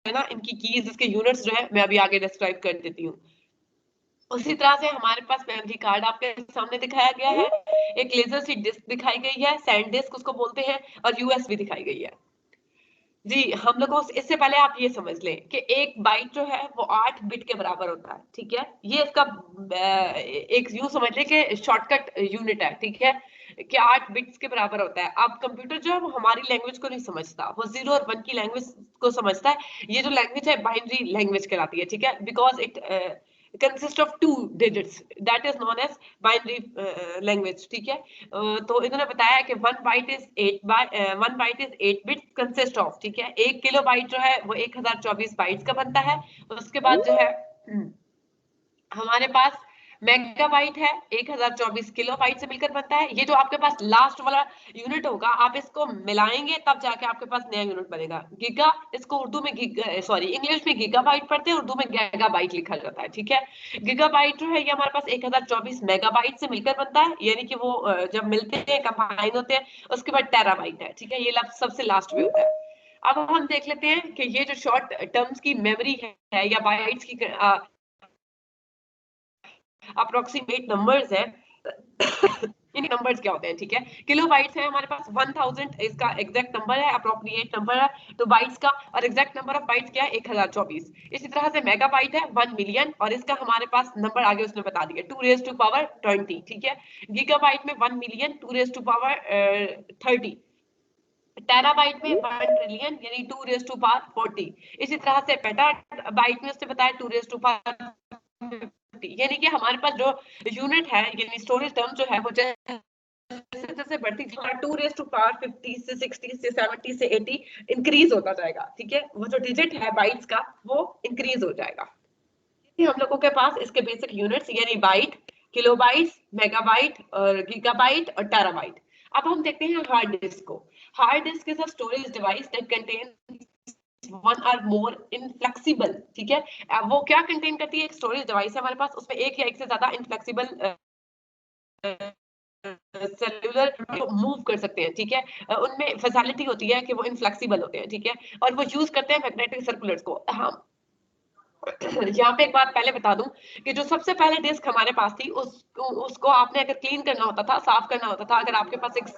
है ना, इनकी कीज, इसके यूनिट्स जो है मैं अभी आगे डिस्क्राइब कर देती हूँ। उसी तरह से हमारे पास मेमोरी कार्ड आपके सामने दिखाया गया है, एक लेजर सी डिस्क दिखाई गई है, सैंड डिस्क उसको बोलते हैं, और यूएसबी दिखाई गई है। जी, हम लोगों को इससे पहले आप ये समझ लें कि एक बाइट जो है वो 8 बिट के बराबर होता है, ठीक है। ये इसका एक यूं समझ लें कि शॉर्टकट यूनिट है, ठीक है, कि 8 बिट्स के बराबर होता है। अब कंप्यूटर जो है वो हमारी लैंग्वेज को नहीं समझता, वो 0 और 1 की लैंग्वेज को समझता है। ये जो लैंग्वेज है बाइनरी लैंग्वेज कहलाती है, ठीक है, because it consist of 2 digits, that is known as binary language, ठीक है। तो इन्होंने बताया कि 1 byte is 8 bit consist of, ठीक है, 1 किलो बाइट जो है वो 1024 बाइट्स का बनता है। उसके बाद जो है हमारे पास मेगाबाइट है, 1024 किलोबाइट से मिलकर बनता है। ये जो आपके पास लास्ट वाला यूनिट होगा, आप इसको मिलाएंगे तब जाके आपके पास नया यूनिट बनेगा। गीगा, इसको उर्दू में इंग्लिश में गीगाबाइट पढ़ते हैं, उर्दू में गीगाबाइट लिखा जाता है, ठीक है। गीगाबाइट जो है ये हमारे पास 1024 मेगाबाइट से मिलकर बनता है, यानी कि वो जब मिलते हैं कंबाइन होते हैं, उसके बाद टेराबाइट है, ठीक है, ये सबसे लास्ट में होता है। अब हम देख लेते हैं कि ये जो शॉर्ट टर्म्स की मेमोरी है या बाइट्स की अप्रोक्सीमेट नंबर्स है, इन नंबर्स क्या होते हैं, ठीक है। किलो बाइट्स है हमारे पास 1000, इसका एग्जैक्ट नंबर है, अप्रोप्रिएट नंबर है तो बाइट्स का, और एग्जैक्ट नंबर ऑफ बाइट्स क्या है 1024। इसी तरह से मेगाबाइट है 1 मिलियन, और इसका हमारे पास नंबर आगे उसने बता दिया 2⁻20, ठीक है। गीगाबाइट में 1 मिलियन 2⁻30, टेराबाइट में 1 ट्रिलियन यानी 2⁻40। इसी तरह से पेटाबाइट में उसने बताया 2⁻50, यानी कि हमारे पास जो यूनिट है यानी स्टोरेज टर्म जो है वो जैसे जैसे बढ़ती 2⁻50 से 60 से 70 से 80 इंक्रीज होता जाएगा, ठीक है। वो जो डिजिट है बाइट्स का वो इंक्रीज हो जाएगा। हम लोगों के पास इसके बेसिक यूनिट्स यानी बाइट, किलोबाइट्स, मेगाबाइट और गीगाबाइट और टेराबाइट। अब हम देखते हैं हार्ड डिस्क को। Hard disk is a storage device that contains one और मोर इनफ्लेक्सिबल, ठीक है। अब वो क्या कंटेन करती है, एक स्टोरेज डिवाइस है हमारे पास, उसमें एक या एक से ज्यादा इनफ्लेक्सिबल सेलुलर मूव कर सकते हैं, ठीक है। उनमें फैसिलिटी होती है कि वो इनफ्लेक्सिबल होते हैं, ठीक है, और वो यूज करते हैं मैग्नेटिक सर्कुलर्स को। हम यहाँ पे एक बात पहले बता दूं कि जो सबसे पहले डिस्क हमारे पास थी उसको आपने अगर क्लीन करना होता था, साफ करना होता था, अगर आपके पास एक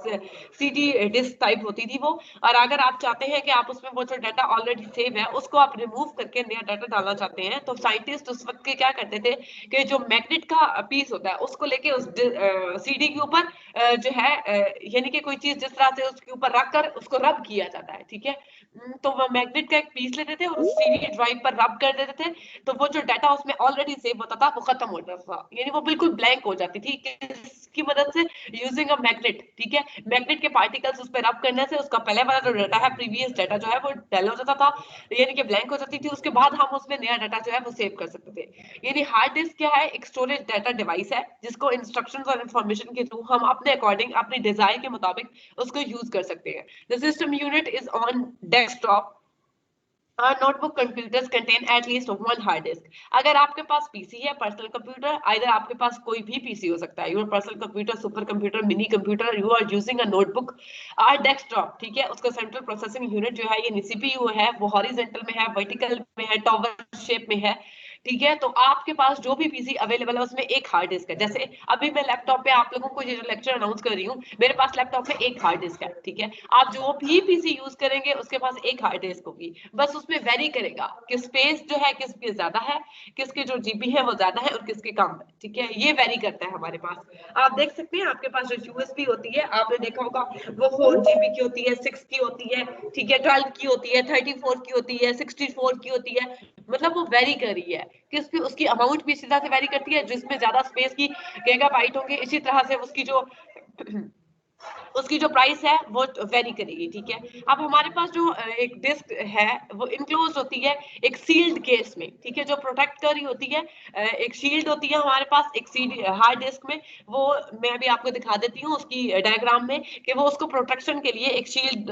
सीडी डिस्क टाइप होती थी वो, और अगर आप चाहते हैं कि आप उसमें वो जो डाटा ऑलरेडी सेव है उसको आप रिमूव करके नया डाटा डालना चाहते हैं, तो साइंटिस्ट उस वक्त के क्या करते थे कि जो मैग्नेट का पीस होता है उसको लेके उस सीडी के ऊपर जो है यानी कि कोई चीज जिस तरह से उसके ऊपर रख कर उसको रब किया जाता है, ठीक है। तो वो मैग्नेट का एक पीस लेते थे और उस सीडी ड्राइव पर रब कर देते थे, तो वो जो डाटा उसमें ऑलरेडी सेव होता था वो खत्म हो जाता था, यानी वो बिल्कुल ब्लैंक हो जाती थी इसकी मदद से, यूजिंग अ मैग्नेट, ठीक है। मैग्नेट के पार्टिकल्स उस पर रब करने से उसका पहले वाला जो डाटा है, प्रीवियस डाटा जो है वो डल हो जाता था, यानी कि ब्लैंक हो जाती थी। उसके बाद हम उसमें नया डाटा जो है वो सेव कर सकते थे। यानी हार्ड डिस्क क्या है, एक स्टोरेज डाटा डिवाइस है जिसको इंस्ट्रक्शंस और इंफॉर्मेशन के थ्रू हम अपने अकॉर्डिंग अपनी डिजायर के मुताबिक उसको यूज कर सकते हैं। The system unit is on desktop. Our notebook computers contain at least one hard disk. अगर आपके पास पीसी है, पर्सनल कंप्यूटर, आइदर आपके पास कोई भी पीसी हो सकता है, your personal computer, super computer, mini computer, you are using a notebook, or desktop, ठीक है। उसका सेंट्रल प्रोसेसिंग यूनिट जो है ये सीपीयू है, वो हॉरिजॉन्टल में है, वर्टिकल में है, टॉवर शेप में है, ठीक है। तो आपके पास जो भी पीसी अवेलेबल है उसमें एक हार्ड डिस्क है। जैसे अभी मैं लैपटॉप पे आप लोगों को ये जो लेक्चर अनाउंस कर रही हूँ, मेरे पास लैपटॉप पे एक हार्ड डिस्क है, ठीक है। आप जो भी पीसी यूज करेंगे उसके पास एक हार्ड डिस्क होगी, बस उसमें वेरी करेगा कि स्पेस जो है किसके ज्यादा है, किसके जो जीबी है वो ज्यादा है और किसके कम है, ठीक है। ये वेरी करता है हमारे पास। आप देख सकते हैं आपके पास जो यूएसबी होती है, आपने देखा होगा वो 4 GB की होती है, 6 की होती है, ठीक है, 12 की होती है, 34 की होती है, 64 की होती है, मतलब वो वेरी कर रही है कि उसकी अमाउंट भी सीधा से वेरी करती है। जिसमें ज्यादा स्पेस की गीगाबाइट होंगे, इसी तरह से उसकी जो प्राइस है वो वेरी करेगी, ठीक है। अब हमारे पास जो एक डिस्क है वो इनक्लोज होती है एक सील्ड केस में, ठीक है, जो प्रोटेक्ट कर रही होती है। एक शील्ड होती है हमारे पास एक सीडी हार्ड डिस्क में, वो मैं अभी आपको दिखा देती हूँ उसकी डायग्राम में कि वो उसको प्रोटेक्शन के लिए एक शील्ड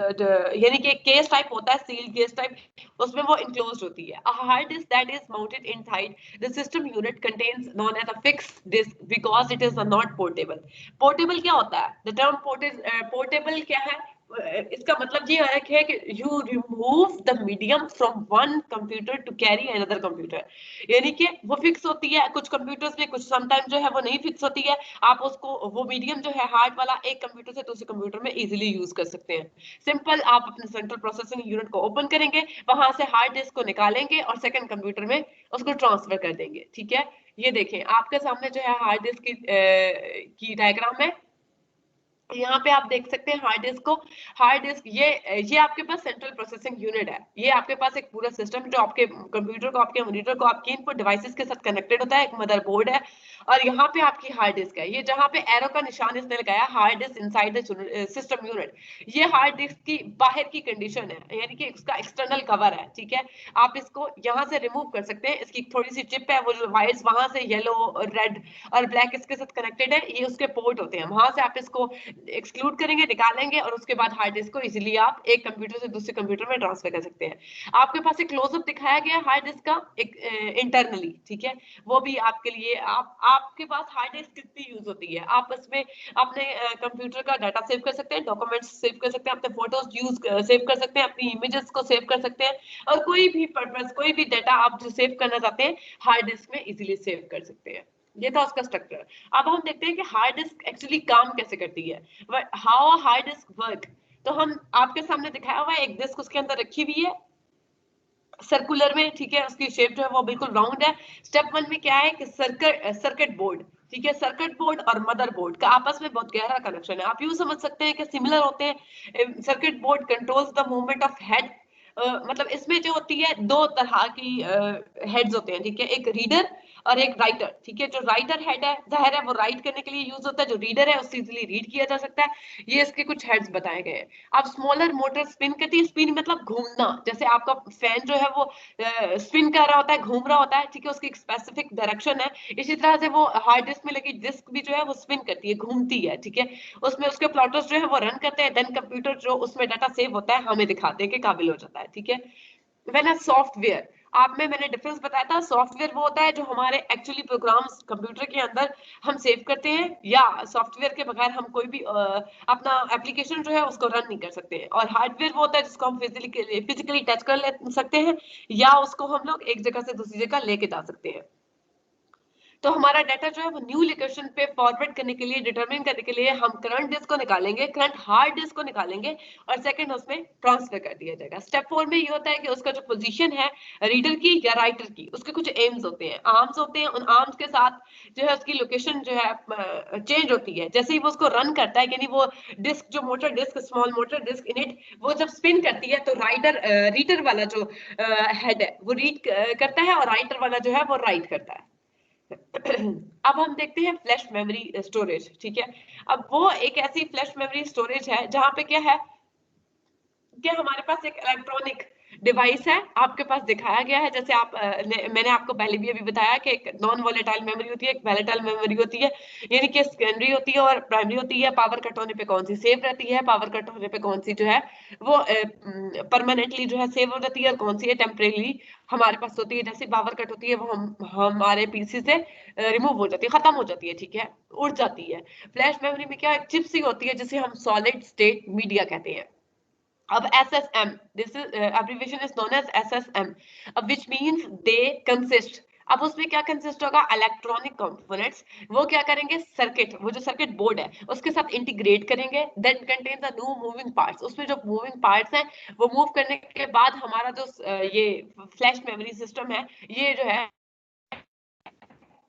यानी कि एक केस टाइप होता है, सील्ड केस टाइप, उसमें वो इनक्लोज होती है। A hard disk that is mounted inside the system unit contains known as a fixed disk because it is not portable. Portable क्या होता है, द टर्म पोर्टेबल क्या है, इसका मतलब ये है कि you remove the medium from one computer to carry another computer, यानी कि वो फिक्स होती है कुछ कंप्यूटर्स में, कुछ समटाइम जो है वो नहीं फिक्स होती है, आप उसको वो मीडियम जो है हार्ड वाला एक कंप्यूटर से दूसरे कंप्यूटर में इजीली यूज कर सकते हैं। सिंपल, आप अपने सेंट्रल प्रोसेसिंग यूनिट को ओपन करेंगे, वहां से हार्ड डिस्क को निकालेंगे और सेकंड कंप्यूटर में उसको ट्रांसफर कर देंगे। ठीक है, ये देखें आपके सामने जो है हार्ड डिस्क की डायग्राम है, यहाँ पे आप देख सकते हैं हार्ड डिस्क को। हार्ड डिस्क ये आपके पास सेंट्रल प्रोसेसिंग यूनिट है, ये आपके पास एक पूरा सिस्टम जो आपके कंप्यूटर को, आपके मॉनिटर को, आपके इनपुट डिवाइसेस के साथ कनेक्टेड होता है, एक मदरबोर्ड है, और यहाँ पे आपकी हार्ड डिस्क है। ये जहाँ पे एरो का निशान इसने लगाया, hard disk inside the system unit, ये हार्ड डिस्क की बाहर की कंडीशन है, यानी कि उसका एक्सटर्नल कवर है। ठीक है, आप इसको यहाँ से रिमूव कर सकते हैं, इसकी थोड़ी सी चिप है, वो जो वायर्स वहां से येलो, रेड और ब्लैक इसके साथ कनेक्टेड है, ये उसके पोर्ट होते हैं, वहां से आप इसको एक्सक्लूड करेंगे, निकालेंगे, और उसके बाद हार्ड डिस्क को इजीली आप एक कंप्यूटर से दूसरे कंप्यूटर में ट्रांसफर कर सकते हैं। आपके पास एक क्लोजअप दिखाया गया हार्ड डिस्क का एक इंटरनली, ठीक है, वो भी आपके लिए, आपके पास हार्ड डिस्क कितनी यूज होती है, आप इसमें अपने कंप्यूटर का डाटा सेव कर सकते हैं, डॉक्यूमेंट्स सेव कर सकते हैं, अपने फोटोज सेव कर सकते हैं, अपनी इमेजेस को सेव कर सकते हैं, और कोई भी पर्पस, कोई भी डाटा आप जो सेव करना चाहते हैं हार्ड डिस्क में इजीली सेव कर सकते हैं। ये था उसका स्ट्रक्चर। अब हम देखते हैं कि हार्ड डिस्क एक्चुअली काम कैसे करती है, हाउ हार्ड डिस्क वर्क। तो हम आपके सामने दिखाया हुआ है, एक डिस्क उसके अंदर रखी हुई है सर्कुलर में, ठीक है, उसकी शेप जो है वो बिल्कुल राउंड है। स्टेप 1 में क्या है कि सर्किट बोर्ड, ठीक है, सर्किट बोर्ड और मदर बोर्ड का आपस में बहुत गहरा कनेक्शन है, आप यूं समझ सकते हैं कि सिमिलर होते हैं। Circuit board controls the movement of head, मतलब इसमें जो होती है दो तरह की हेड्स होते हैं, ठीक है, एक रीडर और एक राइटर। ठीक है, जो राइटर हेड है जाहिर है वो राइट करने के लिए यूज होता है, जो रीडर है उससे इजीली रीड किया जा सकता है। ये इसके कुछ हेड्स बताए गए हैं। अब स्मॉलर मोटर स्पिन करती है, स्पिन मतलब घूमना, जैसे आपका फैन जो है वो स्पिन कर रहा होता है, घूम रहा होता है, ठीक है, उसकी एक स्पेसिफिक डायरेक्शन है। इसी तरह से वो हार्ड डिस्क में लगी डिस्क भी जो है वो स्पिन करती है, घूमती है, ठीक है, उसमें उसके प्लॉटर्स जो है वो रन करते हैं, देन कंप्यूटर जो उसमें डाटा सेव होता है हमें दिखाते हैं कि काबिल हो जाता है। ठीक है, व्हेन अ सॉफ्टवेयर, आप में मैंने डिफरेंस बताया था, सॉफ्टवेयर वो होता है जो हमारे एक्चुअली प्रोग्राम्स कंप्यूटर के अंदर हम सेव करते हैं, या सॉफ्टवेयर के बगैर हम कोई भी अपना एप्लीकेशन जो है उसको रन नहीं कर सकते हैं। और हार्डवेयर वो होता है जिसको हम फिजिकली टच कर सकते हैं, या उसको हम लोग एक जगह से दूसरी जगह लेके जा सकते हैं। तो हमारा डाटा जो है वो न्यू लोकेशन पे फॉरवर्ड करने के लिए, डिटरमिन करने के लिए हम करंट डिस्क को निकालेंगे, करंट हार्ड डिस्क को निकालेंगे, और सेकंड उसमें ट्रांसफर कर दिया जाएगा। स्टेप 4 में ये होता है कि उसका जो पोजीशन है रीडर की या राइटर की, उसके कुछ एम्स होते हैं, आर्म्स होते हैं, उन आर्म्स के साथ जो है उसकी लोकेशन जो है चेंज होती है जैसे ही वो उसको रन करता है, यानी वो डिस्क जो motor disk, small motor disk in it, वो जब स्पिन करती है तो रीडर वाला जो हेड है वो रीड करता है, और राइटर वाला जो है वो राइट करता है। अब हम देखते हैं फ्लैश मेमोरी स्टोरेज। ठीक है, अब वो एक ऐसी फ्लैश मेमोरी स्टोरेज है जहां पे क्या है कि हमारे पास एक इलेक्ट्रॉनिक डिवाइस है, आपके पास दिखाया गया है, जैसे मैंने आपको पहले भी अभी बताया कि एक नॉन वोलेटाइल मेमोरी होती है, एक वोलेटाइल मेमोरी होती है, यानी कि सेकेंडरी होती है और प्राइमरी होती है। पावर कट होने पे कौन सी सेव रहती है, पावर कट होने पे कौन सी जो है वो परमानेंटली जो है सेव हो जाती है, और कौन सी है टेम्परेरी हमारे पास होती है। जैसे पावर कट होती है वो हमारे पीसी से रिमूव हो जाती है, खत्म हो जाती है, ठीक है, उड़ जाती है। फ्लैश मेमोरी में क्या एक चिप सी होती है जिसे हम सॉलिड स्टेट मीडिया कहते हैं। अब SSM, this is abbreviation is known as SSM, which means they consist, अब उसमें क्या कंसिस्ट होगा, इलेक्ट्रॉनिक कंपोनेंट्स, वो क्या करेंगे, सर्किट, वो जो सर्किट बोर्ड है उसके साथ इंटीग्रेट करेंगे, then contain the new moving parts, उसमें जो मूविंग पार्ट्स हैं वो मूव करने के बाद हमारा जो ये फ्लैश मेमोरी सिस्टम है, ये जो है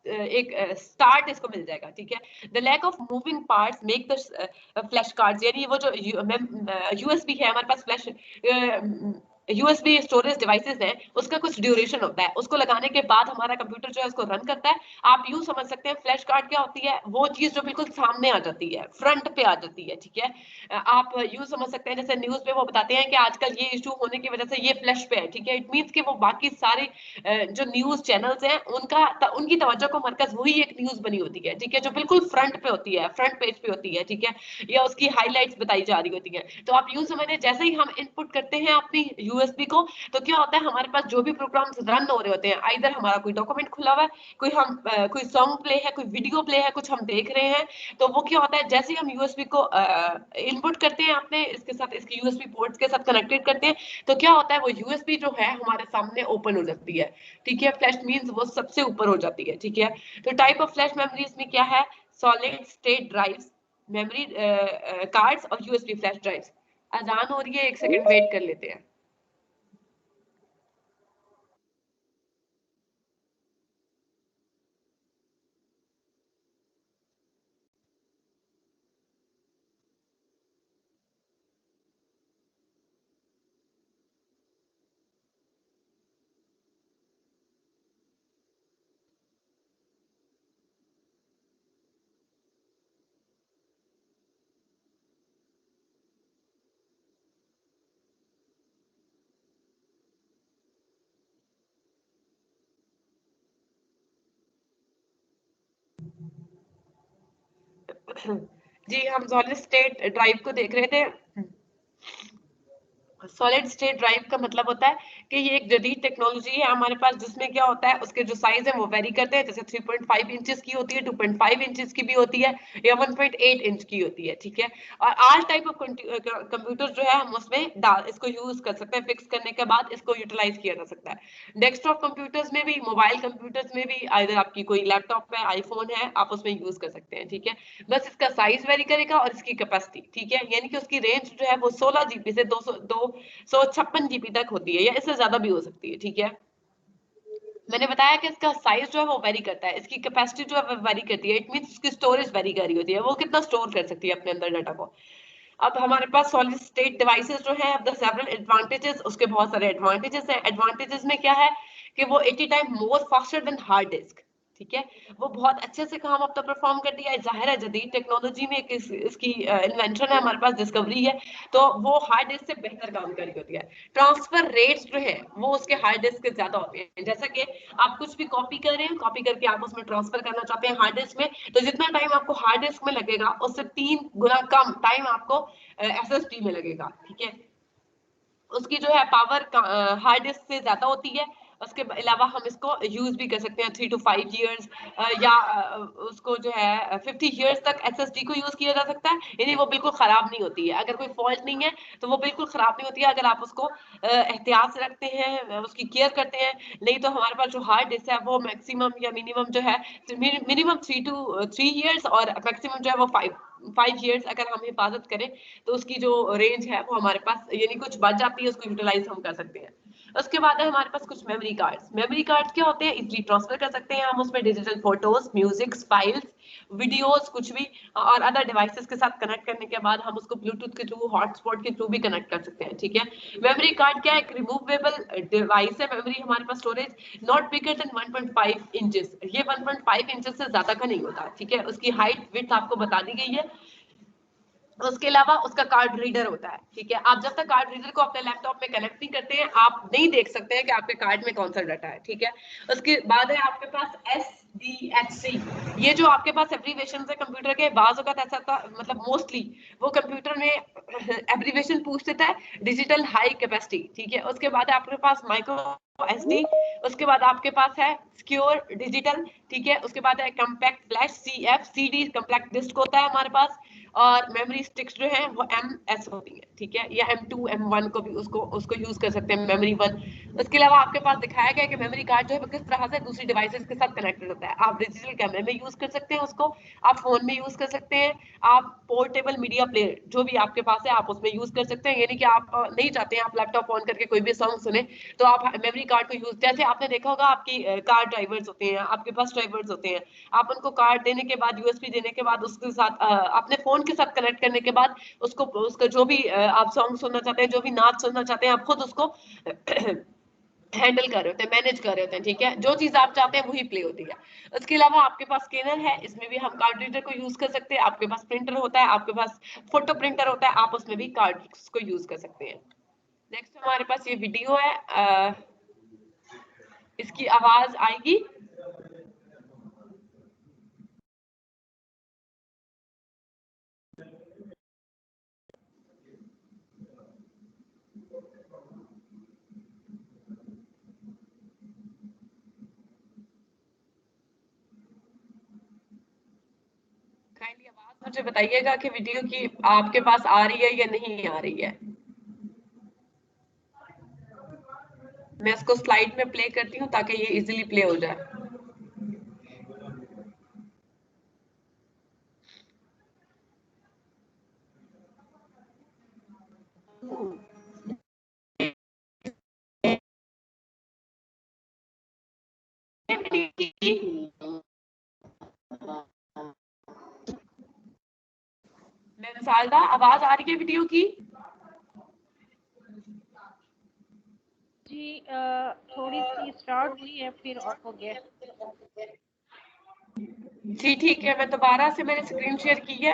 एक स्टार्ट इसको मिल जाएगा। ठीक है, the lack of moving parts make the flash cards, यानी वो जो यूएसबी है हमारे पास, फ्लैश यूएसबी स्टोरेज डिवाइसेस हैं, उसका कुछ ड्यूरेशन होता है, उसको लगाने के बाद हमारा कंप्यूटर जो है उसको रन करता है। आप यूं समझ सकते हैं फ्लैश कार्ड क्या होती है, वो चीज जो बिल्कुल सामने आ जाती है, फ्रंट पे आ जाती है। ठीक है, आप यूं समझ सकते हैं जैसे न्यूज पे वो बताते हैं कि आजकल ये इशू होने की वजह से ये फ्लैश पे है, ठीक है, इट मींस कि वो बाकी सारे जो न्यूज चैनल्स हैं उनकी तवज्जो को मरकज वही एक न्यूज बनी होती है, ठीक है, जो बिल्कुल फ्रंट पे होती है, फ्रंट पेज पे होती है, ठीक है, या उसकी हाइलाइट्स बताई जा रही होती है। तो आप यूं समझिए जैसे ही हम इनपुट करते हैं अपनी यूएसबी को, तो क्या होता है हमारे पास जो भी प्रोग्राम्स रन हो रहे होते हैं, आइदर हमारा कोई डॉक्यूमेंट खुला हुआ है, कोई सॉन्ग प्ले है, कोई वीडियो प्ले है, कुछ हम देख रहे हैं, तो वो क्या होता है जैसे ही हम यूएसबी को इनपुट करते हैं, आपने इसके साथ इसकी यूएसबी पोर्ट्स के साथ कनेक्टेड करते हैं, तो क्या होता है वो यूएसबी जो है हमारे सामने ओपन हो जाती है, ठीक है। फ्लैश मींस वो सबसे ऊपर हो जाती है, ठीक है। तो टाइप ऑफ फ्लैश मेमोरीज में क्या है, solid state drives, memory cards और यूएसबी फ्लैश ड्राइव्स। अजान हो रही है, एक सेकंड वेट कर लेते हैं। जी, हम सॉलिड स्टेट ड्राइव को देख रहे थे। सॉलिड स्टेट ड्राइव का मतलब होता है कि ये एक जदीद टेक्नोलॉजी है हमारे पास, जिसमें क्या होता है उसके जो साइज है वो वेरी करते हैं, जैसे 3.5 इंचेस की होती है, 2.5 इंचेस की भी होती है, या 1.8 इंच की होती है, ठीक है। और आल टाइप ऑफ कंप्यूटर जो है हम उसमें इसको यूज कर सकते हैं, फिक्स करने के बाद इसको यूटिलाइज किया जा सकता है। डेस्कटॉप कंप्यूटर्स में भी, मोबाइल कंप्यूटर्स में भी, आइदर आपकी कोई लैपटॉप है, आईफोन है, आप उसमें यूज कर सकते हैं, ठीक है। बस इसका साइज वेरी करेगा और इसकी कैपेसिटी, ठीक है, यानी कि उसकी रेंज जो है वो 16 जीबी से 256 जीबी तक होती है, या इससे ज्यादा भी हो सकती है, ठीक है। मैंने बताया कि इसका साइज जो है वो वेरी करता है, इसकी कैपेसिटी जो है वो वेरी करती है, इट मींस उसकी स्टोरेज वेरी कर रही होती है, वो कितना स्टोर कर सकती है अपने अंदर डाटा को। अब हमारे पास सॉलिड स्टेट डिवाइसेस जो है, अब द सेवरल एडवांटेजेस, उसके बहुत सारे एडवांटेजेस हैं। एडवांटेजेस में क्या है कि वो 80 time more faster than hard disk, ठीक है। वो बहुत अच्छे से काम अपना परफॉर्म कर दिया है। जाहिर है जदीद टेक्नोलॉजी में इसकी इन्वेंशन है, हमारे पास डिस्कवरी है, तो वो हार्ड डिस्क से बेहतर काम कर रही होती है। ट्रांसफर रेट्स जो है वो उसके हार्ड डिस्क के ज्यादा होते हैं। जैसा कि आप कुछ भी कॉपी कर रहे हैं, कॉपी करके आप उसमें ट्रांसफर करना चाहते हैं हार्ड डिस्क में, तो जितना टाइम आपको हार्ड डिस्क में लगेगा उससे 3 गुना कम टाइम आपको एसएसडी में लगेगा, ठीक है। उसकी जो है पावर हार्ड डिस्क से ज्यादा होती है। उसके अलावा हम इसको यूज भी कर सकते हैं 3 to 5 years, या उसको जो है 50 years तक एसएसडी को यूज किया जा सकता है, यानी वो बिल्कुल खराब नहीं होती है। अगर कोई फॉल्ट नहीं है तो वो बिल्कुल खराब नहीं होती है, अगर आप उसको एहतियात से रखते हैं, उसकी केयर करते हैं। नहीं तो हमारे पास जो हार्ड डिस्क है वो मैक्सिमम या मिनिमम जो है, मिनिमम 3 to 3 years और मैक्सिमम जो है वो 5 years अगर हम हिफाजत करें, तो उसकी जो रेंज है वो हमारे पास यानी कुछ बच जाती है, उसको यूटिलाइज हम कर सकते हैं। उसके बाद है हमारे पास कुछ मेमोरी कार्ड्स। मेमोरी कार्ड्स क्या होते हैं, इजीली ट्रांसफर कर सकते हैं हम उसमें digital photos, music, files, videos, कुछ भी, और अदर डिवाइसेस के साथ कनेक्ट करने के बाद हम उसको ब्लूटूथ के थ्रू, हॉटस्पॉट के थ्रू भी कनेक्ट कर सकते हैं, ठीक है। मेमोरी कार्ड क्या है, एक रिमूवेबल डिवाइस है मेमोरी हमारे पास, storage not bigger than 1.5 inches, ये 1.5 इंचेस से ज्यादा का नहीं होता, ठीक है। उसकी हाइट विड्थ आपको बता दी गई है। उसके अलावा उसका कार्ड रीडर होता है, ठीक है। आप जब तक कार्ड रीडर को अपने लैपटॉप में कनेक्ट नहीं करते हैं, आप नहीं देख सकते हैं कि आपके कार्ड में कौन सा डाटा है, ठीक है। उसके बाद है आपके पास SDHC। ये जो आपके पास एब्रीविएशन है कंप्यूटर के, बाज का ऐसा था, मतलब मोस्टली वो कंप्यूटर में एब्रीविएशन पूछ देता है, डिजिटल हाई कैपेसिटी, ठीक है। उसके बाद है आपके पास माइक्रो SD। उसके बाद आपके पास है सिक्योर डिजिटल, ठीक है। उसके बाद है compact flash, CFCD compact disk होता है हमारे पास। और मेमोरी स्टिक्स जो है वो MS होती है, ठीक है, या M2 M1 को भी उसको उसको यूज कर सकते हैं, मेमोरी 1। उसके अलावा आपके पास दिखाया गया है कि मेमोरी कार्ड जो है वो किस तरह से दूसरी डिवाइसेस के साथ कनेक्टेड होता है। आप डिजिटल कैमरे में यूज कर सकते हैं उसको, आप फोन में यूज कर सकते हैं, आप पोर्टेबल मीडिया प्लेयर जो भी आपके पास है आप उसमें यूज कर सकते हैं। यानी कि आप नहीं चाहते हैं आप लैपटॉप ऑन करके कोई भी सॉन्ग सुने, तो आप मेमोरी कार्ड को यूज, जैसे आपने देखा होगा आपकी कार ड्राइवर्स होते हैं, आपके पास ड्राइवर्स होते हैं, आप उनको कार्ड देने के बाद, यूएसबी देने के बाद, उसके साथ अपने फोन के साथ कनेक्ट करने के बाद उसको, उसका जो भी आप सॉन्ग सुनना चाहते हैं, जो भी नाच सुनना चाहते हैं, आप खुद उसको हैंडल कर रहे होते हैं, मैनेज कर रहे होते हैं, ठीक है। जो चीज आप चाहते हैं वही प्ले होती है। उसके अलावा आपके पास स्कैनर है, इसमें भी हम कार्ड रीडर को यूज कर सकते हैं। आपके पास प्रिंटर होता है, आपके पास फोटो प्रिंटर होता है, आप उसमें भी कार्ड को यूज कर सकते हैं। नेक्स्ट हमारे पास ये वीडियो है, इसकी आवाज आएगी। مجھے بتائیے گا کہ ویڈیو کی آپ کے پاس آ رہی ہے یا نہیں آ رہی ہے. میں اس کو سلائڈ میں پلے کرتی ہوں تاکہ یہ ایزیلی پلے ہو جائے. سالدہ آواز آ رہی ہے ویڈیو کی؟ جی تھوڑی سی اسٹارٹ ہوئی ہے پھر آف ہو گیا. جی ٹھیک ہے، میں دوبارہ سے میں نے اسکرین شیئر کی ہے.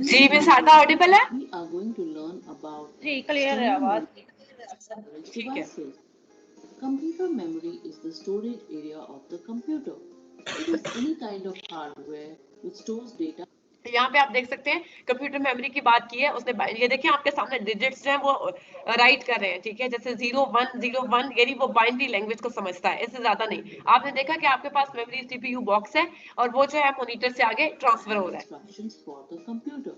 جی جی میں سادہ آڈیبل ہے؟ We are going to learn about جی کلیئر ہے external آواز. storage ٹھیک ہے. devices. Computer memory is the storage area of the computer. It is any kind of hardware which stores data. یہاں پہ آپ دیکھ سکتے ہیں کمپیوٹر میموری کی بات کی ہے اس نے. یہ دیکھیں آپ کے سامنے ڈیجٹس جو ہیں وہ رائٹ کر رہے ہیں، ٹھیک ہے، جیسے 0101 یعنی وہ بائنری لینگویج کو سمجھتا ہے، اس سے زیادہ نہیں. آپ نے دیکھا کہ آپ کے پاس memory C P you box ہے اور وہ جو ہے مانیٹر سے آگے ٹرانسفر ہو رہا ہے. Instructions for the computer.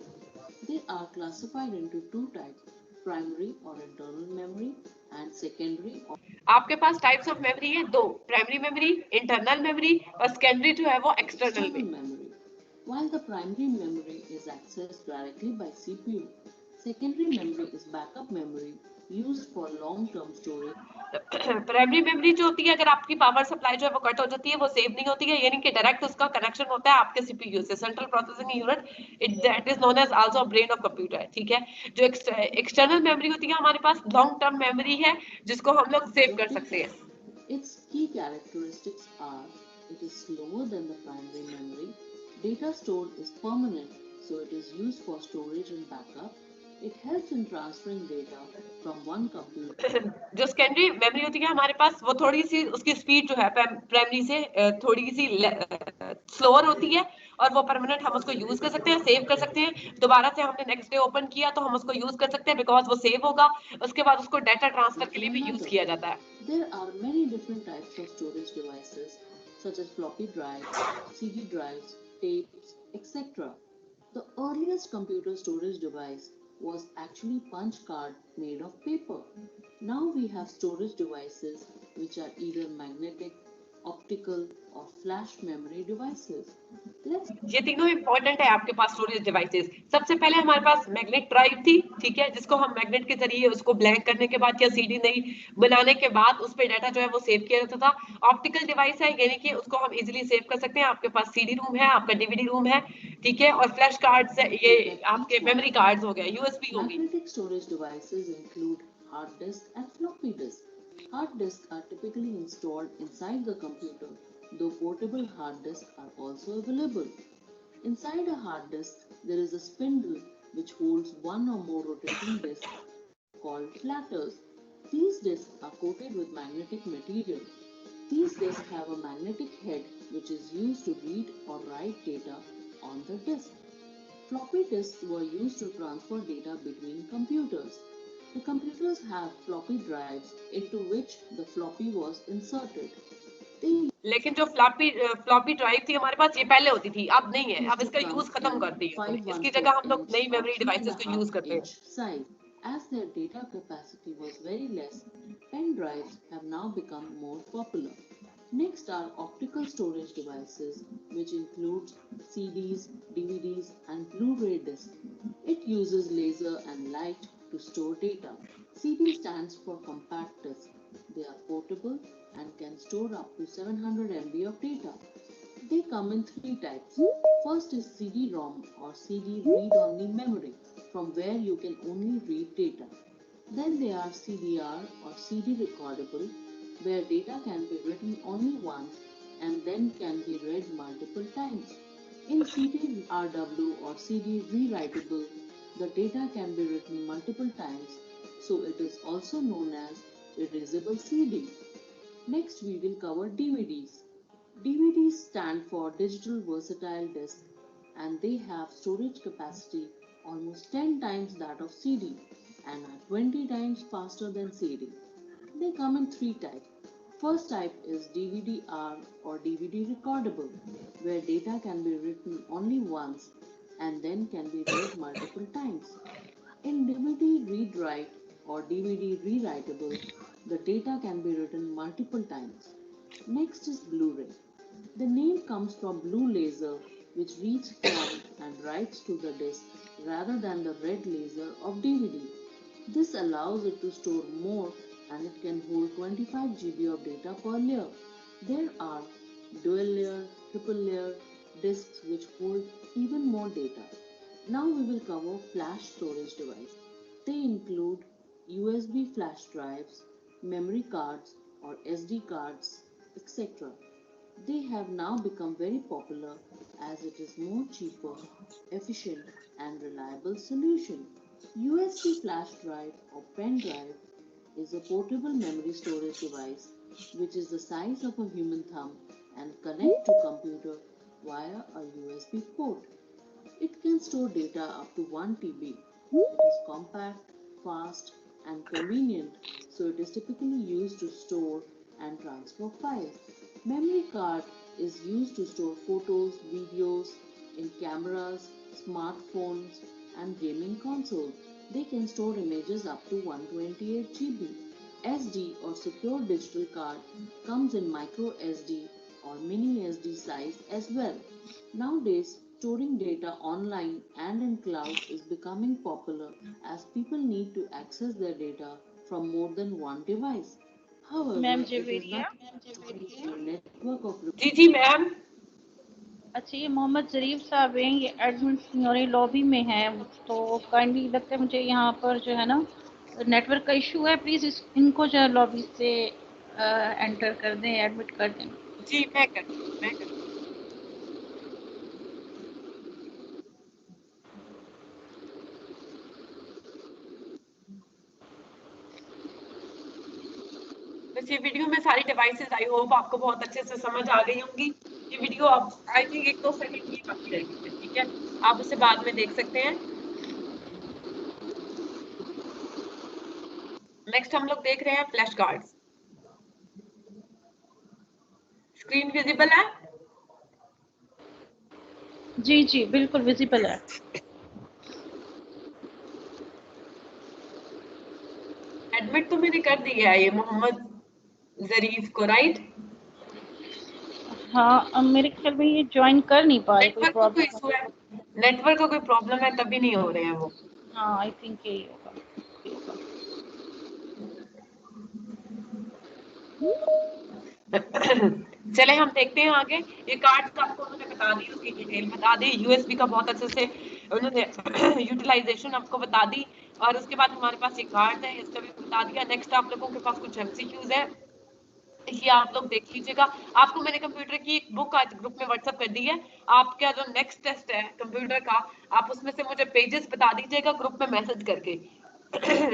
They are classified into two types: primary or internal memory and secondary or آپ کے پاس ٹائپس آف میموری ہے دو، پرائمری میموری، انٹرنل میموری، اور سیکنڈری جو ہے وہ ایکسٹرنل میں. external memory. While the primary memory is accessed directly by CPU, secondary memory is backup memory used for long-term storage. Primary memory جو ہوتی ہے اگر آپ کی پاور سپلائی جو ہے وہ کٹ ہو جاتی ہے وہ سیو نہیں ہوتی ہے، یعنی کہ ڈائریکٹ اس کا کنیکشن ہوتا ہے آپ کے سی پی یو سے، central processing unit, that is known as also brain of computer. ٹھیک ہے. جو ایکسٹرنل میموری ہوتی ہے ہمارے پاس لانگ ٹرم میموری ہے جس کو ہم لوگ سیو کر سکتے ہیں. Its key characteristics are: it is slower than the primary memory, data stored is permanent, so it is used for storage and backup, it helps in transferring data from one computer. جو secondary memory ہوتی ہے ہمارے پاس وہ تھوڑی سی اس کی speed جو ہے primary سے تھوڑی سی سلوور ہوتی ہے اور وہ پرماننٹ ہم اس کو یوز کر سکتے ہیں، سیو کر سکتے ہیں. دوبارہ سے ہم نے نیکسٹ ڈے اوپن کیا تو ہم اس کو یوز کر سکتے ہیں بیکاز وہ سیو ہوگا. اس کے بعد اس کو ڈیٹا ٹرانسفر کے لیے بھی یوز کیا جاتا ہے. There are many different types of storage devices such as floppy drives, CD drives, tapes, etc. The earliest computer storage device was actually punch card made of paper. Now we have storage devices which are either magnetic, optical or flash memory devices. Let's یہ تینوں important ہے آپ کے پاس storage devices. سب سے پہلے ہمارے پاس magnet drive تھی، ٹھیک ہے، جس کو ہم میگنیٹ کے ذریعے اس کو بلینک کرنے کے بعد یا سی ڈی نہیں بنانے کے بعد اس پہ ڈیٹا جو ہے وہ سیو کیا جاتا تھا. آپٹیکل ڈیوائس ہے یعنی کہ اس کو ہم ایزیلی سیو کر سکتے ہیں. آپ کے پاس سی ڈی روم ہے، آپ کا ڈی وی ڈی روم ہے، ٹھیک ہے، اور فلیش کارڈز look یہ at آپ each کے one. میموری کارڈز ہو گئے، یو ایس بی ہوگی. Magnetic storage devices include hard disk and floppy disk. Hard disks are typically installed inside the computer, though portable hard disks are also available. Inside a hard disk, there is a spindle which holds one or more rotating disks called platters. These disks are coated with magnetic material. These disks have a magnetic head which is used to read or write data on the disk. Floppy disks were used to transfer data between computers. The computers have floppy drives into which the floppy was inserted. They لیکن جو floppy drive تھی ہمارے پاس یہ پہلے ہوتی تھی، اب نہیں ہے. used اب to اس کا come یوز ختم in کر دی ہے، اس کی جگہ ہم 514 لوگ inch نئی or میموری ڈیوائسز کو 3.5 یوز کرتے inch ہیں. size. As their data capacity was very less, pen drives have now become more popular. Next are optical storage devices, which includes CDs, DVDs, and Blu-ray discs. It uses laser and light to store data. CD stands for compact disc. They are portable and can store up to 700 MB of data. They come in three types. First is CD-ROM or CD read-only memory, from where you can only read data. Then there are CDR or CD recordable, where data can be written only once and then can be read multiple times. In CD RW or CD rewritable, the data can be written multiple times, so it is also known as erasable CD. Next, we will cover DVDs. DVDs stand for Digital Versatile Disc and they have storage capacity almost 10 times that of CD and are 20 times faster than CD. They come in three types. First type is DVD-R or DVD recordable, where data can be written only once and then can be read multiple times. In DVD read-write or DVD rewritable, the data can be written multiple times. Next is Blu-ray. The name comes from blue laser, which reads from and writes to the disc rather than the red laser of DVD. This allows it to store more and it can hold 25 GB of data per layer. There are dual layer, triple layer discs which hold even more data. Now we will cover flash storage devices. They include USB flash drives, memory cards or SD cards, etc. They have now become very popular as it is more cheaper, efficient and reliable solution. USB flash drive or pen drive is a portable memory storage device which is the size of a human thumb and connect to computer via a USB port. It can store data up to 1 TB. It is compact, fast and convenient, so it is typically used to store and transfer files. Memory card is used to store photos, videos in cameras, smartphones and gaming consoles. They can store images up to 128 GB. SD or secure digital card comes in micro SD or mini SD size as well. Nowadays, storing data online and in cloud is becoming popular as people need to access their data from more than one device. Ma'am However, it is Javeria. not a network of जी जी ma'am. अच्छा, ये मोहम्मद ज़रीफ साहब हैं, ये admin lobby में हैं, तो काइंडली लगता है मुझे यहाँ पर जो है ना नेटवर्क का इशू है, प्लीज़ इनको जो है लॉबी से एंटर कर दें, एडमिट कर दें। जी मैं कर बस ये वीडियो में सारी डिवाइसेस आई होप आपको बहुत अच्छे से समझ आ गई होंगी। ये वीडियो आप आई थिंक 1-2 सेकंड की बाकी रहेगी, ठीक है, आप उसे बाद में देख सकते हैं। नेक्स्ट हम लोग देख रहे हैं फ्लैश कार्ड्स। स्क्रीन विजिबल है? जी जी बिल्कुल विजिबल है। एडमिट तो मैंने कर दिया है ये मोहम्मद ज़रीफ को, राइट? हाँ, अब मेरे ख्याल में ये ज्वाइन कर नहीं पा रहे, कोई नेटवर्क का कोई प्रॉब्लम इशू है, नेटवर्क का कोई प्रॉब्लम है तभी नहीं हो रहे हैं वो। हाँ, आई थिंक यही होगा। चले हम देखते हैं आगे। ये कार्ड्स का आपको उन्होंने बता दी, उसकी डिटेल बता दी, यूएसबी का बहुत अच्छे से उन्होंने यूटिलाइजेशन आपको बता दी और उसके बाद हमारे पास ये कार्ड है, इसका भी बता दिया। नेक्स्ट आप लोगों के पास कुछ एमसीक्यूज है, ये आप लोग देख लीजिएगा। आपको मैंने कंप्यूटर की एक बुक आज ग्रुप में व्हाट्सएप कर दी है। आपका जो नेक्स्ट टेस्ट है कंप्यूटर का, आप उसमें से मुझे पेजेस बता दीजिएगा ग्रुप में मैसेज करके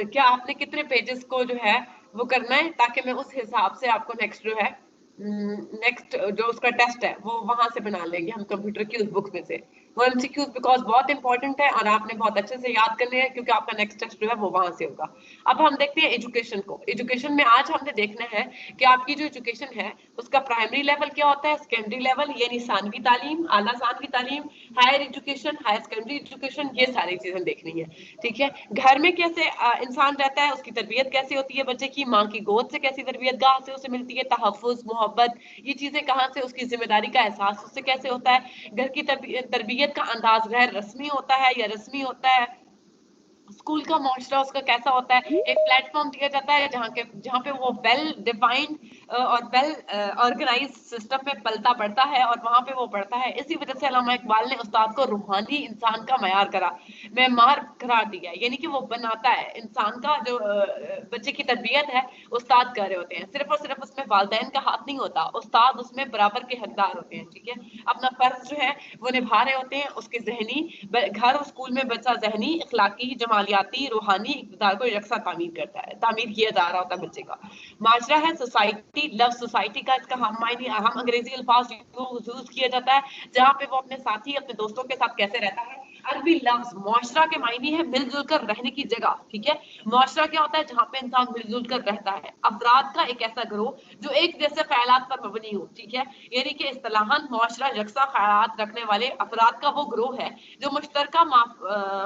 क्या आपने कितने पेजेस को जो है वो करना है, ताकि मैं उस हिसाब से आपको नेक्स्ट जो है नेक्स्ट जो उसका टेस्ट है वो वहां से बना लेंगे हम कंप्यूटर की उस बुक में से। वो एमसीक्यूज बिकॉज बहुत इंपॉर्टेंट है और आपने बहुत अच्छे से याद करने हैं क्योंकि आपका नेक्स्ट टेस्ट जो है वो वहां से होगा। अब हम देखते हैं एजुकेशन को। एजुकेशन में आज हमने देखना है कि आपकी जो एजुकेशन है उसका प्राइमरी लेवल क्या होता है, सेकेंडरी लेवल यानी सानवी तालीम, आला सानवी तालीम, higher education, higher secondary education, ये सारी चीजें देखनी है, ठीक है। घर में कैसे इंसान रहता है, उसकी तरबियत कैसे होती है बच्चे की, माँ की गोद से कैसी तरबियत गाह से उसे मिलती है, तहफ़्फ़ुज़, मोहब्बत, ये चीजें कहाँ से, उसकी जिम्मेदारी का एहसास उससे कैसे होता है, घर की तरबियत का अंदाज गैर रस्मी होता है या रस्मी होता है, स्कूल का मुआशरा उसका कैसा होता है, एक प्लेटफॉर्म दिया जाता है जहाँ पे वो वेल डिफाइंड और वेल ऑर्गेनाइज्ड सिस्टम में पलता पड़ता है और वहां पे वो पढ़ता है। इसी वजह से अल्लामा इकबाल ने उस्ताद को रूहानी इंसान का मेमार करार दिया, यानी कि वो बनाता है इंसान का जो बच्चे की तरबियत है उस्ताद कर रहे होते हैं। सिर्फ और सिर्फ उसमें वालिदैन का हाथ नहीं होता, उस्ताद उसमें बराबर के हकदार होते हैं, ठीक है। अपना फर्ज जो है वो निभा रहे होते हैं, उसके जहनी घर और स्कूल में बच्चा जहनी, इखलाकी, जमालियाती, रूहानी इक़्तिदार को यकसा तामीर करता है, तामीर किया जा रहा होता है बच्चे का। माशरा है, सोसाइटी मॉडर्निटी लव सोसाइटी का इसका हम मायने हम अंग्रेजी अल्फाज यूज किया जाता है जहाँ पे वो अपने साथी अपने दोस्तों के साथ कैसे रहता है। अरबी लफ्ज मुआशरा के मायने है मिलजुल कर रहने की जगह, ठीक है। मुआशरा क्या होता है? जहाँ पे इंसान मिलजुल कर रहता है। अफराद का एक ऐसा ग्रोह जो एक जैसे ख्यालात पर मबनी हो, ठीक है। यानी कि इस्तिलाहन मुआशरा यकसा ख्यालात रखने वाले अफराद का वो ग्रोह है जो मुश्तरका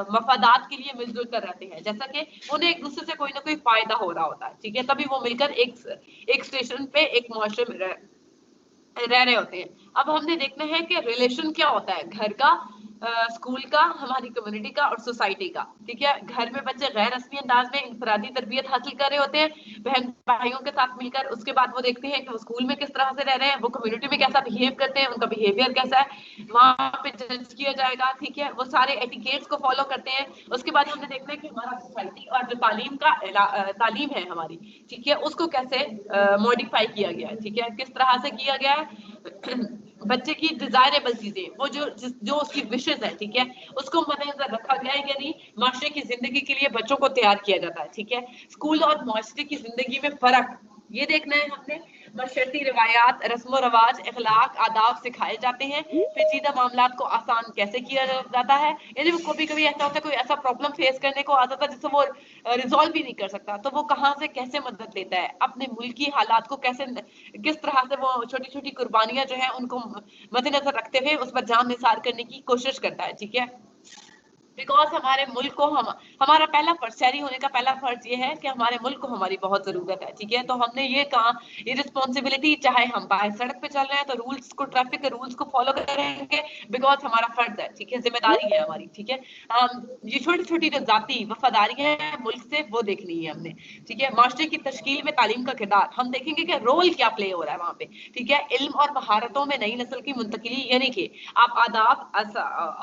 मफादात के लिए मिलजुल कर रहते हैं, जैसा कि उन्हें एक दूसरे से कोई ना कोई फायदा हो रहा होता है, ठीक है। तभी वो मिलकर एक स्टेशन पे एक मुआशरे में रह रहे होते हैं। अब हमने देखना है कि रिलेशन क्या होता है घर का, स्कूल का, हमारी कम्युनिटी का और सोसाइटी का, ठीक है। घर में बच्चे गैर रस्मी अंदाज में इंफरादी तरबियत हासिल कर रहे होते हैं बहन भाइयों के साथ मिलकर। उसके बाद वो देखते हैं कि वो स्कूल में किस तरह से रह रहे हैं, वो कम्युनिटी में कैसा बिहेव करते हैं, उनका बिहेवियर कैसा है, वहां पे जज किया जाएगा, ठीक है। वो सारे एटिकेट्स को फॉलो करते हैं। उसके बाद हमने देखना है कि हमारा सोसाइटी और जो तालीम है हमारी, ठीक है, उसको कैसे मॉडिफाई किया गया है, ठीक है, किस तरह से किया गया है। बच्चे की डिजायरेबल चीजें, वो जो उसकी विशेष है, ठीक है, उसको मद्देनजर रखा गया है या नहीं। माशरे की जिंदगी के लिए बच्चों को तैयार किया जाता है, ठीक है। स्कूल और माशरे की जिंदगी में फर्क ये देखना है हमने। मशरती रिवायात, रस्म रवाज, अखलाक, आदाब सिखाए जाते हैं। पेचीदा मामलात को आसान कैसे किया जाता है। यानी वो कभी कभी ऐसा होता है, कोई ऐसा प्रॉब्लम फेस करने को आता था जिससे वो रिजॉल्व भी नहीं कर सकता, तो वो कहाँ से कैसे मदद लेता है, अपने मुल्की हालात को कैसे किस तरह से वो छोटी छोटी कुर्बानियां जो है उनको मद्देनजर रखते हुए उस पर जान निसार करने की कोशिश करता है, ठीक है। बिकॉज हमारे मुल्क को हमारा पहला फर्ज, शहरी होने का पहला फर्ज ये है कि हमारे मुल्क को हमारी बहुत जरूरत है, ठीक है। तो हमने ये कहा, ये रिस्पॉन्सिबिलिटी, चाहे हम बाहर सड़क पे चल रहे हैं तो रूल्स को, ट्रैफिक के रूल्स को फॉलो करेंगे, बिकॉज हमारा फर्ज है, ठीक है, जिम्मेदारी है हमारी, ठीक है। ये छोटी छोटी जो जाती वफादारियां हैं मुल्क से, वो देखनी है हमने, ठीक है। माशरे की तश्कील में तालीम का किरदार हम देखेंगे कि रोल क्या प्ले हो रहा है वहां पे, ठीक है। इल्म और महारतों में नई नस्ल की मुंतकिली, यानी कि आप आदाब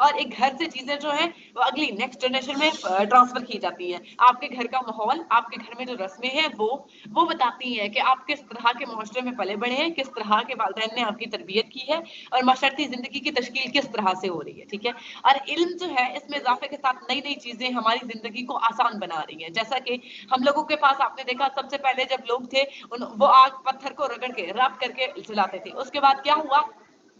और एक घर से चीजें जो है अगली नेक्स्ट जनरेशन में ट्रांसफर की जाती हैं। आपके घर का माहौल, आपके घर में जो रस्में हैं वो बताती हैं कि आप किस तरह के माशरे में पले बढ़े हैं, किस तरह के वालिदैन ने आपकी तरबियत की है और माशरती जिंदगी की तश्कील किस तरह से हो रही है, ठीक है। और इल्म जो है इसमें इजाफे के साथ नई नई चीजें हमारी जिंदगी को आसान बना रही हैं। जैसा कि हम लोगों के पास आपने देखा, सबसे पहले जब लोग थे वो आग पत्थर को रगड़ के रब करके जलाते थे। उसके बाद क्या हुआ,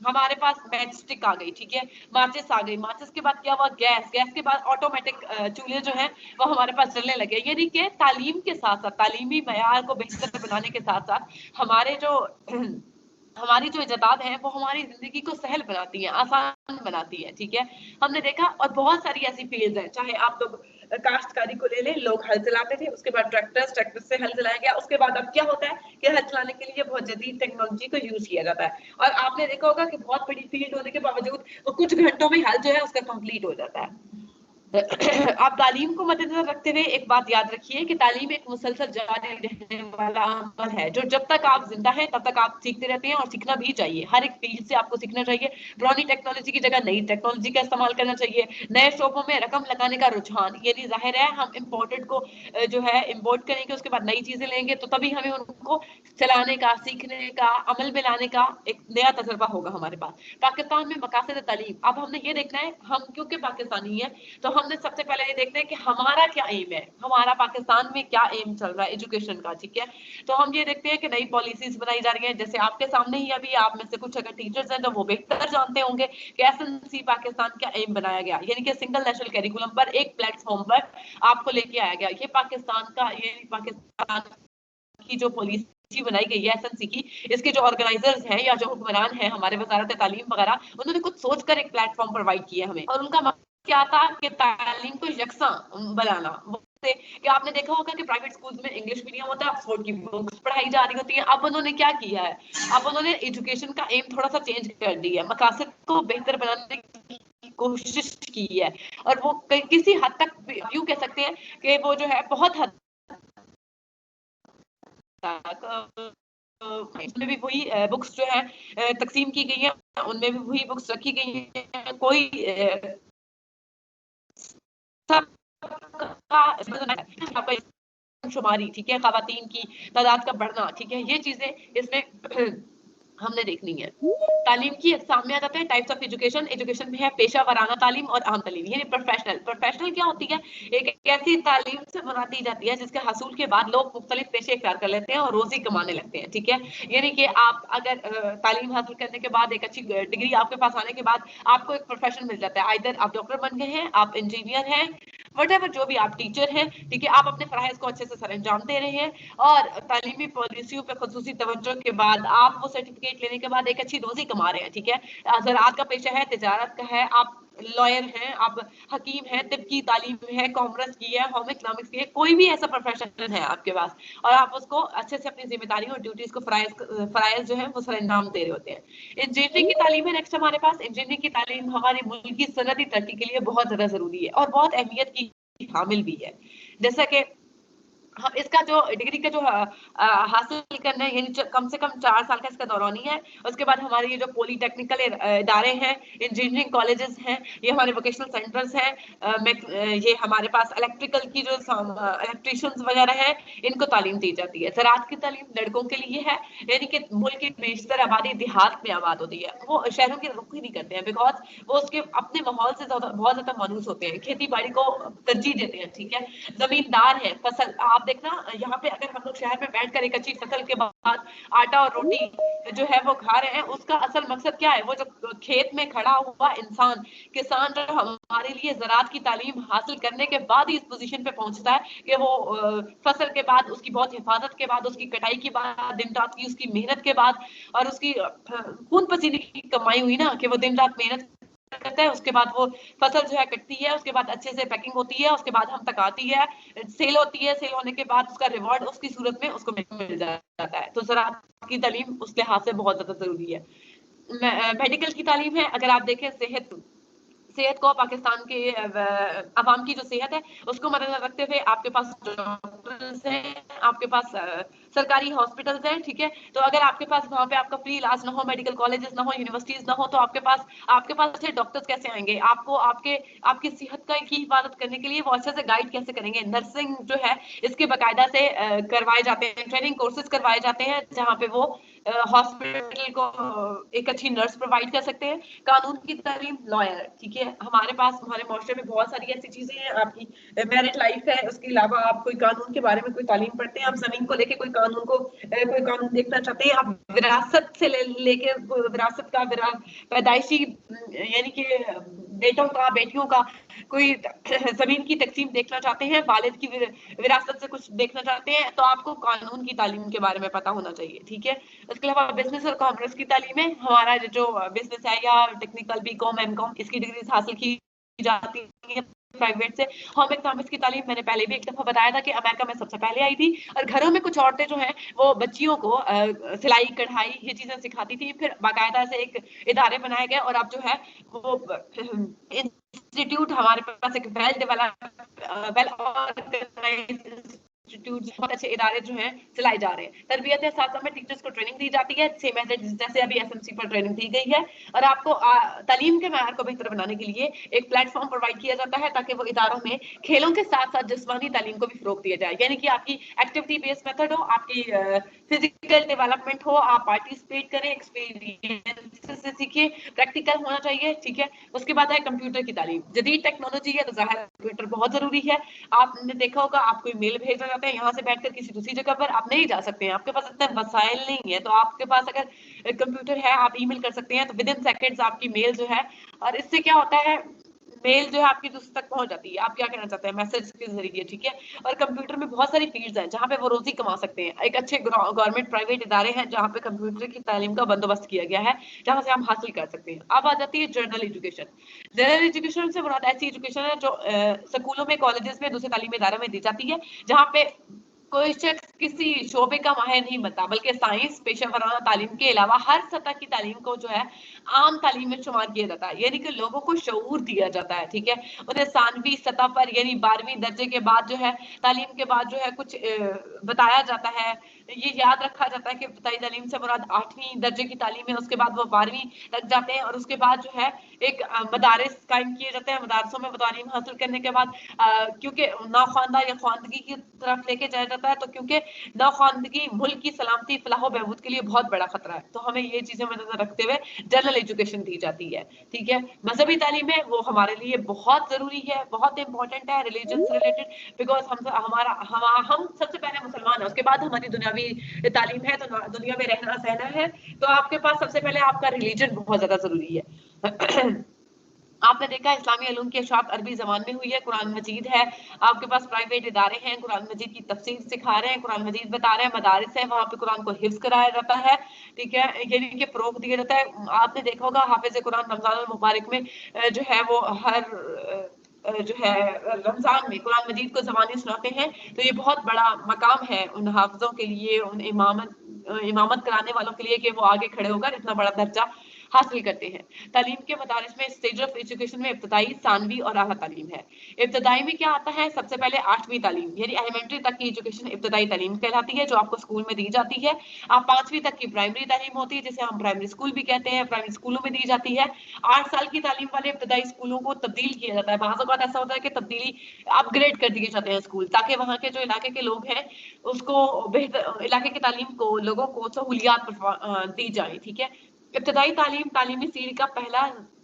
हमारे पास मैच स्टिक आ गई, ठीक है, माचिस आ गई। माचिस के बाद क्या हुआ, गैस के बाद ऑटोमेटिक चूल्हे जो हैं वो हमारे पास चलने लगे। यानी कि तालीम के साथ साथ, तालीमी मयार को बेहतर बनाने के साथ साथ हमारे जो हमारी जो इजादात है वो हमारी जिंदगी को सहल बनाती है, आसान बनाती है, ठीक है। हमने देखा और बहुत सारी ऐसी फील्ड्स हैं, चाहे आप लोग काश्तकारी को ले लें, लोग हल चलाते थे, उसके बाद ट्रैक्टर से हल चलाया गया। उसके बाद अब क्या होता है कि हल चलाने के लिए बहुत जदीद टेक्नोलॉजी को यूज किया जाता है और आपने देखा होगा कि बहुत बड़ी फील्ड होने के बावजूद वो कुछ घंटों में हल जो है उसका कंप्लीट हो जाता है। आप तालीम को मद्देनजर रखते हुए एक बात याद रखिए कि तालीम एक मुसलसल जारी रहने वाला अमल है, जो जब तक आप जिंदा हैं तब तक आप सीखते रहते हैं और सीखना भी चाहिए। हर एक फील्ड से आपको सीखना चाहिए। पुरानी टेक्नोलॉजी की जगह नई टेक्नोलॉजी का इस्तेमाल करना चाहिए। नए शोबों में रकम लगाने का रुझान, यानी जाहिर है हम इम्पोर्टेड को जो है इम्पोर्ट करेंगे, उसके बाद नई चीजें लेंगे तो तभी हमें उनको चलाने का, सीखने का, अमल में लाने का एक नया तजर्बा होगा हमारे पास। पाकिस्तान में मकासद तालीम, अब हमने ये देखना है, हम क्योंकि पाकिस्तानी है तो हमने सबसे पहले ये देखते हैं कि हमारा क्या एम है, हमारा पाकिस्तान में क्या एम चल रहा है एजुकेशन का, ठीक है। तो हम ये देखते हैं कि नई पॉलिसीज बनाई जा रही हैं। जैसे आपके सामने ही अभी आप में से कुछ अगर टीचर्स हैं तो वो बेहतर जानते होंगे कि एसएनसी पाकिस्तान का एम बनाया गया, यानी कि सिंगल नेशनल कैरिकुलम पर एक प्लेटफॉर्म पर आपको लेके आया गया। ये पाकिस्तान की जो पॉलिसी बनाई गई है एसएनसी की, इसके जो ऑर्गेनाइजर्स हैं या जो हुक्मरान हैं हमारे वजारत तालीम वगैरह, उन्होंने कुछ सोचकर एक प्लेटफॉर्म प्रोवाइड किया हमें और उनका क्या था कि तालीम को यकसा बनाना। कि आपने देखा होगा कि प्राइवेट स्कूल्स में इंग्लिश मीडियम होता है, ऑक्सफोर्ड की बुक्स पढ़ाई जा रही होती हैं। अब उन्होंने क्या किया है, अब उन्होंने एजुकेशन का एम थोड़ा सा चेंज कर दिया है, मकासद को बेहतर बनाने की कोशिश की है और वो किसी हद तक यूं कह सकते हैं कि वो जो है बहुत हद इसमें भी वही बुक्स जो है तकसीम की गई है, उनमें भी वही बुक्स रखी गई हैं। कोई शुमारी, ठीक है, खवातीन की तादाद का बढ़ना, ठीक है, ये चीजें इसमें हमने देखनी है। तालीम की अक़साम में आ जाते हैं टाइप्स ऑफ एजुकेशन। एजुकेशन में है पेशा वराना तालीम और आम तालीम, यानी प्रोफेशनल। प्रोफेशनल क्या होती है? एक ऐसी तालीम से मुराद दी जाती है जिसके हासिल के बाद लोग मुख्तलिफ पेशे इख्तियार कर लेते हैं और रोजी कमाने लगते हैं, ठीक है। यानी कि आप अगर तालीम हासिल करने के बाद, एक अच्छी डिग्री आपके पास आने के बाद आपको एक प्रोफेशन मिल जाता है। आइदर आप डॉक्टर बन गए हैं, आप इंजीनियर हैं, वटेवर, जो भी, आप टीचर हैं, ठीक है। आप अपने फराइज को अच्छे से सर अंजाम दे रहे हैं और तालीमी पॉलिसियों पे खुसूसी तवज्जो के बाद आप वो सर्टिफिकेट लेने के बाद एक अच्छी रोजी कमा रहे हैं, ठीक है। ज़राअत का पेशा है, तिजारत का है, आप लॉयर हैं, आप हकीम हैं, तिब की तालीम है, कॉमर्स की है, होम इकोनॉमिक्स की है, कोई भी ऐसा प्रोफेशन है आपके पास और आप उसको अच्छे से अपनी जिम्मेदारी और ड्यूटीज को फराइज जो है वो सर अंजाम दे रहे होते हैं। इंजीनियरिंग की तालीम है नेक्स्ट हमारे पास। इंजीनियरिंग की तालीम हमारे मुल्क की सनदी तरक्की के लिए बहुत ज्यादा जरूरी है और बहुत अहमियत की हामिल भी है। जैसा कि हम इसका जो डिग्री का जो हासिल करना है, यानी कम से कम 4 साल का इसका दौरानी है। उसके बाद हमारे ये जो पॉलीटेक्निकल इदारे हैं, इंजीनियरिंग कॉलेजेस हैं, ये हमारे वोकेशनल सेंटर्स हैं, ये हमारे पास इलेक्ट्रिकल की जो इलेक्ट्रिशियंस वगैरह हैं, इनको तालीम दी जाती है। ज़राअत की तालीम लड़कों के लिए है, यानी कि मुल्क की बेशतर आबादी देहात में आबाद होती है, वो शहरों की रुख ही नहीं करते हैं, बिकॉज वो उसके अपने माहौल से बहुत ज्यादा मानूस होते हैं, खेती बाड़ी को तरजीह देते हैं, ठीक है। जमींदार है, फसल, आप देखना यहाँ पे अगर हम लोग शहर में बैठकर एक अच्छी फसल के बाद आटा और रोटी जो है वो खा रहे हैं, उसका असल मकसद क्या है? वो जो खेत में खड़ा हुआ इंसान, किसान, जो हमारे लिए ज़राअत की तालीम हासिल करने के बाद ही इस पोजीशन पे पहुंचता है कि वो फसल के बाद, उसकी बहुत हिफाजत के बाद, उसकी कटाई के बाद, दिन रात की उसकी मेहनत के बाद और उसकी खून पसीने की कमाई हुई ना, कि वो दिन रात मेहनत करता है, उसके बाद वो फसल जो है कटती है, उसके बाद अच्छे से पैकिंग होती है, उसके बाद हम तक आती है, सेल होती है, सेल होने के बाद उसका रिवॉर्ड उसकी सूरत में उसको मिल जाता है। तो ज़राअत की तालीम उस लिहाज से बहुत ज्यादा जरूरी है। मेडिकल की तालीम है, अगर आप देखें सेहत को, पाकिस्तान के अवाम की जो सेहत है उसको मद्देनजर रखते हुए आपके पास डॉक्टर्स हैं, आपके पास सरकारी हॉस्पिटल्स हैं, ठीक है। तो अगर आपके पास वहाँ पे आपका फ्री इलाज ना हो, मेडिकल कॉलेजेस ना हो, यूनिवर्सिटीज ना हो, तो आपके पास से डॉक्टर्स कैसे आएंगे? आपको आपकी सेहत की हिफाजत करने के लिए वो अच्छे से गाइड कैसे करेंगे? नर्सिंग जो है इसके बाकायदा से करवाए जाते हैं, ट्रेनिंग कोर्सेज करवाए जाते हैं, जहाँ पे वो हॉस्पिटल को एक अच्छी नर्स प्रोवाइड कर सकते हैं। कानून की तालीम, लॉयर, ठीक है। हमारे पास, हमारे माशरे में बहुत सारी ऐसी चीजें हैं, आपकी मैरिड लाइफ है, उसके अलावा आप कोई कानून के बारे में कोई तालीम पढ़ते हैं, आप जमीन को लेके कोई कानून देखना चाहते हैं, आप विरासत से लेके विरासत का पैदाइशी, यानी कि बेटों का, बेटियों का कोई जमीन की तकसीम देखना चाहते हैं, वालिद की विरासत से कुछ देखना चाहते हैं, तो आपको कानून की तालीम के बारे में पता होना चाहिए, ठीक है। इसके अलावा बिजनेस और कॉमर्स की तालीम है, हमारा जो बिजनेस है या टेक्निकल बीकॉम, एमकॉम, इसकी डिग्री हासिल की जाती है प्राइवेट से। होम इकोनॉमिक्स की तालीम मैंने पहले भी एक दफा बताया था कि अमेरिका में सबसे पहले आई थी और घरों में कुछ औरतें जो हैं वो बच्चियों को सिलाई, कढ़ाई, ये चीजें सिखाती थी, फिर बाकायदा से एक इदारे बनाए गए और अब जो है वो इंस्टीट्यूट हमारे पास एक वेल ऑर्गेनाइज्ड इंस्टीट्यूट, बहुत अच्छे इदारे जो हैं चलाए जा रहे हैं। तरबियत है, साथ में टीचर्स को ट्रेनिंग दी जाती है, सेम एज जैसे अभी एसएमसी पर ट्रेनिंग दी गई है, और आपको तालीम के मेयार को बेहतर बनाने के लिए एक प्लेटफॉर्म प्रोवाइड किया जाता है ताकि वो इदारों में खेलों के साथ साथ जिस्मानी तालीम को भी फरोग दिया जाए, यानी कि आपकी एक्टिविटी बेस्ड मेथड हो, आपकी फिजिकल डेवलपमेंट हो, आप पार्टिसिपेट करें, एक्सपीरियंस से सीखिए, प्रैक्टिकल होना चाहिए, ठीक है। उसके बाद है कंप्यूटर की तालीम। जदीद टेक्नोलॉजी है तो जाहिर कंप्यूटर बहुत जरूरी है। आपने देखा होगा, आप कोई मेल भेजना चाहते हैं, यहाँ से बैठकर किसी दूसरी जगह पर आप नहीं जा सकते हैं, आपके पास इतने वसाइल नहीं है, तो आपके पास अगर कंप्यूटर है, आप ईमेल कर सकते हैं, तो विद इन सेकेंड्स आपकी मेल जो है, और इससे क्या होता है, मेल जो है आपकी दूसरे तक पहुंच जाती है, आप क्या कहना चाहते हैं, मैसेज के जरिए, ठीक है। और कंप्यूटर में बहुत सारी फील्ड्स हैं जहाँ पे वो रोजी कमा सकते हैं। एक अच्छे गवर्नमेंट प्राइवेट इदारे हैं जहाँ पे कंप्यूटर की तालीम का बंदोबस्त किया गया है, जहाँ से हम हासिल कर सकते हैं। अब आ जाती है जनरल एजुकेशन। जनरल एजुकेशन से मुराद ऐसी एजुकेशन है जो स्कूलों में, कॉलेजेस में, दूसरे तालीमी इदारों में दी जाती है, जहाँ पे कोई शख्स किसी शोबे का माहिर नहीं बनता, बल्कि साइंस, पेशा वराना तालीम के अलावा हर सतह की तालीम को जो है आम तालीम में शुमार किया जाता है, यानी कि लोगों को शऊर दिया जाता है, ठीक है। उन्हें सानवी सतह पर, यानी 12वीं दर्जे के बाद जो है, तालीम के बाद जो है कुछ बताया जाता है, ये याद रखा जाता है कि इब्तिदाई तालीम से मुराद 8वीं दर्जे की तालीम है, उसके बाद वो 12वीं तक जाते हैं, और उसके बाद जो है एक मदारिस कायम किए जाते हैं। मदारसों में तालीम हासिल करने के बाद क्योंकि ना ख्वानदा या ख्वानदगी की तरफ लेके जाया जाता है, तो क्योंकि नौखवानदगी मुल्क की सलामती फलाह बहबूद के लिए बहुत बड़ा खतरा है। तो हमें ये चीजें मद्देनजर रखते हुए जनरल एजुकेशन दी जाती है, ठीक है। मजहबी तालीम है वो हमारे लिए बहुत जरूरी है, बहुत इंपॉर्टेंट है रिलीजन से रिलेटेड, बिकॉज हम सबसे पहले मुसलमान है, उसके बाद हमारी दुनियावी तालीम है, तो दुनिया में रहना सहना है, तो आपके पास सबसे पहले आपका रिलीजन बहुत ज्यादा जरूरी है। आपने देखा इस्लामी उलूम की इशाअत अरबी ज़बान में हुई है, कुरान मजीद है, आपके पास प्राइवेट इदारे हैं, कुरान मजीद की तफसीर सिखा रहे हैं, कुरान मजीद बता रहे हैं, मदारिस है वहाँ पे कुरान को हिफ्ज कराया जाता है, ठीक है, यानी कि फ़रोग़ दिया जाता है। आपने देखा होगा हाफिज़ कुरान रमज़ान मुबारक में जो है वो हर जो है रमज़ान में कुरान मजीद को ज़बानी सुनाते हैं, तो ये बहुत बड़ा मकाम है उन हाफिज़ों के लिए, उन इमामत कराने वालों के लिए कि वो आगे खड़े होकर इतना बड़ा दर्जा हासिल करते हैं। तालीम के मदारिस में स्टेज ऑफ एजुकेशन में इब्तदाई, सानवी और आला तालीम है। इब्तदाई में क्या आता है, सबसे पहले 8वीं तालीम यानी एलिमेंट्री तक की एजुकेशन इब्तदाई तालीम कहलाती है, जो आपको स्कूल में दी जाती है। आप 5वीं तक की प्राइमरी तालीम होती है, जिसे हम प्राइमरी स्कूल भी कहते हैं, प्राइमरी स्कूलों में दी जाती है। 8 साल की तालीम वाले इब्तदाई स्कूलों को तब्दील किया जाता है, बाज़ औक़ात ऐसा होता है कि तब्दीली अपग्रेड कर दिए जाते हैं स्कूल, ताकि वहाँ के जो इलाके के लोग हैं उसको बेहतर इलाके की तालीम को लोगों को सहूलियात दी जाए, ठीक है। इब्तदाई तालीम तालीमी सीढ़ी का पहला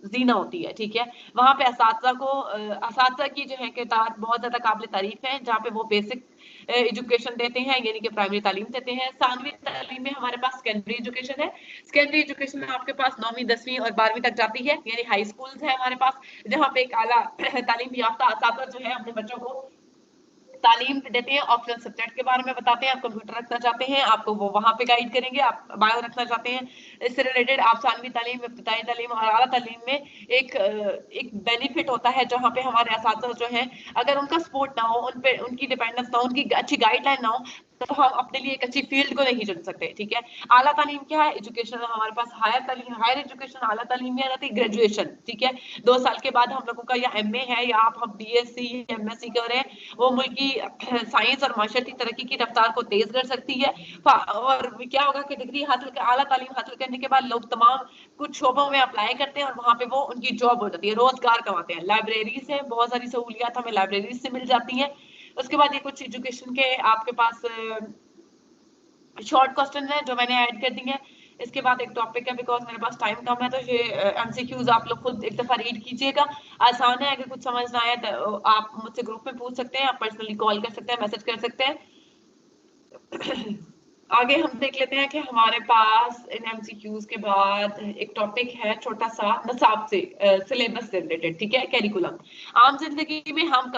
जीना होती है, ठीक है। वहाँ पे असातिज़ा की जो है किरदार बहुत ज़्यादा काबिल तारीफ है, जहाँ पे वो बेसिक एजुकेशन देते हैं, यानी कि प्राइमरी तालीम देते हैं। सानवी तालीम में हमारे पास सेकेंडरी एजुकेशन है। सेकेंडरी एजुकेशन में आपके पास 9वीं 10वीं और 12वीं तक जाती है, यानी हाई स्कूल्स है हमारे पास, जहाँ पे एक आला तालीम याफ्ता असातिज़ा जो है अपने बच्चों को तालीम देते हैं, ऑप्शनल सब्जेक्ट के बारे में बताते हैं। आप कंप्यूटर रखना चाहते हैं, आपको वो वहाँ पे गाइड करेंगे, आप बायो रखना चाहते हैं, इससे रिलेटेड आप सानवी तालीम, इब्तिदाई तालीम और आला तालीम में एक बेनिफिट होता है, जहाँ पे हमारे असातिज़ा जो हैं अगर उनका सपोर्ट ना हो, उन पे उनकी डिपेंडेंस ना हो, उनकी अच्छी गाइडलाइन ना हो, तो हम अपने लिए एक अच्छी फील्ड को नहीं चुन सकते, ठीक है। आला तालीम क्या है, एजुकेशन हमारे पास हायर तालीम, हायर एजुकेशन आला तालीम में आ जाती है ग्रेजुएशन, ठीक है। 2 साल के बाद हम लोगों का या एमए है या आप हम बीएससी एमएससी कर रहे हैं, वो मुल्क की साइंस और माशरती तरक्की की रफ्तार को तेज कर सकती है। और क्या होगा कि डिग्री हासिल कर आला तालीम हासिल करने के बाद लोग तमाम कुछ शोबों में अप्लाई करते हैं और वहाँ पे वो उनकी जॉब हो जाती है, रोजगार कमाते हैं। लाइब्रेरीज है, बहुत सारी सहूलियात हमें लाइब्रेरीज से मिल जाती हैं। उसके बाद ये कुछ एजुकेशन के आपके पास शॉर्ट क्वेश्चन है जो मैंने ऐड कर दी है। इसके बाद एक टॉपिक है, बिकॉज मेरे पास टाइम कम है, तो ये एमसीक्यूज आप लोग खुद एक दफा रीड कीजिएगा, आसान है। अगर कुछ समझ ना आए तो आप मुझसे ग्रुप में पूछ सकते हैं, आप पर्सनली कॉल कर सकते हैं, मैसेज कर सकते हैं। आगे हम देख लेते हैं कि हमारे पास इन एमसीक्यूज के बाद एक टॉपिक है छोटा सा नसाब से सिलेबस से रिलेटेड, ठीक है, कैरिकुलम। आम जिंदगी में हम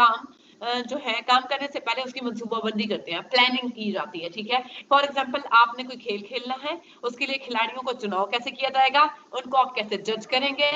जो है काम करने से पहले उसकी मंसूबाबंदी करते हैं, प्लानिंग की जाती है, ठीक है। फॉर एग्जांपल आपने कोई खेल खेलना है, उसके लिए खिलाड़ियों को चुनाव कैसे किया जाएगा, उनको आप कैसे जज करेंगे,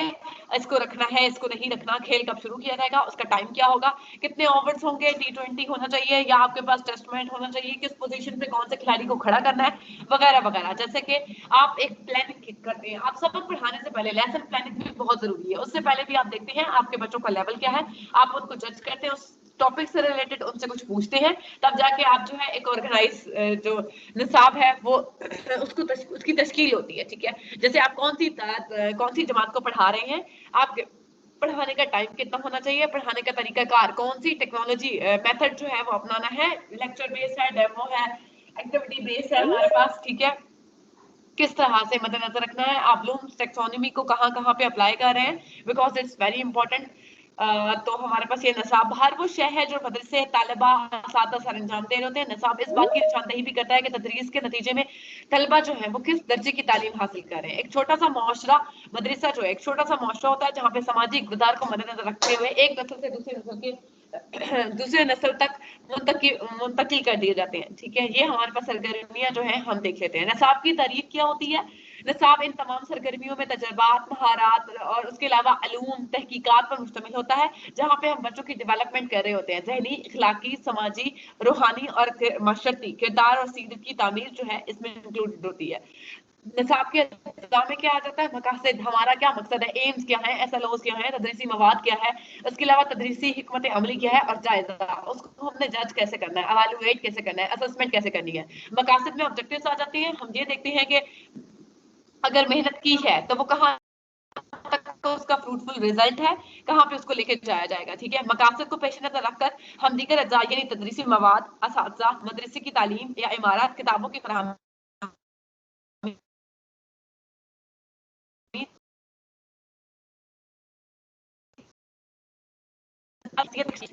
इसको रखना है इसको नहीं रखना, खेल कब शुरू किया जाएगा, उसका टाइम क्या होगा, कितने ओवर्स होंगे, T20 होना चाहिए या आपके पास टेस्ट मैच होना चाहिए, किस पोजीशन पे कौन से खिलाड़ी को खड़ा करना है, वगैरह वगैरह। जैसे कि आप एक प्लानिंग करते हैं, आप सबक पढ़ाने से पहले लेसन प्लानिंग भी बहुत जरूरी है। उससे पहले भी आप देखते हैं आपके बच्चों का लेवल क्या है, आप उनको जज करते हैं, उस टॉपिक से रिलेटेड उनसे कुछ पूछते हैं, तब जाके आप जो है एक ऑर्गेनाइज जो निसाब है वो उसकी तश्कील होती है, ठीक है। जैसे आप कौन सी जमात को पढ़ा रहे हैं, आप पढ़ाने का टाइम कितना होना चाहिए, पढ़ाने का तरीकाकार, कौन सी टेक्नोलॉजी मेथड जो है वो अपनाना है, लेक्चर बेस्ड है, डेमो है, एक्टिविटी बेस्ड है हमारे पास, ठीक है। किस तरह से मद्देनजर रखना है, आप ब्लूम्स टैक्सोनॉमी को कहाँ कहाँ पे अप्लाई कर रहे हैं, बिकॉज इट्स वेरी इंपॉर्टेंट। तो हमारे पास ये नसाब हर वो शय है जो मदरसे तलबा साथ सर अंजाम दे रहे होते हैं। नसाब इस बात की निशानदेही भी करता है कि तदरीस के नतीजे में तलबा जो है वो किस दर्जे की तालीम हासिल कर रहे हैं। एक छोटा सा मुआशरा मदरसा जो है एक छोटा सा मुआशरा होता है जहाँ पे सामाजिक इक़्तिदार को मद्देनजर रखते हुए एक नस्ल से दूसरे नस्ल तक मुंतकिल कर दिए जाते हैं, ठीक है। ये हमारे पास सरगर्मियां जो है हम देख लेते हैं। नसाब की तारीफ क्या होती है, नसाब इन तमाम सरगर्मियों में तजर्बात, महारात और उसके अलावा अलूम तहकीकात पर मुश्तमिल होता है, जहाँ पे हम बच्चों की डेवलपमेंट कर रहे होते हैं। जहनी, इखलाकी, समाजी, रूहानी और माशरती किरदार और सीरत की तामीर जो है इसमें इंक्लूडेड होती है। निसाब के एग्जाम में क्या आ जाता है, मकासद, हमारा क्या मकसद है, एम्स क्या है, एसएलओस क्या है, तदरीसी मवाद क्या है, उसके अलावा तदरीसी हिकमत अमली क्या है, और जायजा उसको हमने जज कैसे करना है, एवेलुएट कैसे करना है, असेसमेंट कैसे करनी है। मकासद में ऑब्जेक्टिव्स आ जाते हैं, हम ये देखते हैं कि अगर मेहनत की है तो वो कहाँ तक اس کا फ्रूटफुल रिजल्ट है, कहाँ पे उसको लेके जाया जाएगा. ठीक है, मकासद को पेश नजर रखकर हम दीगर अज्जा यानी तदरीसी मवाद, असातिज़ा, मदरसे की तालीम या इमारत, किताबों की फराहमी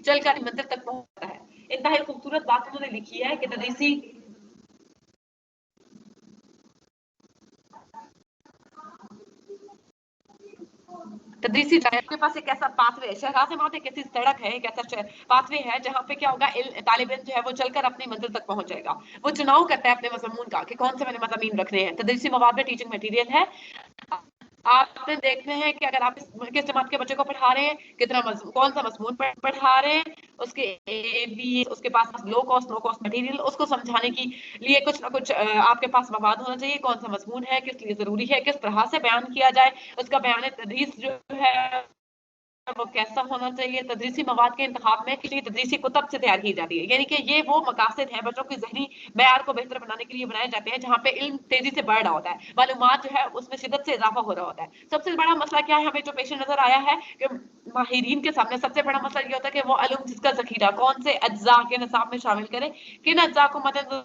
चलकर मंजिल तक पहुंचता है. इंतहाई खूबसूरत बात उन्होंने लिखी है कि तदरीसी के पास एक ऐसा पाथवे है, शहराज मात एक ऐसी सड़क है, एक ऐसा पाथवे है जहाँ पे क्या होगा, तालिब इल्म जो है वो चलकर अपनी मंजिल तक पहुंच जाएगा. वो चुनाव करता है अपने मज़मून का कि कौन से मैंने मज़ामीन रखने हैं. तदरीसी मवाद में टीचिंग मटेरियल है. आपने देखते हैं कि अगर आप किस जमात के बच्चे को पढ़ा रहे हैं, कितना कौन सा मजमून पढ़ा रहे हैं, उसके भी उसके पास low cost no cost material, उसको समझाने के लिए कुछ ना कुछ आपके पास मवाद होना चाहिए. कौन सा मजमून है, किस लिए जरूरी है, किस तरह से बयान किया जाए, उसका बयान तदरीस जो है वो कैसा होना चाहिए. तदरीसी मवाद के इंतखाब में किसी तदरीसी कुतब से तैयार की जाती है, यानी कि ये वो मकासद हैं बच्चों की ज़हनी मेयार को बेहतर बनाने के लिए बनाए जाते हैं, जहाँ पे इल्म तेजी से बढ़ रहा होता है, मालूमात जो है उसमें शिद्दत से इजाफा हो रहा होता है. सबसे बड़ा मसला क्या है हमें जो पेश नजर आया है कि माहिरीन के सामने सबसे बड़ा मसला ये होता है कि वो इल्म जिसका ज़खीरा कौन से अज्जा के निसाब में शामिल करें, किन अज्जा को मदद.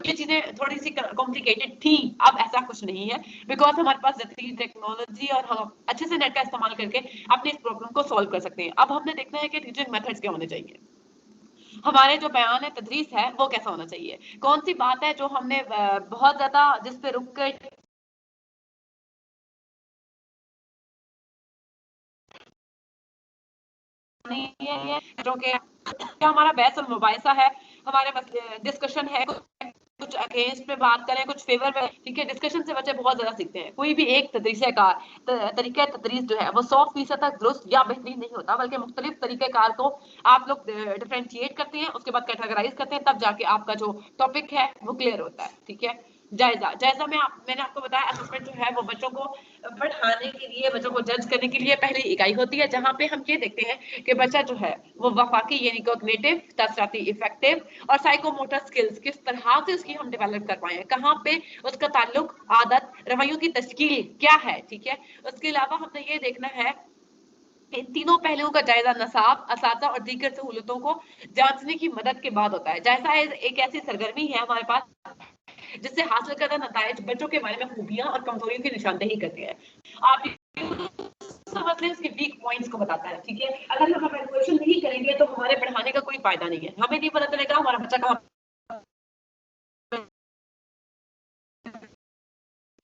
ये चीजें थोड़ी सी कॉम्प्लिकेटेड थी, अब ऐसा कुछ नहीं है, बिकॉज हमारे पास जदीद टेक्नोलॉजी और हम अच्छे से नेट का इस्तेमाल करके अपने इस प्रॉब्लम को सॉल्व कर सकते हैं. अब हमने देखना है कि टीचिंग मेथड्स क्या होने चाहिए, हमारे जो बयान है तदरीस है वो कैसा होना चाहिए, कौन सी बात है जो हमने बहुत ज्यादा जिस पे रुक कर नहीं है, जो कि हमारा बहस और मुबाहिसा है, हमारे डिस्कशन है, कुछ अगेंस्ट में बात करें, कुछ फेवर में. ठीक है, डिस्कशन से बच्चे बहुत ज्यादा सीखते हैं. कोई भी एक तरीका तदरीस जो है वो 100% तक दुरुस्त या बेहतरीन नहीं होता, बल्कि मुख्तलिफ तरीक़ेकार को आप लोग डिफरेंशिएट करते हैं, उसके बाद कैटेगराइज करते हैं, तब जाके आपका जो टॉपिक है वो क्लियर होता है. ठीक है, जायजा में मैंने आपको बताया असेसमेंट जो है वो बच्चों को पढ़ाने के लिए, बच्चों को जज करने के लिए पहली इकाई होती है, जहाँ पे हम ये देखते हैं कि बच्चा जो है वो वफाकी यानी कॉग्निटिव, तासराती इफेक्टिव और साइकोमोटर स्किल्स किस तरह से उसकी हम डेवलप कर पाए हैं, कहाँ पे उसका ताल्लुक, आदत, रवैयों की तश्कील क्या है. ठीक है, उसके अलावा हमने ये देखना है इन तीनों पहलुओं का जायजा नसाब, असातिज़ा और दीगर सहूलतों को जांचने की मदद के बाद होता है. जायजा एक ऐसी सरगर्मी है हमारे पास जिससे हासिल करना नताइज बच्चों के बारे में खूबियां और कमजोरियों की निशानदेही करते हैं. आप समझ लें उसके वीक पॉइंट्स को बताता है. ठीक है, अगर हम इवैल्यूएशन नहीं करेंगे तो हमारे पढ़ाने का कोई फायदा नहीं है, हमें नहीं पता चलेगा हमारा बच्चा कहाँ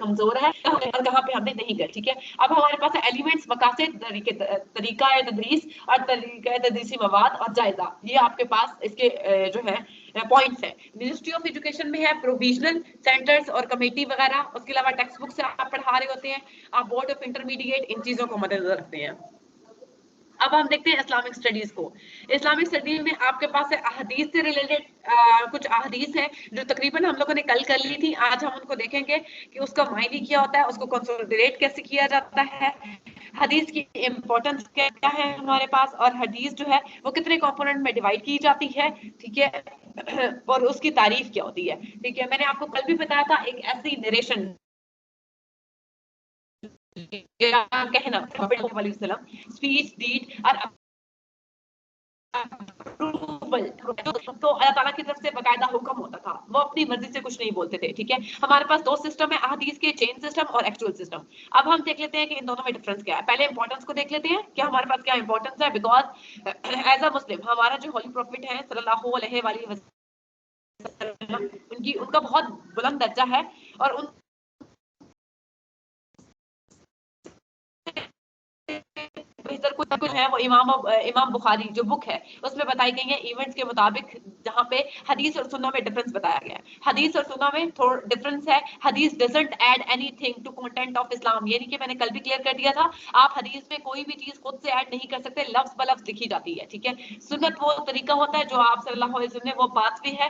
कमजोर है और कहाँ पे हमने नहीं कर. ठीक है, अब हमारे पास एलिमेंट्स, मकासद, तरीका है तदरीस और तरीका है तदरीसी मवाद और जायजा, ये आपके पास इसके जो है पॉइंट्स है. मिनिस्ट्री ऑफ एजुकेशन में है प्रोविजनल सेंटर्स और कमेटी वगैरह, उसके अलावा टेक्स्ट बुक से आप पढ़ा रहे होते हैं, आप बोर्ड ऑफ इंटरमीडिएट, इन चीजों को मद्देनजर रखते हैं. अब हम देखते हैं इस्लामिक स्टडीज को. इस्लामिक स्टडीज में आपके पास अहदीस से रिलेटेड कुछ अहदीस है जो तकरीबन हम लोगों ने कल कर ली थी, आज हम उनको देखेंगे कि उसका मायने क्या होता है, उसको कंसोलिडेट कैसे किया जाता है, हदीस की इंपॉर्टेंस क्या है हमारे पास, और हदीस जो है वो कितने कंपोनेंट में डिवाइड की जाती है. ठीक है, और उसकी तारीफ क्या होती है. ठीक है, मैंने आपको कल भी बताया था एक ऐसी नरेशन कहना स्पीच डीड और तो अल्लाह ताला की तरफ से बकायदा हुक्म होता था, वो अपनी मर्जी से कुछ नहीं बोलते थे. ठीक है, हमारे पास दो सिस्टम है अहदीस के, चेन सिस्टम और एक्चुअल सिस्टम. अब हम देख लेते हैं कि इन दोनों में डिफरेंस क्या है. पहले इंपॉर्टेंस को देख लेते हैं कि हमारे पास क्या इंपॉर्टेंस है, बिकॉज एज अ मुस्लिम हमारा जो होली प्रॉफिट है सल्लल्लाहु अलैहि वसल्लम, उनका बहुत बुलंद दर्जा है और उन बेहतर कुछ है वो इमाम बुखारी जो बुक है उसमें बताई गई है इवेंट्स के मुताबिक, जहाँ पे हदीस और सुन्ना में डिफरेंस बताया गया है. हदीस और सुन्ना में थोड़ा डिफरेंस है. हदीस doesn't add anything to content of Islam, यानी कि मैंने कल भी क्लियर कर दिया था, आप हदीस में कोई भी चीज खुद से ऐड नहीं कर सकते, लफ्ज ब लफ्ज लिखी जाती है. ठीक है, सुन्नत वो तरीका होता है जो आप सल्लल्लाहु अलैहि वसल्लम ने, वो पाथवे है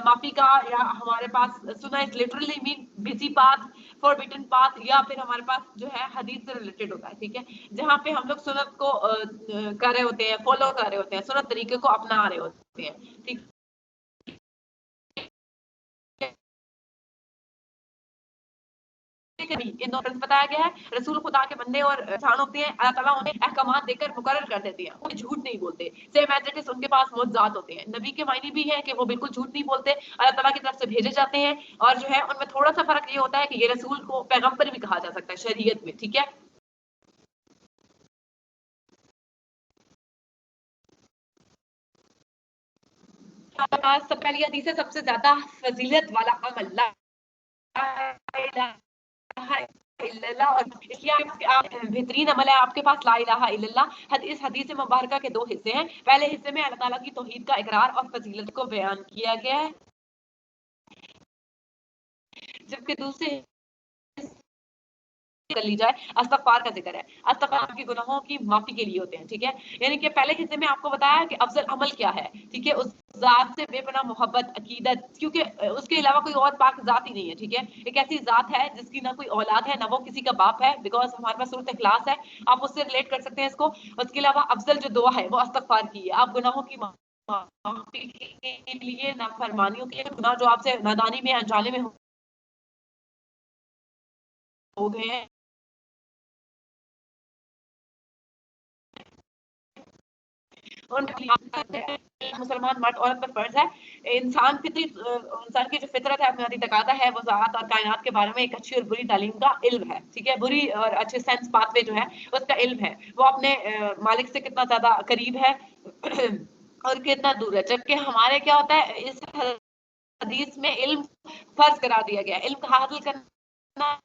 माफी का, या हमारे पास सुन्ना is literally mean busy path, forbidden path, या फिर हमारे पास जो है हदीस से रिलेटेड होता है. ठीक है, जहाँ पे हम लोग सुन्नत को कर रहे होते हैं, फॉलो कर रहे होते हैं, सुन्नत तरीके को अपना रहे होते हैं. ठीक के नबी, इन दो फ्रेंड्स बताया गया है। रसूल खुदा के बंदे और इंसान होते हैं, अल्लाह ताला उन्हें अहकामात देकर मुकर्रर कर देते हैं, वो झूठ नहीं बोलते। सेम एज इट इज उनके पास मौजूदात होते हैं। नबी के मायने भी है कि वो बिल्कुल झूठ नहीं बोलते, अल्लाह ताला की तरफ से भेजे जाते हैं, और जो है उनमें थोड़ा सा फर्क ये होता है कि ये रसूल को पैगंबर भी कहा जा सकता है शरीयत में, ठीक है। सब पहली हदीस है, सबसे ज्यादा फजीलत वाला अमल ला इलाहा इल्लल्लाह, और बेहतरीन अमल है आपके पास ला इलाहा इल्लल्लाह। इस हदीस मुबारका के दो हिस्से हैं। पहले हिस्से में अल्लाह ताला की तौहीद का इकरार और फजीलत को बयान किया गया है, जबकि दूसरे कर ली जाए अस्तगफार का जिक्र है। अस्तगफार आपके गुनाहों की माफी के लिए होते हैं, ठीक है। यानी कि पहले हिस्से में आपको बताया कि अफजल अमल क्या है, ठीक है, उस जात से बेपनाह मोहब्बत, अकीदत, क्योंकि उसके अलावा कोई और पाक जात ही नहीं है, ठीक है। एक ऐसी जात है जिसकी ना कोई औलाद है, ना वो किसी का बाप है, बिकॉज हमारे पास सूरत इखलास है, आप उससे रिलेट कर सकते हैं इसको। उसके अलावा अफजल जो दुआ है वो अस्तगफार की है, आप गुनाहों की माफी के लिए, नाफरमानियों के गुनाह जो आपसे नादानी में, अनजाने में हो गए हैं, मुसलमान मर्द औरत पर फर्ज है। इंसान की जो फितरत है, अपनी तकादा है, वो ज़ात और कायनात के बारे में एक अच्छी और बुरी तालीम का इल्म है, ठीक है। बुरी और अच्छे सेंस पाथवे जो है उसका इल्म है, वो अपने मालिक से कितना ज्यादा करीब है और कितना दूर है। जबकि हमारे क्या होता है, इस हदीस में इल्म फर्ज करा दिया गया, इल्म का हासिल करना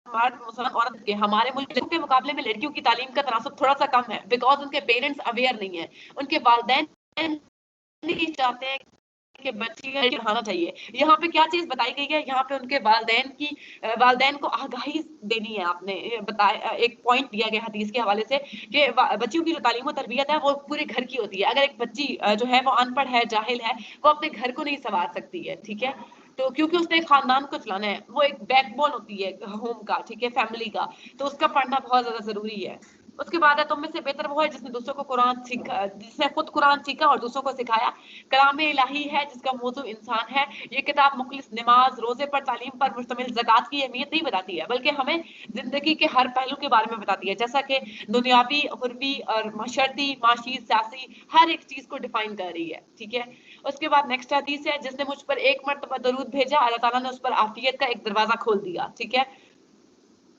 मर्द मुसलमान औरत के, हमारे मुल्क के मुकाबले में लड़कियों की तालीम का तनासब थोड़ा सा कम है, बिकॉज उनके पेरेंट्स अवेयर नहीं है, उनके वालिदैन नहीं चाहते हैं कि बच्ची पढ़ाना चाहिए। यहाँ पे क्या चीज बताई गई है, यहाँ पे उनके वालिदैन को आगाही देनी है। आपने बताया, एक पॉइंट दिया गया हदीस के हवाले से कि बच्चियों की जो तालीम और तरबियत है वो पूरे घर की होती है। अगर एक बच्ची जो है वो अनपढ़ है, जाहिल है, वो अपने घर को नहीं संवार सकती है, ठीक है। तो क्योंकि उसने एक खानदान को चलाना है, वो एक बैकबोन होती है होम का, ठीक है, फैमिली का, तो उसका पढ़ना बहुत ज्यादा जरूरी है। उसके बाद है, तुम में से बेहतर वो है जिसने दूसरों को कुरान सीखा, जिसने खुद कुरान सीखा और दूसरों को सिखाया। कलाम इलाही है जिसका मौजू इंसान है। ये किताब मुखलिस नमाज, रोजे पर, तालीम पर मुश्तमिल ज़कात की अहमियत नहीं बताती है, बल्कि हमें जिंदगी के हर पहलू के बारे में बताती है, जैसा कि दुनियावी, उर्वी और माशरती, माशी, सियासी, हर एक चीज को डिफाइन कर रही है, ठीक है। उसके बाद नेक्स्ट हदीस है, जिसने मुझ पर एक मर्तबा दरूद भेजा, अल्लाह ताला ने उस पर आफियत का एक दरवाजा खोल दिया, ठीक है।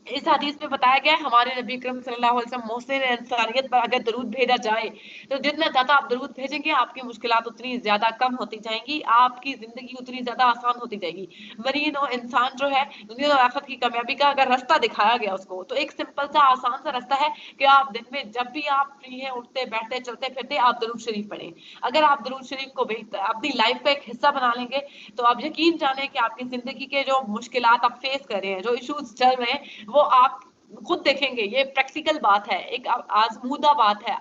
इस हदीस में बताया गया है हमारे नबी अकरम सल्लल्लाहु अलैहि वसल्लम मोहसिन इंसानियत पर अगर दरूद भेजा जाए तो जितना ज्यादा आप दरूद भेजेंगे आपकी मुश्किलात उतनी ज्यादा कम होती जाएंगी, आपकी जिंदगी उतनी ज्यादा आसान होती जाएगी। मरीन और इंसान जो है दुनिया और आखिरत की कामयाबी का अगर रास्ता दिखाया गया उसको, तो एक सिंपल सा आसान सा रास्ता है कि आप दिन में जब भी आप फ्री हैं, उठते बैठते चलते फिरते आप दरूद शरीफ पढ़ें। अगर आप दरूद शरीफ को अपनी लाइफ का एक हिस्सा बना लेंगे तो आप यकीन जाने कि आपकी जिंदगी के जो मुश्किलात आप फेस कर रहे हैं, जो इश्यूज चल रहे हैं, वो आप खुद देखेंगे। ये प्रैक्टिकल बात है, एक आजमूदा बात है,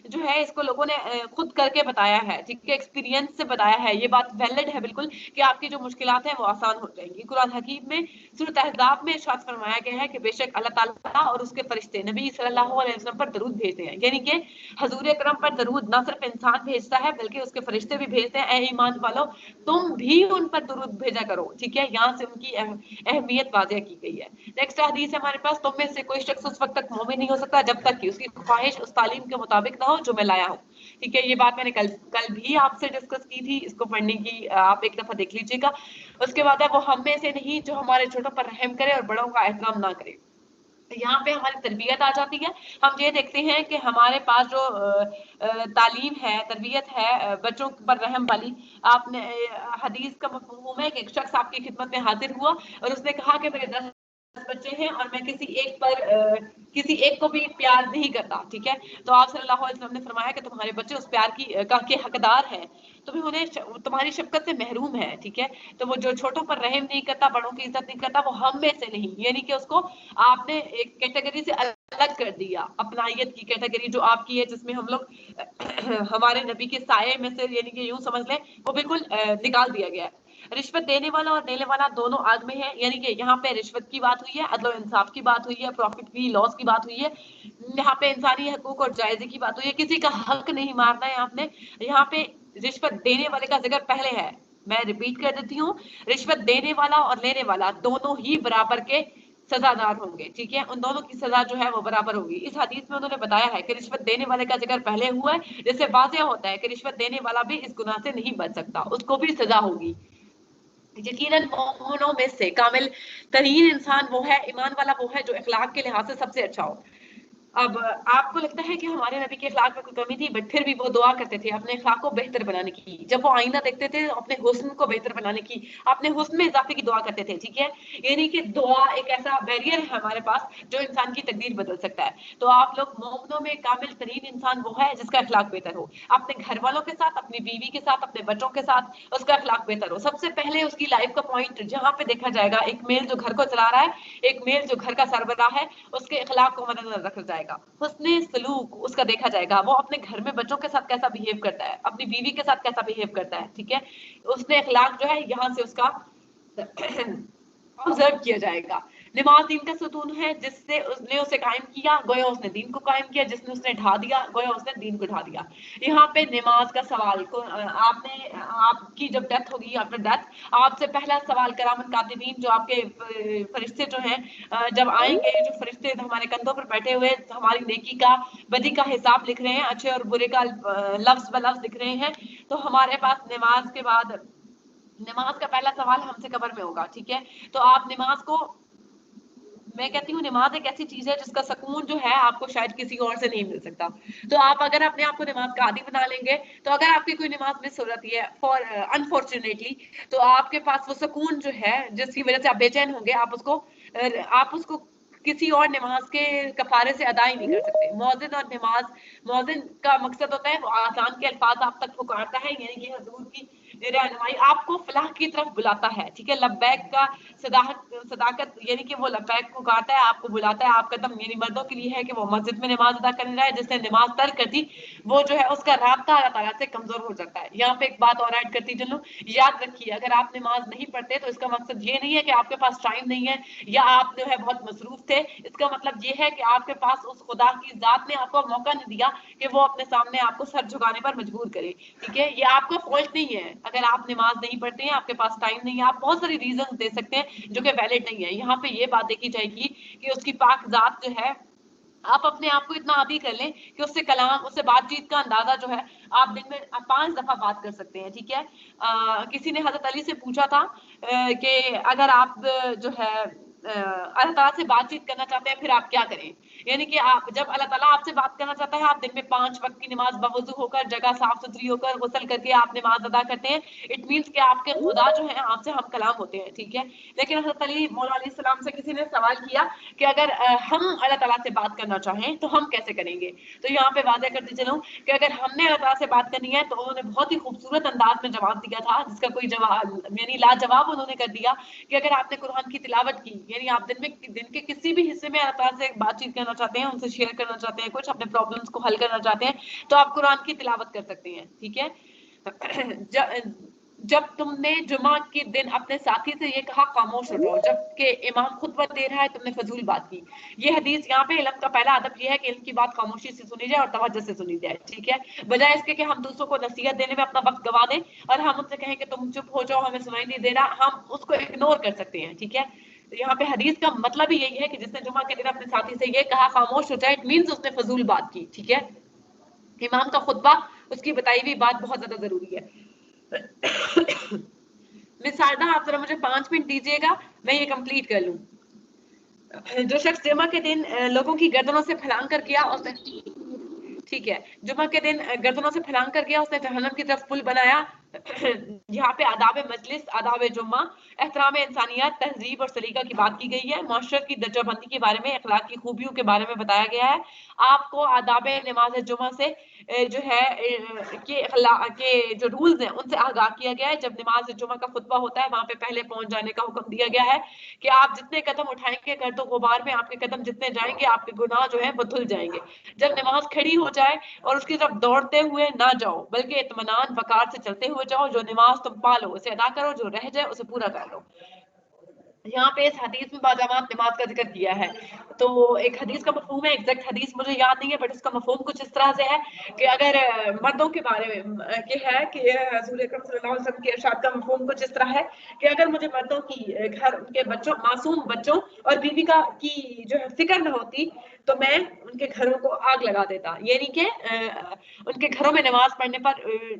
जो है इसको लोगों ने खुद करके बताया है, ठीक है, एक्सपीरियंस से बताया है। ये बात वैलिड है बिल्कुल कि आपकी जो मुश्किलात हैं वो आसान हो जाएंगी। कुरान हकीम में सूरत अहज़ाब में इरशाद फरमाया गया है कि बेशक अल्लाह ताला और उसके फरिश्ते नबी सल्लल्लाहु अलैहि वसल्लम पर दरूद भेजते हैं, यानी कि हजूर अकरम पर दरूद ना सिर्फ इंसान भेजता है बल्कि उसके फरिश्ते भी भेजते हैं। ए ईमान वालों, तुम भी उन पर दरूद भेजा करो, ठीक है। यहाँ से उनकी अहमियत वाज़ेह की गई है। नेक्स्ट हदीस है हमारे पास, तुम में से कोई शख्स उस वक्त तक मोमिन नहीं हो सकता जब तक कि उसकी ख्वाहिश उस तालीम के मुताबिक ना हो जो मैं लाया हूँ, ठीक है। ये बात मैंने कल भी आपसे डिस्कस की थी, इसको पढ़ने की आप एक दफा देख लीजिएगा। उसके बाद है, वो हम में से नहीं जो हमारे छोटों पर रहम करे और बड़ों का एहतराम ना करे। यहाँ पे हमारी तरबियत आ जाती है। हम ये देखते हैं कि हमारे पास जो तालीम है, तरबियत है बच्चों पर रहम वाली, आपने हदीस का मफहूम है कि एक शख्स आपकी खिदमत में हाजिर हुआ और उसने कहा कि मेरे 10 बच्चे हैं और मैं किसी एक को भी प्यार नहीं करता, ठीक है। तो आप सल्लल्लाहु अलैहि वसल्लम ने फरमाया कि तुम्हारे बच्चे उस प्यार के हकदार हैं, तुम्हें उन्हें तुम्हारी शफकत से महरूम है, ठीक है। तो वो जो छोटों पर रहम नहीं करता, बड़ों की इज्जत नहीं करता, वो हम में से नहीं, यानी कि उसको आपने एक कैटेगरी से अलग कर दिया, अपनायत की कैटेगरी जो आपकी है, जिसमें हम लोग हमारे नबी के साये में से, यानी कि यूं समझ लें, वो बिल्कुल निकाल दिया गया है। रिश्वत देने वाला और लेने वाला दोनों आग में है, यानी कि यहाँ पे रिश्वत की बात हुई है, अदल इंसाफ की बात हुई है, प्रॉफिट की लॉस की बात हुई है, यहाँ पे इंसानी हकूक और जायजे की बात हुई है, किसी का हक नहीं मारना है आपने। यहाँ पे रिश्वत देने वाले का जिक्र पहले है, मैं रिपीट कर देती हूँ, रिश्वत देने वाला और लेने वाला दोनों ही बराबर के सजादार होंगे, ठीक है, उन दोनों की सजा जो है वो बराबर होगी। इस हदीस में उन्होंने बताया है कि रिश्वत देने वाले का जिक्र पहले हुआ है, जिससे वाज़ेह होता है कि रिश्वत देने वाला भी इस गुनाह से नहीं बच सकता, उसको भी सजा होगी। यकीनन मोमिनों में से कामिल तरीन इंसान वो है, ईमान वाला वो है जो इखलाक के लिहाज से सबसे अच्छा हो। अब आपको लगता है कि हमारे नबी के अखलाक में कोई कमी थी, बट फिर भी वो दुआ करते थे अपने अखलाक को बेहतर बनाने की। जब वो आईना देखते थे अपने हुस्न को बेहतर बनाने की, अपने हुस्न में इजाफे की दुआ करते थे, ठीक है। यानी कि दुआ एक ऐसा बैरियर है हमारे पास जो इंसान की तकदीर बदल सकता है। तो आप लोग मोमिनों में कामिल तरीन इंसान वो है जिसका अखलाक बेहतर हो, अपने घर वालों के साथ, अपनी बीवी के साथ, अपने बच्चों के साथ उसका अखलाक बेहतर हो। सबसे पहले उसकी लाइफ का पॉइंट जहां पे देखा जाएगा, एक मेल जो घर को चला रहा है, एक मेल जो घर का सरबराह है, उसके अखलाक को मद्देनजर रखा जाएगा, हुस्ने सलूक उसका देखा जाएगा, वो अपने घर में बच्चों के साथ कैसा बिहेव करता है, अपनी बीवी के साथ कैसा बिहेव करता है, ठीक है। उसने अखलाक जो है यहाँ से उसका ऑब्जर्व किया जाएगा। नमाज दीन का सतून है, जिससे उसने उसे कायम किया गोया उसने दीन को कायम किया, जिसने उसने ढा दिया गोया उसने दीन को ढा दिया। यहाँ पे नमाज का सवाल को आपने, आपकी जब डेथ होगी, आफ्टर डेथ आपसे पहला सवाल करामत कातिबीन जो आपके फरिश्ते जो हैं जब आएंगे, जो फरिश्ते हमारे कंधों पर बैठे हुए हमारी नेकी का बदी का हिसाब लिख रहे हैं, अच्छे और बुरे का लफ्ज ब लफ्ज लिख रहे हैं, तो हमारे पास नमाज के बाद नमाज का पहला सवाल हमसे कब्र में होगा, ठीक है। तो आप नमाज को, मैं कहती हूँ नमाज एक ऐसी चीज है जिसका सुकून जो है आपको शायद किसी और से नहीं मिल सकता। तो आप अगर अपने आप को नमाज का आदी बना लेंगे, तो अगर आपकी कोई नमाज मिस हो जाती है फॉर अनफॉर्चुनेटली, तो आपके पास वो सुकून जो है जिसकी वजह से आप बेचैन होंगे, आप उसको किसी और नमाज के कफारे से अदा ही नहीं कर सकते। मौजिन और नमाज, मौजिन का मकसद होता है वो आजान के अल्फाज आप तक पुकारता है, यानी कि हुजूर की रहनुमाई आपको फलाह की तरफ बुलाता है, ठीक है। लब्बैक का सदाकत यानी कि वो लब्बैक पुकारता है, आपको बुलाता है। आप कदम यानी मर्दों के लिए है कि वो मस्जिद में नमाज अदा करने जाए, जिसने नमाज तर्क कर दी वो जो है उसका राब्ता अल्लाह ताला से कमजोर हो जाता है। यहाँ पे एक बात और ऐड करती चलूं, याद रखिए अगर आप नमाज नहीं पढ़ते तो इसका मकसद ये नहीं है कि आपके पास टाइम नहीं है या आप जो है बहुत मसरूफ थे। इसका मतलब ये है कि आपके पास उस खुदा की जात ने आपको मौका नहीं दिया कि वो अपने सामने आपको सर झुकाने पर मजबूर करे, ठीक है। ये आपका फॉल्ट नहीं है अगर आप नमाज नहीं पढ़ते हैं, आपके पास टाइम नहीं है, आप बहुत सारी रीजन दे सकते हैं जो कि वैलिड नहीं है। यहाँ पे ये बात देखी जाएगी कि उसकी पाक जात जो है, आप अपने आप को इतना आदी कर लें कि उससे कलाम, उससे बातचीत का अंदाजा जो है आप दिन में 5 दफा बात कर सकते हैं, ठीक है। किसी ने हजरत अली से पूछा था कि अगर आप जो है अल्लाह ताला से बातचीत करना चाहते हैं फिर आप क्या करें। यानी कि आप जब अल्लाह ताला आपसे बात करना चाहता है, आप दिन में 5 वक्त की नमाज बवुजू होकर, जगह साफ सुथरी होकर, गुस्ल करके आप नमाज अदा करते हैं। इट मींस कि आपके खुदा जो है आपसे हम कलाम होते हैं, ठीक है। लेकिन हजरत अली मौला अलैहिस्सलाम से किसी ने सवाल किया कि अगर हम अल्लाह ताला से बात करना चाहें तो हम कैसे करेंगे। तो यहाँ पे वादे करते चलूं कि अगर हमने अल्लाह ताला से बात करनी है तो उन्होंने बहुत ही खूबसूरत अंदाज में जवाब दिया था, जिसका कोई जवाब यानी लाजवाब उन्होंने कर दिया कि अगर आपने कुरान की तिलावत की, यानी आप दिन के किसी भी हिस्से में अल्लाह ताला से बातचीत करना चाहते हैं, उनसे शेयर करना चाहते हैं, कुछ अपने प्रॉब्लम्स को हल करना चाहते हैं, तो आप कुरान की तिलावत कर सकते हैं, ठीक है। जब तुमने जुमा के दिन अपने साथी से ये कहा खामोश हो जाओ जबकि इमाम खुतबा दे रहा है, तुमने फजूल बात की। ये हदीस यहाँ पे इल्म का पहला अदब ये है कि इल्म की बात खामोशी से सुनी जाए और तवज्जो से सुनी जाए, ठीक है। बजाय इसके कि हम दूसरों को नसीहत देने में अपना वक्त गवा दें और हम उनसे कहें कि तुम चुप हो जाओ, हमें सुनाई नहीं दे रहा, हम उसको इग्नोर कर सकते हैं, ठीक है। तो यहाँ पे हदीस का मतलब ही यही है कि जिसने जुमा के दिन अपने साथी से ये कहा खामोश हो जाए, इट मीन्स उसने फजूल बात की, ठीक है। इमाम का खुतबा, उसकी बताई हुई बात बहुत ज्यादा जरूरी है। मिस सारदा आप जरा मुझे 5 मिनट दीजिएगा, मैं ये कंप्लीट कर लूं। जो शख्स जुमा के दिन लोगों की गर्दनों से फलांग कर गया उसने, ठीक है, जुमा के दिन गर्दनों से फलांग कर गया उसने जहन्नम की तरफ पुल बनाया। यहाँ पे आदाब मजलिस, आदाब जुम्मा, एहतराम इंसानियत, तहजीब और सलीका की बात की गई है। माशरत की दर्जाबंदी के बारे में, अखलाक की खूबियों के बारे में बताया गया है। आपको आदाब नमाज जुम्मा से जो है के जो रूल्स हैं उनसे आगाह किया गया है। जब नमाज जुम्मा का खुतबा होता है वहां पे पहले पहुंच जाने का हुक्म दिया गया है कि आप जितने कदम उठाएंगे गर्दो गुबार में आपके कदम जितने जाएंगे आपके गुनाह जो है वो धुल जाएंगे। जब नमाज खड़ी हो जाए और उसकी तरफ दौड़ते हुए ना जाओ बल्कि इत्मीनान वकार से चलते हुए जाओ। जो नमाज तुम पालो उसे अदा करो, जो रह जाए उसे पूरा कर लो। यहाँ पे इस हदीस में बाजामात नमाज का जिक्र किया है। तो एक हदीस का मफहूम है, एग्जैक्ट हदीस मुझे याद नहीं है, बट उसका मफहूम कुछ इस तरह से है कि अगर मर्दों के बारे में कि है कि हजूर अकरम सल्लल्लाहु अलैहि वसल्लम के इरशाद का मफहूम कुछ इस तरह है कि अगर मुझे मर्दों की घर उनके बच्चों, मासूम बच्चों और बीवी का की जो है फिक्र न होती तो मैं उनके घरों को आग लगा देता। यानी कि उनके घरों में नमाज पढ़ने पर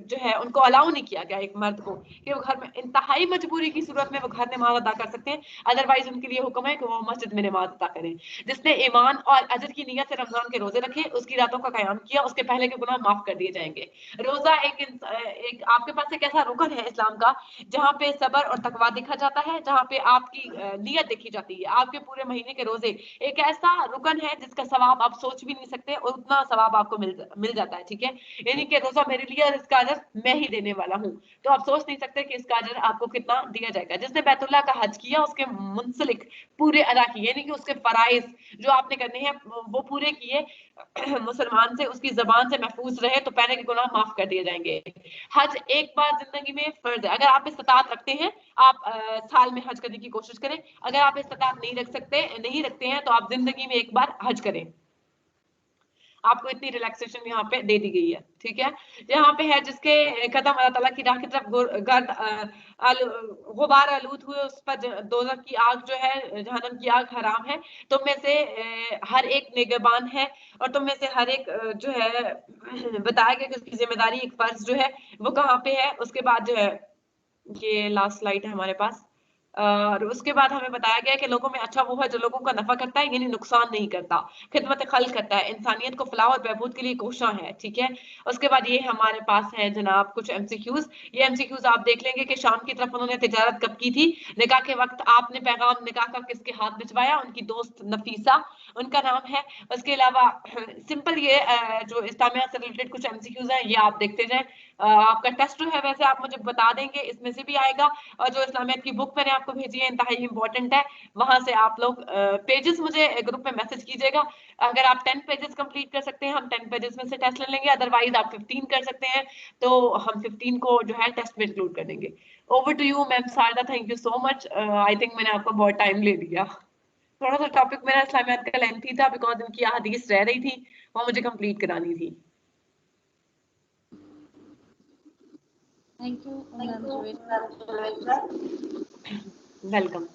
जो है उनको अलाउ नहीं किया गया एक मर्द को कि वो घर में इंतहाई मजबूरी की सूरत में वो घर नमाज अदा कर सकते हैं, अदरवाइज उनके लिए हुक्म है कि वो मस्जिद में नमाज अदा करें। जिसने ईमान और अजर की नीयत से रमजान के रोजे रखे, उसकी रातों का कयाम किया, उसके पहले के गुनाह माफ कर दिए जाएंगे। रोजा एक आपके पास एक ऐसा रुकन है इस्लाम का जहाँ पे सबर और तकवा देखा जाता है, जहाँ पे आपकी नीयत देखी जाती है। आपके पूरे महीने के रोजे एक ऐसा रुकन है जिसका सवाब आप सोच भी नहीं सकते और उतना सवाब आपको मिल जाता है, ठीक है। यानी कि रोजा मेरे लिए और इसका अजर मैं ही देने वाला हूँ, तो आप सोच नहीं सकते कि इसका अजर आपको कितना दिया जाएगा। जिसने बैतुल्लाह का हज किया उसके मुंसलिक पूरे अदा किए, यानी कि उसके फराइज जो आपने करने हैं वो पूरे किए मुसलमान से, उसकी जबान से महफूज रहे तो पहले के गुनाह माफ कर दिए जाएंगे। हज एक बार जिंदगी में फर्ज है। अगर आप इस्तात रखते हैं आप साल में हज करने की कोशिश करें। अगर आप इस्तात नहीं रखते हैं तो आप जिंदगी में एक बार हज करें। आपको इतनी रिलैक्सेशन यहाँ पे दे दी गई है, ठीक है। यहाँ पे है जिसके कदम अल्लाह ताला की राह की तरफ गुबार आलूद हुए, उस पर दोज़ख की आग जो है, जहन्नम की आग हराम है। तुम में से हर एक निगहबान है और तुम में से हर एक जो है बताया गया कि उसकी जिम्मेदारी एक फर्ज जो है वो कहाँ पे है। उसके बाद जो है ये लास्ट स्लाइड है हमारे पास, और उसके बाद हमें बताया गया कि लोगों में अच्छा वो है जो लोगों का नफा करता है, यानी नुकसान नहीं करता, खिदमत खल्क करता है, इंसानियत को फलाह और बहबूद के लिए कोशां है, ठीक है। उसके बाद ये हमारे पास है जनाब कुछ एमसीक्यूज। ये एमसीक्यूज आप देख लेंगे कि शाम की तरफ उन्होंने तिजारत कब की थी, निकाह के वक्त आपने पैगाम निकाह का किसके हाथ भिजवाया, उनकी दोस्त नफीसा उनका नाम है। उसके अलावा सिंपल ये जो इस्लामिया से रिलेटेड कुछ एमसीक्यूज हैं ये आप देखते जाएं। आपका टेस्ट जो है वैसे आप मुझे बता देंगे, इसमें से भी आएगा। और जो इस्लामियत की बुक मैंने आपको भेजी है इंतहाई इंपॉर्टेंट है, वहां से आप लोग पेजेस मुझे ग्रुप में मैसेज कीजिएगा। अगर आप 10 पेजेस कंप्लीट कर सकते हैं हम 10 पेजेस में से टेस्ट ले लेंगे, अदरवाइज आप 15 कर सकते हैं तो हम 15 को जो है टेस्ट में इंक्लूड कर देंगे। Over to you ma'am Sharda, thank you so much. I think मैंने आपको बहुत टाइम ले लिया। थोड़ा सा टॉपिक मेरा इस्लामियत का लेंथी था बिकॉज उनकी हदीस रह रही थी वो मुझे कंप्लीट करानी थी। Thank you ma'am Javed. Welcome.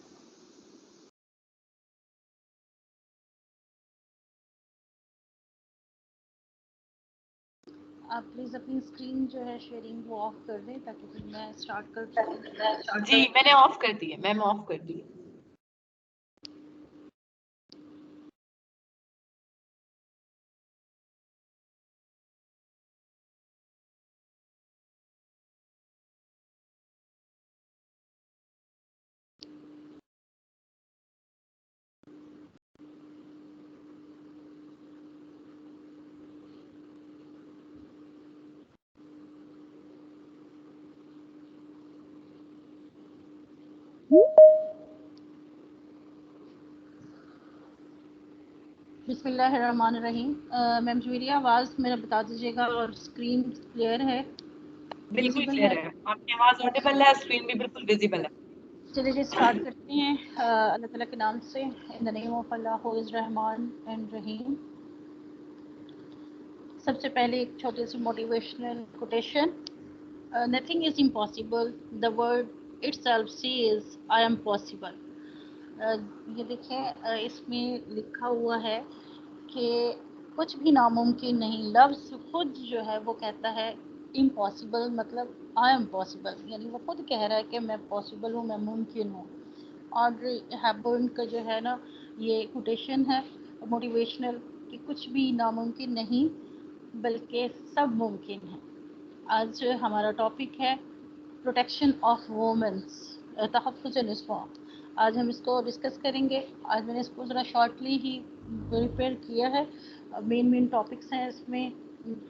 आप प्लीज़ अपनी स्क्रीन जो है शेयरिंग वो ऑफ कर दें ताकि फिर मैं स्टार्ट कर सकूँ। जी मैंने ऑफ कर दी है मैम, ऑफ कर दी है। बिस्मिल्लाहिर्रहमानिर्रहीम। मैम जुवेरिया आवाज़ मेरा बता दीजिएगा और स्क्रीन क्लियर है, बिल्कुल विजिबल क्लियर है? है, आपकी आवाज ऑडिबल है, स्क्रीन भी बिल्कुल विजिबल है। चलिए जी स्टार्ट करते हैं अल्लाह ताला के नाम से। In the name of Allah who is Rahman and Rahim. सबसे पहले एक छोटी सी motivational quotation, nothing is impossible, the word itself says I am possible. ये देखें इसमें लिखा हुआ है कि कुछ भी नामुमकिन नहीं, लफ्ज़ खुद जो है वो कहता है इम्पॉसिबल, मतलब आई एम पॉसिबल, यानी वो खुद कह रहा है कि मैं पॉसिबल हूँ, मैं मुमकिन हूँ। और हैबर्न का जो है ना ये कोटेशन है मोटिवेशनल कि कुछ भी नामुमकिन नहीं बल्कि सब मुमकिन है। आज हमारा टॉपिक है प्रोटेक्शन ऑफ वुमेन्स, तहफ़्फ़ुज़ निस्वां। आज हम इसको डिस्कस करेंगे। आज मैंने इसको ज़रा शॉर्टली ही प्रिपेयर किया है, मेन टॉपिक्स हैं इसमें,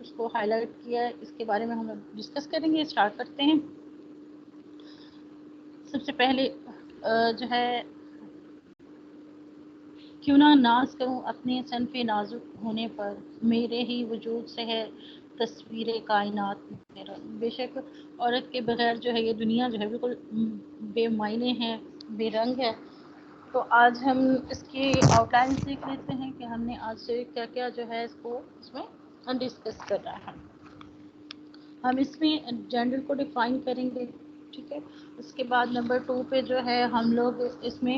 उसको हाईलाइट किया है, इसके बारे में हम डिस्कस करेंगे। स्टार्ट करते हैं। सबसे पहले जो है क्यों ना नाज करूं अपने सन पे नाजुक होने पर, मेरे ही वजूद से है तस्वीर कायनात मेरा। बेशक औरत के बगैर जो है ये दुनिया जो है बिल्कुल बेमायने है, बेरंग है, تو آج ہم اس کی آؤٹ لائن دیکھ لیتے ہیں کہ ہم نے آج سے کیا کیا جو ہے اس میں ڈسکس کرنا ہے. ہم اس میں جینڈر کو ڈیفائن کریں گے, ٹھیک ہے. اس کے بعد نمبر 2 پہ جو ہے ہم لوگ اس میں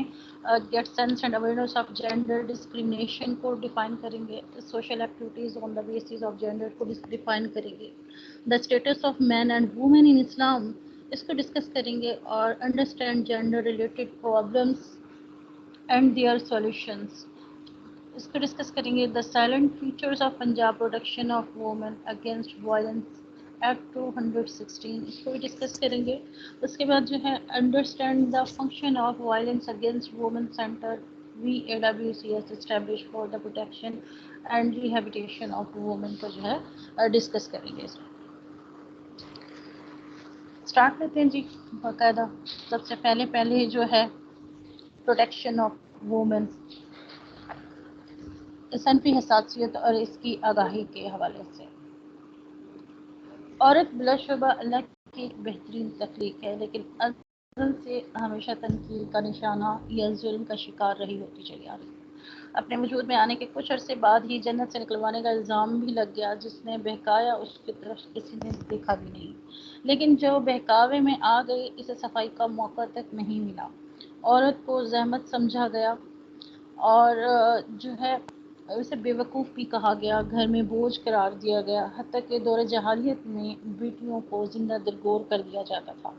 get sense and awareness of gender discrimination کو ڈیفائن کریں گے. Social activities on the basis of gender کو ڈیفائن کریں گے. The status of men and women in Islam اس کو ڈسکس کریں گے. اور understand gender related problems and their solutions اس کو ڈسکس کریں گے. The silent features of Punjab protection of women against violence act 216 اس کو بھی ڈسکس کریں گے. اس کے بعد جو ہے understand the function of violence against women centre VAWCS establish for the protection and rehabilitation of women کو جو ہے ڈسکس کریں گے. اسٹارٹ کرتے ہیں جی. باقاعدہ سب سے پہلے جو ہے پروٹیکشن آف وومن, صنفی حساسیت اور اس کی آگاہی کے حوالے سے. عورت بلا شبہ اللہ کی ایک بہترین تخلیق ہے, لیکن ازل سے ہمیشہ تنقید کا نشانہ یا ظلم کا شکار رہی ہوتی چلی آ رہی ہے. اپنے وجود میں آنے کے کچھ عرصے بعد ہی جنت سے نکلوانے کا الزام بھی لگ گیا. جس نے بہکایا اس کی طرف کسی نے دیکھا بھی نہیں, لیکن جو بہکاوے میں آ گئی اسے صفائی کا موقع تک نہیں ملا. عورت کو زحمت سمجھا گیا اور جو ہے اسے بے وقوف بھی کہا گیا, گھر میں بوجھ قرار دیا گیا, حتیٰ کہ دور جاہلیت میں بیٹیوں کو زندہ درگور کر دیا جاتا تھا.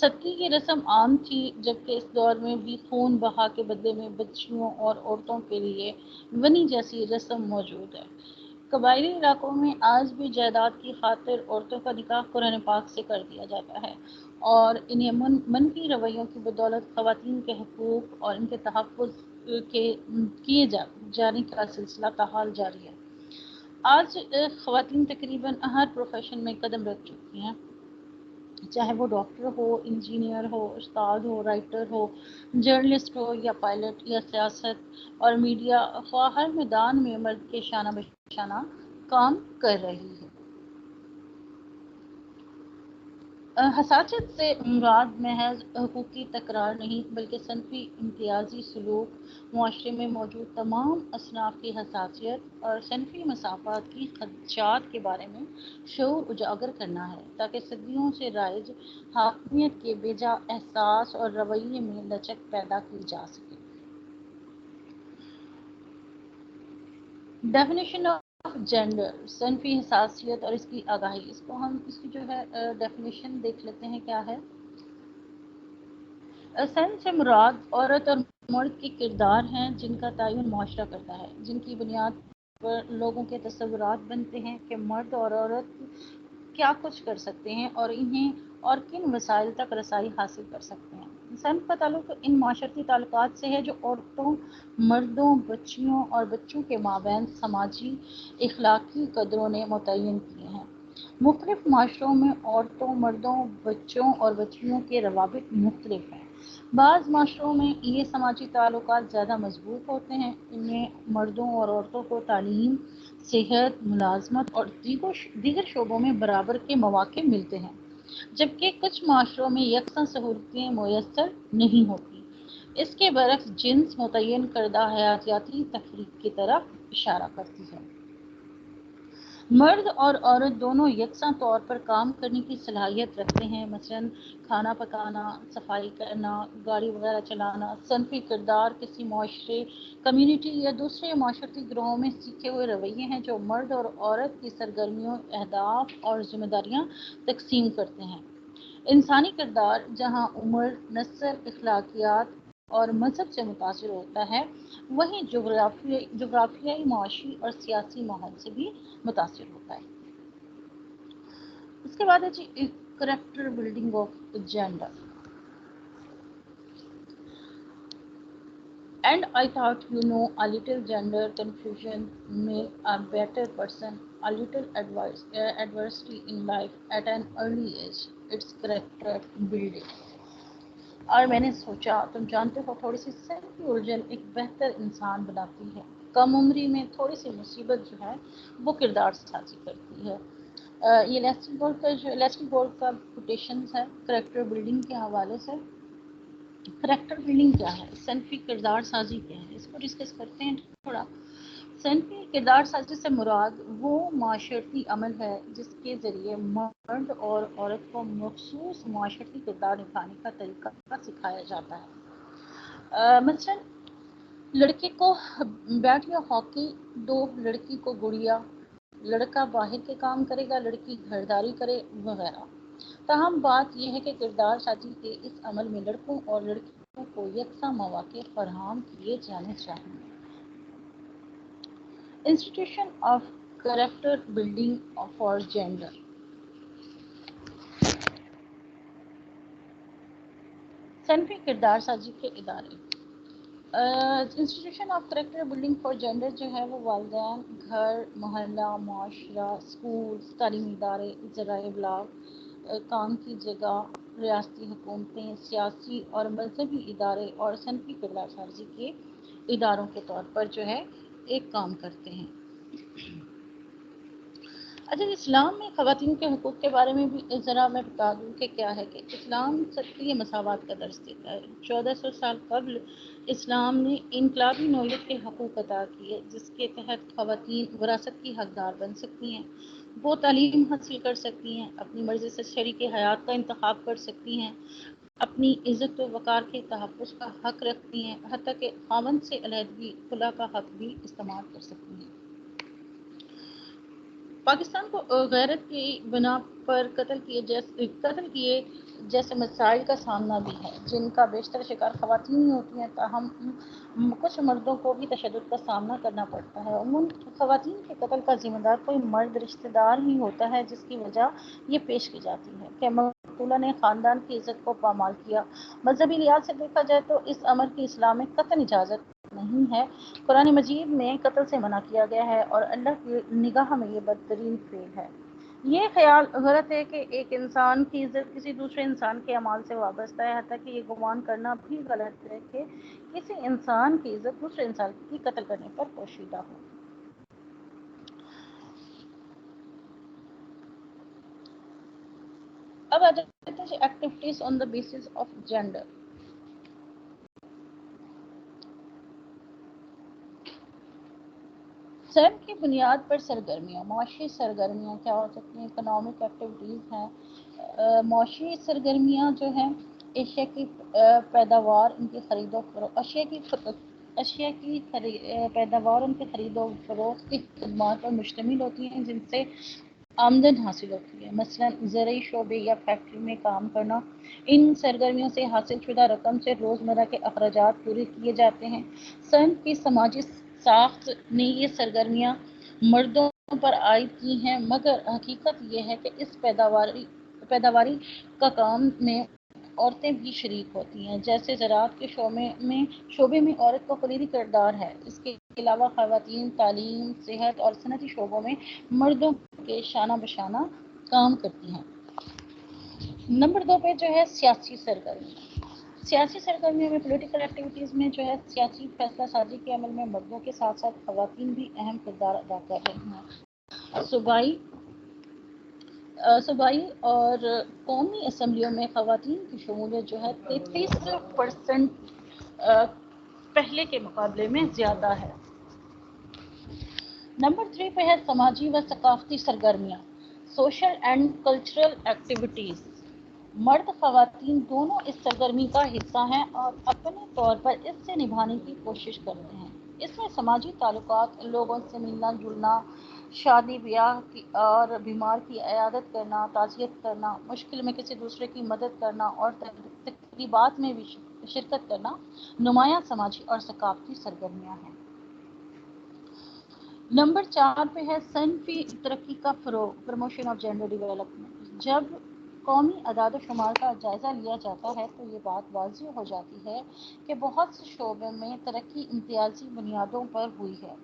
صدقے کی رسم عام تھی, جبکہ اس دور میں بھی خون بہا کے بدلے میں بچیوں اور عورتوں کے لیے ونی جیسی رسم موجود ہے. قبائلی علاقوں میں آج بھی جائیداد کی خاطر عورتوں کا نکاح قرآن پاک سے کر دیا جاتا ہے, اور انہیں منفی رویوں کی بدولت خواتین کے حقوق اور ان کے تحفظ کیے جانے کا سلسلہ تاحال جاری ہے. آج خواتین تقریباً ہر پروفیشن میں قدم رکھ چکی ہیں, چاہے وہ ڈاکٹر ہو, انجینئر ہو, استاد ہو, رائٹر ہو, جرنلسٹ ہو یا پائلٹ یا سیاست اور میڈیا, ہر میدان میں مرد کے شانہ بشانہ کام کر رہی ہے. حساسیت سے مراد محض حقوقی تکرار نہیں بلکہ صنفی امتیازی سلوک, معاشرے میں موجود تمام اصناف کی حساسیت اور صنفی مسافات کی خدشات کے بارے میں شعور اجاگر کرنا ہے, تاکہ صدیوں سے رائج حاکمیت کے بیجا احساس اور رویے میں لچک پیدا کی جا سکے. ڈیفینیشن آف جینڈر, صنفی حساسیت اور اس کی آگاہی. اس کی جو ہے ڈیفینیشن دیکھ لیتے ہیں کیا ہے. سینس سے مراد عورت اور مرد کے کردار ہیں جن کا تعین معاشرہ کرتا ہے, جن کی بنیاد پر لوگوں کے تصورات بنتے ہیں کہ مرد اور عورت کیا کچھ کر سکتے ہیں اور انہیں اور کن مسائل تک رسائی حاصل کر سکتے ہیں. صنف کا تعلق ان معاشرتی تعلقات سے ہے جو عورتوں, مردوں, بچیوں اور بچوں کے مابین سماجی اخلاقی قدروں نے متعین کیے ہیں. مختلف معاشروں میں عورتوں, مردوں, بچوں اور بچیوں کے روابط مختلف ہیں. بعض معاشروں میں یہ سماجی تعلقات زیادہ مضبوط ہوتے ہیں, ان میں مردوں اور عورتوں کو تعلیم, صحت, ملازمت اور دیگر شعبوں میں برابر کے مواقع ملتے ہیں, جبکہ کچھ معاشروں میں یکساں سہولتیں میسر نہیں ہوتی. اس کے برعکس جنس متعین کردہ حیاتیاتی تفریق کی طرف اشارہ کرتی ہے. مرد اور عورت دونوں یکساں طور پر کام کرنے کی صلاحیت رکھتے ہیں, مثلاً کھانا پکانا, صفائی کرنا, گاڑی وغیرہ چلانا. صنفی کردار کسی معاشرے, کمیونٹی یا دوسرے معاشرتی گروہوں میں سیکھے ہوئے رویے ہیں جو مرد اور عورت کی سرگرمیوں, اہداف اور ذمہ داریاں تقسیم کرتے ہیں. انسانی کردار جہاں عمر, نسل, اخلاقیات اور مذہب سے متاثر ہوتا ہے, وہیں جغرافیائی, معاشی اور سیاسی ماحول سے بھی متاثر ہوتا ہے. اس کے بعد ہے جی character building of gender. And I thought a little gender confusion make a better person, a little adversity in life at an early age. It's character building. اور میں نے سوچا تم جانتے ہو تھوڑی سی صحت کی الجھن ایک بہتر انسان بناتی ہے. کم عمری میں تھوڑی سی مصیبت جو ہے وہ کردار سازی کرتی ہے. یہ لیسٹی بورڈ کا کوٹیشنز ہے کریکٹر بلڈنگ کے حوالے سے. کریکٹر بلڈنگ کیا ہے، صنفی کردار سازی کیا ہے، اس کو ڈسکس کرتے ہیں تھوڑا۔ صنفی کردار سازی سے مراد وہ معاشرتی عمل ہے جس کے ذریعے مرد اور عورت کو مخصوص معاشرتی کردار نبھانے کا طریقہ سکھایا جاتا ہے۔ مثلاً لڑکے کو بیٹ یا ہاکی دو، لڑکی کو گڑیا، لڑکا باہر کے کام کرے گا، لڑکی گھرداری کرے، وغیرہ۔ تاہم بات یہ ہے کہ کردار سازی کے اس عمل میں لڑکوں اور لڑکیوں کو یکساں مواقع فراہم کیے جانے چاہیے۔ Institution of character building for gender. صنفی کردار سازی کے ادارے۔ Institution of character building for gender جو ہے وہ والدین، گھر، محلہ، معاشرہ، اسکولز، تعلیمی ادارے، ذرائع ابلاغ، کام کی جگہ، ریاستی حکومتیں، سیاسی اور مذہبی ادارے اور صنفی کردار سازی کے اداروں کے طور پر جو ہے ایک کام کرتے ہیں۔ اچھا، اسلام میں خواتین کے حقوق کے بارے میں بھی ذرا میں بتا دوں کہ کیا ہے کہ اسلام سطحی مساوات کا درس دیتا ہے۔ 1400 سال قبل اسلام نے انقلابی نوعیت کے حقوق عطا کیے جس کے تحت خواتین وراثت کی حقدار بن سکتی ہیں، وہ تعلیم حاصل کر سکتی ہیں، اپنی مرضی سے شریک حیات کا انتخاب کر سکتی ہیں، اپنی عزت و وقار کے تحفظ کا حق رکھتی ہیں، حتیٰ کہ خاوند سے علیحدگی خلا کا حق بھی استعمال کر سکتی ہیں۔ پاکستان کو غیرت کی بنا پر قتل کیے جیسے مسائل کا سامنا بھی ہے جن کا بیشتر شکار خواتین ہی ہوتی ہیں، تاہم کچھ مردوں کو بھی تشدد کا سامنا کرنا پڑتا ہے۔ عموماً خواتین کے قتل کا ذمہ دار کوئی مرد رشتہ دار ہی ہوتا ہے، جس کی وجہ یہ پیش کی جاتی ہے کہ مقتولہ نے خاندان کی عزت کو پامال کیا۔ مذہبی لحاظ سے دیکھا جائے تو اس امر کی اسلام میں قطعاً اجازت نہیں ہے۔ قرآن مجید میں قتل سے منع کیا گیا ہے اور اللہ کی نگاہ میں یہ بدترین فعل ہے۔ یہ خیال غلط ہے کہ ایک انسان کی عزت کسی دوسرے انسان کے اعمال سے وابستہ ہے، حتیٰ کہ یہ گمان کرنا بھی غلط ہے کہ کسی انسان کی عزت دوسرے انسان کی قتل کرنے پر پوشیدہ ہو۔ اب آ جاتے ہیں activities on the basis of gender. سرم کی بنیاد پر سرگرمیاں، معاشی سرگرمیاں کیا ہو سکتی ہیں؟ اکنامک ایکٹیویٹیز ہیں۔ معاشی سرگرمیاں جو ہیں اشیاء کی پیداوار، ان کی خرید و فروخت، اشیاء کی پیداوار، ان کی خرید و فروخت کی خدمات پر مشتمل ہوتی ہیں جن سے آمدن حاصل ہوتی ہے، مثلاً زرعی شعبے یا فیکٹری میں کام کرنا۔ ان سرگرمیوں سے حاصل شدہ رقم سے روزمرہ کے اخراجات پورے کیے جاتے ہیں۔ صنف کی سماجی ساخت نے یہ سرگرمیاں مردوں پر عائد کی ہیں، مگر حقیقت یہ ہے کہ اس پیداواری کا کام میں عورتیں بھی شریک ہوتی ہیں، جیسے زراعت کے شعبے میں عورت کا کلیدی کردار ہے۔ اس کے علاوہ خواتین تعلیم، صحت اور صنعتی شعبوں میں مردوں کے شانہ بشانہ کام کرتی ہیں۔ نمبر 2 پہ جو ہے سیاسی سرگرمیاں۔ سیاسی سرگرمیوں میں پولیٹیکل ایکٹیویٹیز میں جو ہے سیاسی فیصلہ سازی کے عمل میں مردوں کے ساتھ ساتھ خواتین بھی اہم کردار ادا کر رہی ہیں۔ صوبائی اور قومی اسمبلیوں میں خواتین کی شمولیت جو ہے 33% پہلے کے مقابلے میں زیادہ ہے۔ نمبر 3 پہ ہے سماجی و ثقافتی سرگرمیاں، سوشل اینڈ کلچرل ایکٹیویٹیز۔ مرد خواتین دونوں اس سرگرمی کا حصہ ہیں اور اپنے طور پر اس سے نبھانے کی کوشش کرتے ہیں۔ اس میں سماجی تعلقات، لوگوں سے ملنا جلنا، شادی بیاہ اور بیمار کی عیادت کرنا، تعزیت کرنا، مشکل میں کسی دوسرے کی مدد کرنا اور تقریبات میں بھی شرکت کرنا نمایاں سماجی اور ثقافتی سرگرمیاں ہیں۔ نمبر 4 پہ ہے صنفی ترقی کا فروغ، پروموشن آف جینڈر ڈیولپمنٹ۔ جب قومی اعداد و شمار کا جائزہ لیا جاتا ہے تو یہ بات واضح ہو جاتی ہے کہ بہت سے شعبوں میں ترقی امتیازی بنیادوں پر ہوئی ہے۔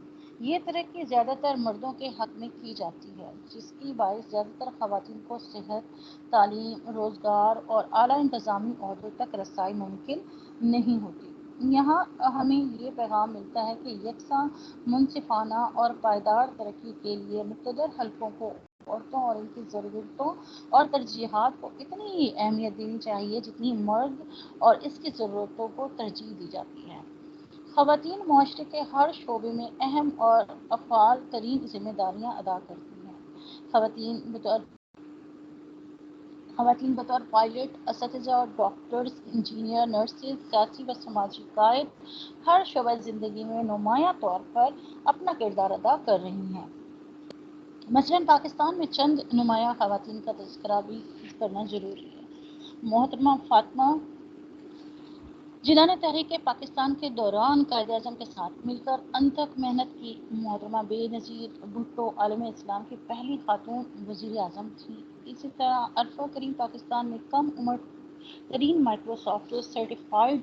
یہ ترقی زیادہ تر مردوں کے حق میں کی جاتی ہے، جس کی باعث زیادہ تر خواتین کو صحت، تعلیم، روزگار اور اعلیٰ انتظامی عہدوں تک رسائی ممکن نہیں ہوتی۔ یہاں ہمیں یہ پیغام ملتا ہے کہ یکساں، منصفانہ اور پائیدار ترقی کے لیے مقتدر حلقوں کو عورتوں اور ان کی ضرورتوں اور ترجیحات کو اتنی ہی اہمیت دینی چاہیے جتنی مرد اور اس کی ضرورتوں کو ترجیح دی جاتی ہے۔ خواتین معاشرے کے ہر شعبے میں اہم اور افعال ترین ذمہ داریاں ادا کرتی ہیں۔ خواتین بطور پائلٹ، اساتذہ اور ڈاکٹرز، انجینئر، نرسز، سیاسی و سماجی قائد ہر شعبہ زندگی میں نمایاں طور پر اپنا کردار ادا کر رہی ہیں۔ مثلاً پاکستان میں چند نمایاں خواتین کا تذکرہ بھی کرنا ضروری ہے۔ محترمہ فاطمہ، جنہوں نے تحریک پاکستان کے دوران قائد اعظم کے ساتھ مل کر انت تک محنت کی۔ محترمہ بے نظیر بھٹو عالم اسلام کی پہلی خاتون وزیر اعظم تھیں۔ اسی طرح عرفہ کریم پاکستان میں کم عمر ترین مائیکروسافٹ سرٹیفائیڈ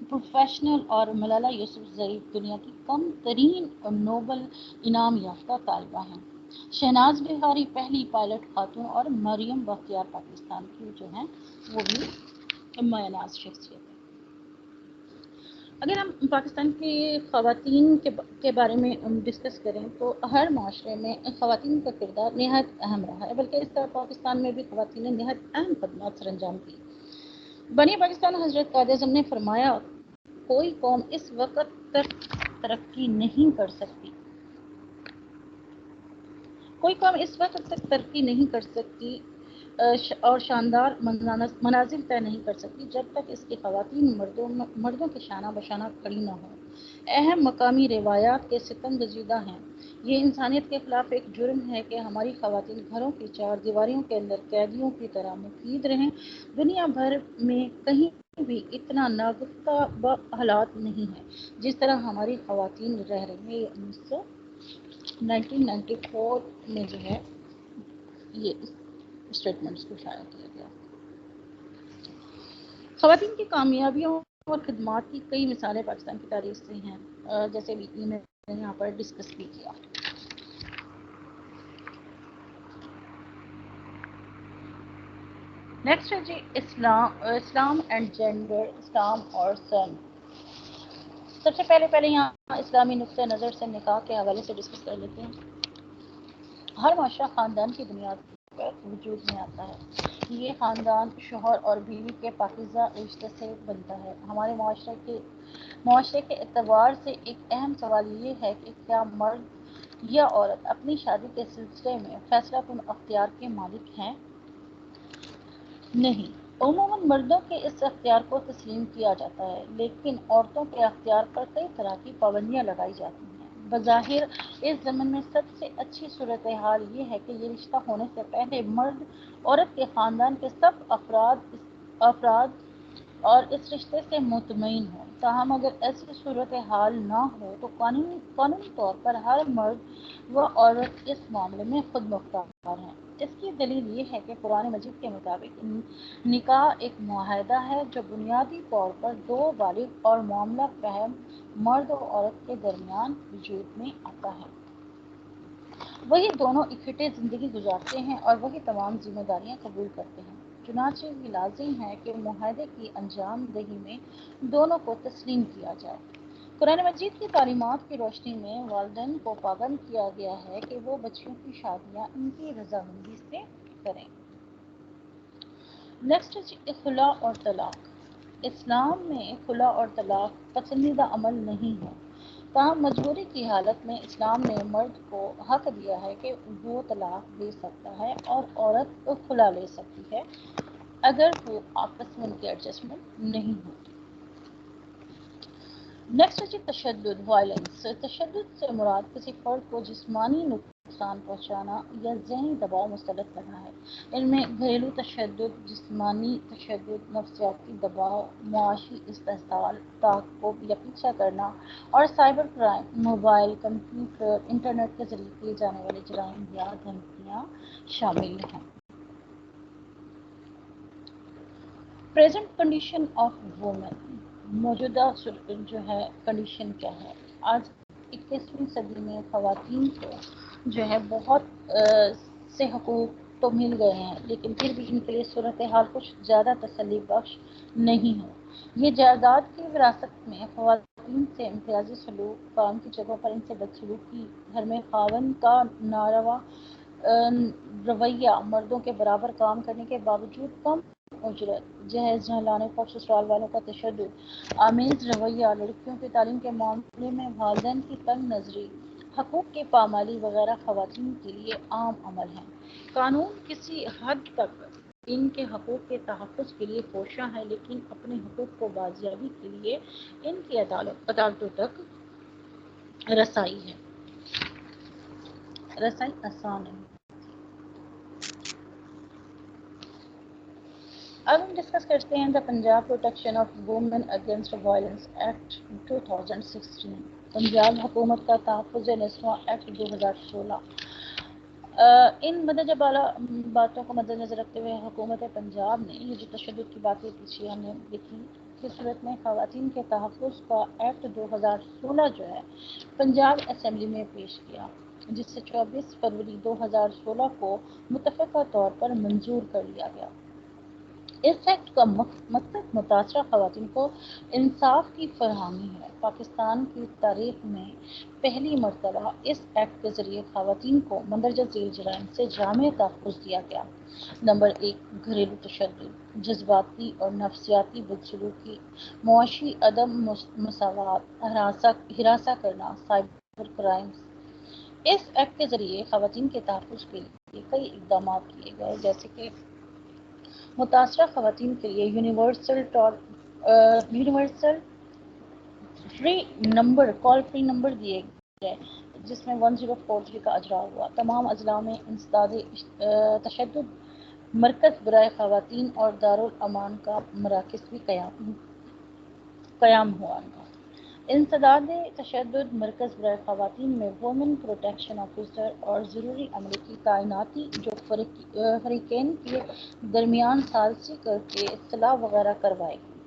پروفیشنل اور ملالہ یوسف ظریف دنیا کی کم ترین نوبل انعام یافتہ طالبہ ہیں۔ شہناز بہاری پہلی پائلٹ خاتون اور مریم بختیار پاکستان کی جو ہیں وہ بھی مایہ شخصیت ہے۔ اگر ہم پاکستان کی خواتین کے بارے میں ڈسکس کریں تو ہر معاشرے میں خواتین کا کردار نہایت اہم رہا ہے، بلکہ اس طرح پاکستان میں بھی خواتین نے نہایت اہم خدمات سر انجام دی۔ بنی پاکستان حضرت قائد اعظم نے فرمایا، کوئی قوم اس وقت تک ترقی نہیں کر سکتی اور شاندار منازل طے نہیں کر سکتی جب تک اس کی خواتین مردوں کے شانہ بشانہ کھڑی نہ ہوں۔ اہم مقامی روایات کے ستم گزیدہ ہیں۔ یہ انسانیت کے خلاف ایک جرم ہے کہ ہماری خواتین گھروں کی چار دیواریوں کے اندر قیدیوں کی طرح مقید رہیں۔ دنیا بھر میں کہیں بھی اتنا ناگفتہ حالات نہیں ہیں جس طرح ہماری خواتین رہ رہی ہیں۔ 1994 میں جو ہے یہ اسٹیٹمنٹس کو شائع کیا گیا۔ خواتین کی کامیابیوں اور خدمات کی کئی مثالیں پاکستان کی تاریخ سے ہیں، جیسے بھی میں نے یہاں پر ڈسکس بھی کیا۔ نیکسٹ ہے جی اسلام اینڈ جینڈر، اسلام اور سن۔ سب سے پہلے یہاں اسلامی نقطہ نظر سے نکاح کے حوالے سے ڈسکس کر لیتے ہیں۔ ہر معاشرہ خاندان کی بنیاد پر وجود میں آتا ہے۔ یہ خاندان شوہر اور بیوی کے پاکیزہ رشتے سے بنتا ہے۔ ہمارے معاشرے کے اعتبار سے ایک اہم سوال یہ ہے کہ کیا مرد یا عورت اپنی شادی کے سلسلے میں فیصلہ کن اختیار کے مالک ہیں؟ نہیں، عموماً مردوں کے اس اختیار کو تسلیم کیا جاتا ہے، لیکن عورتوں کے اختیار پر کئی طرح کی پابندیاں لگائی جاتی ہیں۔ بظاہر اس ضمن میں سب سے اچھی صورتحال یہ ہے کہ یہ رشتہ ہونے سے پہلے مرد عورت کے خاندان کے سب افراد اور اس رشتے سے مطمئن ہوں۔ تاہم اگر ایسی صورتحال نہ ہو تو قانونی طور پر ہر مرد و عورت اس معاملے میں خود مختار ہیں۔ اس کی دلیل یہ ہے کہ قرآن مجید کے مطابق نکاح ایک معاہدہ ہے جو بنیادی طور پر دو بالغ اور معاملہ فہم مرد و عورت کے درمیان وجود میں آتا ہے۔ وہی دونوں اکٹھے زندگی گزارتے ہیں اور وہی تمام ذمہ داریاں قبول کرتے ہیں۔ چنانچہ یہ لازم ہے کہ معاہدے کی انجام دہی میں دونوں کو تسلیم کیا جائے۔ قرآن مجید کی تعلیمات کی روشنی میں والدین کو پابند کیا گیا ہے کہ وہ بچیوں کی شادیاں ان کی رضامندی سے کریں۔ نیکسٹ خلا اور طلاق۔ اسلام میں خلا اور طلاق پسندیدہ عمل نہیں ہے، تاہم مجبوری کی حالت میں اسلام نے مرد کو حق دیا ہے کہ وہ طلاق دے سکتا ہے اور عورت خلا لے سکتی ہے اگر وہ آپس میں ان کی ایڈجسٹمنٹ نہیں ہوتی۔ نیکسٹ تشدد، وائلنس۔ تشدد سے مراد کسی فرد کو جسمانی نقصان پہنچانا یا ذہنی دباؤ مسلط کرنا ہے۔ ان میں گھریلو تشدد، جسمانی تشدد، نفسیاتی دباؤ، معاشی استحصال، تعقب یا پیچھا کرنا اور cyber crime, mobile, computer, internet کے ذریعے کیے جانے والے جرائم یا دھمکیاں شامل ہیں۔ پریزنٹ کنڈیشن آف وومن، موجودہ جو ہے کنڈیشن کیا ہے؟ آج 21ویں صدی میں خواتین کو جو ہے بہت سے حقوق تو مل گئے ہیں، لیکن پھر بھی ان کے لیے صورتحال کچھ زیادہ تسلی بخش نہیں ہے۔ یہ جائیداد کی وراثت میں خواتین سے امتیازی سلوک، کام کی جگہوں پر ان سے بدسلوکی، گھر میں خاوند کا ناروا رویہ مردوں کے برابر کام کرنے کے باوجود کم اجرت، جہیز نہ لانے پر سسرال والوں کا تشدد آمیز رویہ، لڑکیوں کی تعلیم کے معاملے میں والدین کی تنگ نظری، حقوق کی پامالی وغیرہ خواتین کے لیے عام عمل ہیں۔ قانون کسی حد تک ان کے حقوق کے تحفظ کے لیے کوشاں ہے، لیکن اپنے حقوق کو بازیابی کے لیے ان کی عدالتوں تک رسائی آسان نہیں۔ اب ہم ڈسکس کرتے ہیں the Punjab protection of women against violence act 2016، Punjab حکومت کا تحفظ نسواں ایکٹ 2016۔ ان مندرجہ بالا باتوں کو مد نظر رکھتے ہوئے حکومت پنجاب نے یہ جو تشدد کی باتیں پیچھے ہم نے دیکھی کی صورت میں خواتین کے تحفظ کا ایکٹ 2016 جو ہے پنجاب اسمبلی میں پیش کیا، جس سے 24 فروری 2016 کو متفقہ طور پر منظور کر لیا گیا۔ اس ایکٹ کا مقصد متاثرہ خواتین کو انصاف کی فراہمی ہے۔ پاکستان کی تاریخ میں پہلی مرتبہ اس ایکٹ کے ذریعے خواتین کو مندرجہ ذیل جرائم سے جامع تحفظ دیا گیا۔ نمبر 1، گھریلو تشدد، جذباتی اور نفسیاتی بدسلوکی، معاشی عدم مساوات، ہراساں کرنا، سائبر کرائمز۔ اس ایکٹ کے ذریعے خواتین کے تحفظ کے لیے کئی اقدامات کیے گئے، جیسے کہ متاثرہ خواتین کے لیے یونیورسل کال فری نمبر دیے گئے، جس میں 1043 کا اجرا ہوا۔ تمام اضلاع میں انسداد تشدد مرکز برائے خواتین اور دارالامان کا مراکز بھی قیام ہوا۔ انسداد تشدد مرکز برائے خواتین میں وومن پروٹیکشن آفیسر اور ضروری عملے کی تعیناتی جو فریقین کے درمیان ثالثی کر کے اصلاح وغیرہ کروائی گئی۔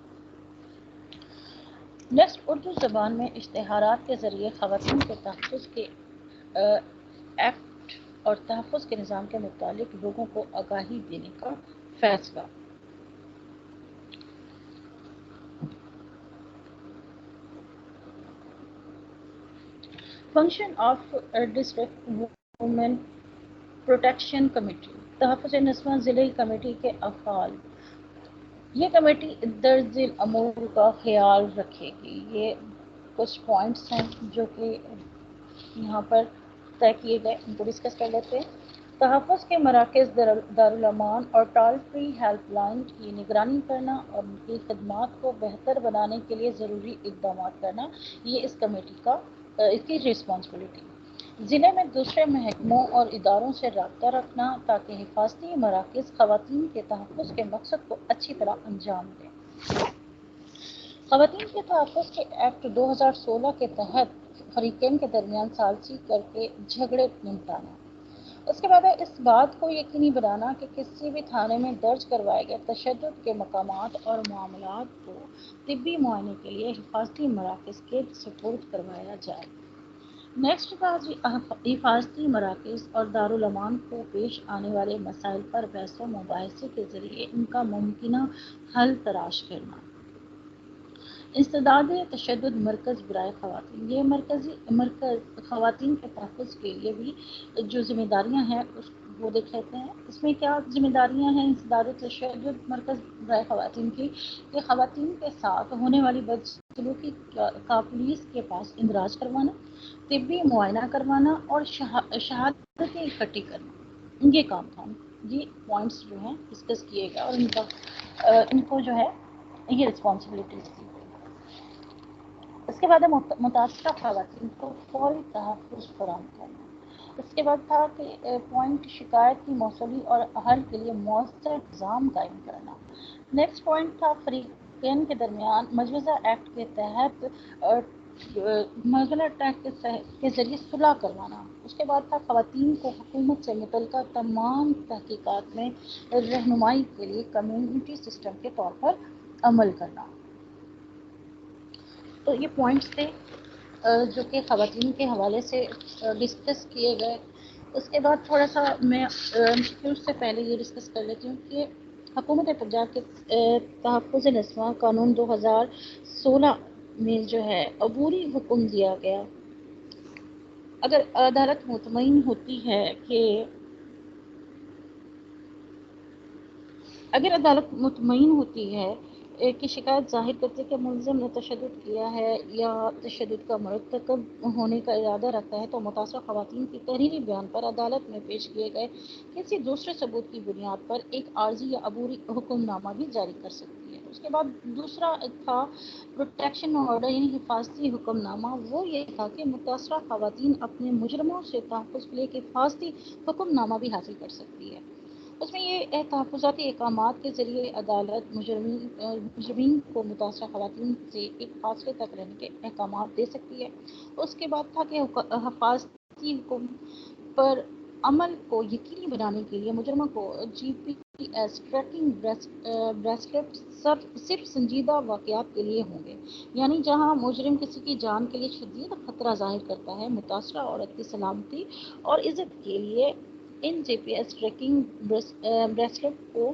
نیکسٹ، اردو زبان میں اشتہارات کے ذریعے خواتین کے تحفظ کے ایکٹ اور تحفظ کے نظام کے متعلق لوگوں کو آگاہی دینے کا فیصلہ۔ Function of district women protection committee, تحفظ نسواں ضلعی کمیٹی کے افعال۔ یہ کمیٹی درج ذیل امور کا خیال رکھے گی۔ یہ کچھ پوائنٹس ہیں جو کہ یہاں پر طے کیے گئے، ان کو ڈسکس کر لیتے ہیں۔ تحفظ کے مراکز دارالامان اور ٹال فری ہیلپ لائن کی نگرانی کرنا اور ان کی خدمات کو بہتر بنانے کے لیے ضروری اقدامات کرنا، یہ اس کمیٹی کی رسپانسبلٹی۔ ضلع میں دوسرے محکموں اور اداروں سے رابطہ رکھنا تاکہ حفاظتی مراکز خواتین کے تحفظ کے مقصد کو اچھی طرح انجام دیں۔ خواتین کے تحفظ کے ایکٹ 2016 کے تحت فریقین کے درمیان ثالثی کر کے جھگڑے نمٹانا۔ اس کے بعد اس بات کو یقینی بنانا کہ کسی بھی تھانے میں درج کروائے گئے تشدد کے مقامات اور معاملات کو طبی معائنے کے لیے حفاظتی مراکز کے سپرد کروایا جائے۔ نیکسٹ تھا حفاظتی مراکز اور دارالامان کو پیش آنے والے مسائل پر بحث و مباحثے کے ذریعے ان کا ممکنہ حل تلاش کرنا۔ انسداد تشدد مرکز برائے خواتین، یہ مرکز خواتین کے تحفظ کے لیے بھی جو ذمہ داریاں ہیں وہ دیکھ لیتے ہیں۔ اس میں کیا ذمہ داریاں ہیں انسداد تشدد مرکز برائے خواتین کی، کہ خواتین کے ساتھ ہونے والی بدسلوکی کا پولیس کے پاس اندراج کروانا، طبی معائنہ کروانا اور شہادتیں اکٹھی کرنا، یہ کام تھا۔ یہ پوائنٹس جو ہیں ڈسکس کیے گئے اور ان کو جو ہے یہ رسپانسبلٹیز دی گئی۔ اس کے بعد متاثرہ خواتین کو فوری تحفظ فراہم کرنا۔ اس کے بعد تھا کہ پوائنٹ شکایت کی موصولی اور حل کے لیے مؤثر انتظام قائم کرنا۔ نیکسٹ پوائنٹ تھا فریقین کے درمیان مجوزہ ایکٹ کے تحت کے ذریعے صلح کروانا۔ اس کے بعد تھا خواتین کو حکومت سے متعلقہ تمام تحقیقات میں رہنمائی کے لیے کمیونٹی سسٹم کے طور پر عمل کرنا۔ تو یہ پوائنٹس تھے جو کہ خواتین کے حوالے سے ڈسکس کیے گئے۔ اس کے بعد تھوڑا سا میں سے پہلے یہ ڈسکس کر لیتی ہوں کہ حکومت پنجاب کے تحفظ نسواں قانون 2016 میں جو ہے عبوری حکم دیا گیا۔ اگر عدالت مطمئن ہوتی ہے کہ اگر عدالت مطمئن ہوتی ہے کہ شکایت ظاہر کرتے کہ ملزم نے تشدد کیا ہے یا تشدد کا مرتکب ہونے کا ارادہ رکھتا ہے تو متاثرہ خواتین کی تحریری بیان پر عدالت میں پیش کیے گئے کسی دوسرے ثبوت کی بنیاد پر ایک عارضی یا عبوری حکم نامہ بھی جاری کر سکتی ہے. اس کے بعد دوسرا تھا پروٹیکشن آرڈر یعنی حفاظتی حکم نامہ. وہ یہ تھا کہ متاثرہ خواتین اپنے مجرموں سے تحفظ کے لیے ایک حفاظتی حکم نامہ بھی حاصل کر سکتی ہے. اس میں یہ تحفظاتی اقدامات کے ذریعے عدالت مجرمین کو متاثرہ خواتین سے ایک فاصلے تک رہنے کے احکامات دے سکتی ہے. اس کے بعد تھا کہ حفاظتی حکم پر عمل کو یقینی بنانے کے لیے مجرمہ کو جی پی ایس ٹریکنگ بریسلیٹ صرف سنجیدہ واقعات کے لیے ہوں گے، یعنی جہاں مجرم کسی کی جان کے لیے شدید خطرہ ظاہر کرتا ہے. متاثرہ عورت کی سلامتی اور عزت کے لیے ان جی پی ایس ٹریکنگ بریسلیٹ کو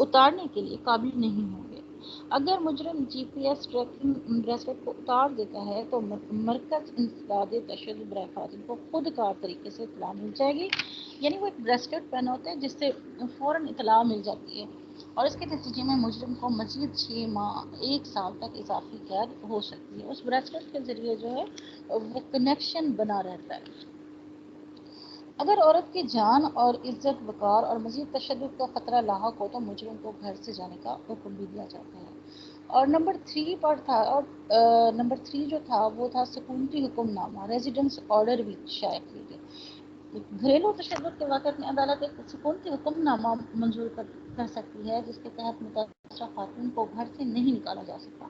اتارنے کے لیے قابل نہیں ہوں گے. اگر مجرم جی پی ایس ٹریکنگ بریسلیٹ کو اتار دیتا ہے تو مرکز انسداد تشدد برائے خواتین کو خود کار طریقے سے اطلاع مل جائے گی. یعنی وہ ایک بریسلیٹ پہنا ہوتا ہے جس سے فوراً اطلاع مل جاتی ہے اور اس کے نتیجے میں مجرم کو مزید 6 ماہ 1 سال تک اضافی قید ہو سکتی ہے. اس بریسلیٹ کے ذریعے جو ہے وہ کنیکشن بنا رہتا ہے. اگر عورت کی جان اور عزت وقار اور مزید تشدد کا خطرہ لاحق ہو تو مجرم کو گھر سے جانے کا حکم بھی دیا جاتا ہے. اور نمبر 3 پر تھا، اور نمبر 3 جو تھا وہ تھا سکونتی حکم نامہ ریزیڈنس آرڈر بھی شائع کیے گئے. گھریلو تشدد کے واقعات میں عدالت ایک سکونتی حکم نامہ منظور کر سکتی ہے جس کے تحت متاثرہ خاتون کو گھر سے نہیں نکالا جا سکتا.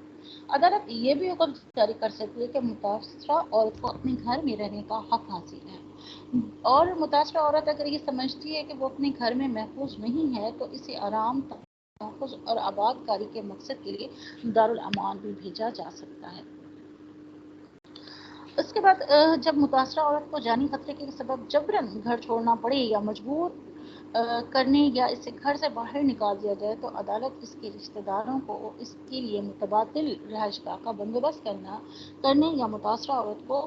عدالت یہ بھی حکم جاری کر سکتی ہے کہ متاثرہ عورت کو اپنے گھر میں رہنے کا حق حاصل ہے، اور متاثرہ عورت اگر یہ سمجھتی ہے کہ وہ اپنے گھر میں محفوظ نہیں ہے تو اسے آرام، تحفظ اور آباد کاری کے مقصد کے لیے دارالامان بھی بھیجا جا سکتا ہے. اس کے بعد جب متاثرہ عورت کو جانی خطرے کے سبب جبراً گھر چھوڑنا پڑے یا مجبور کرنے یا اسے گھر سے باہر نکال دیا جائے تو عدالت اس کے رشتہ داروں کو اس کے لیے متبادل رہائش گاہ کا بندوبست کرنے یا متاثرہ عورت کو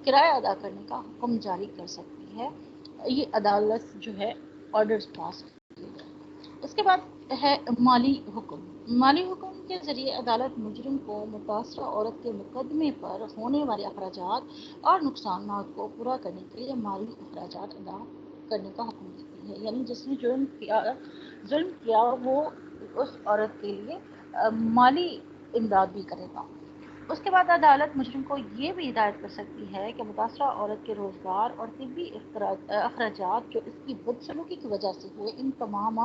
کرایہ ادا کرنے کا حکم جاری کر سکتی ہے. یہ عدالت جو ہے آرڈرز پاس کرتی ہے. اس کے بعد ہے مالی حکم. مالی حکم کے ذریعے عدالت مجرم کو متاثرہ عورت کے مقدمے پر ہونے والے اخراجات اور نقصانات کو پورا کرنے کے لیے مالی اخراجات ادا کرنے کا حکم دیتی ہے. یعنی جس نے ظلم کیا وہ اس عورت کے لیے مالی امداد بھی کرے گا. اس کے بعد عدالت مجرم کو یہ بھی ہدایت کر سکتی ہے کہ متاثرہ عورت کے روزگار اور طبی اخراجات جو اس کی بدسلوکی کی وجہ سے ہوئے ان تمام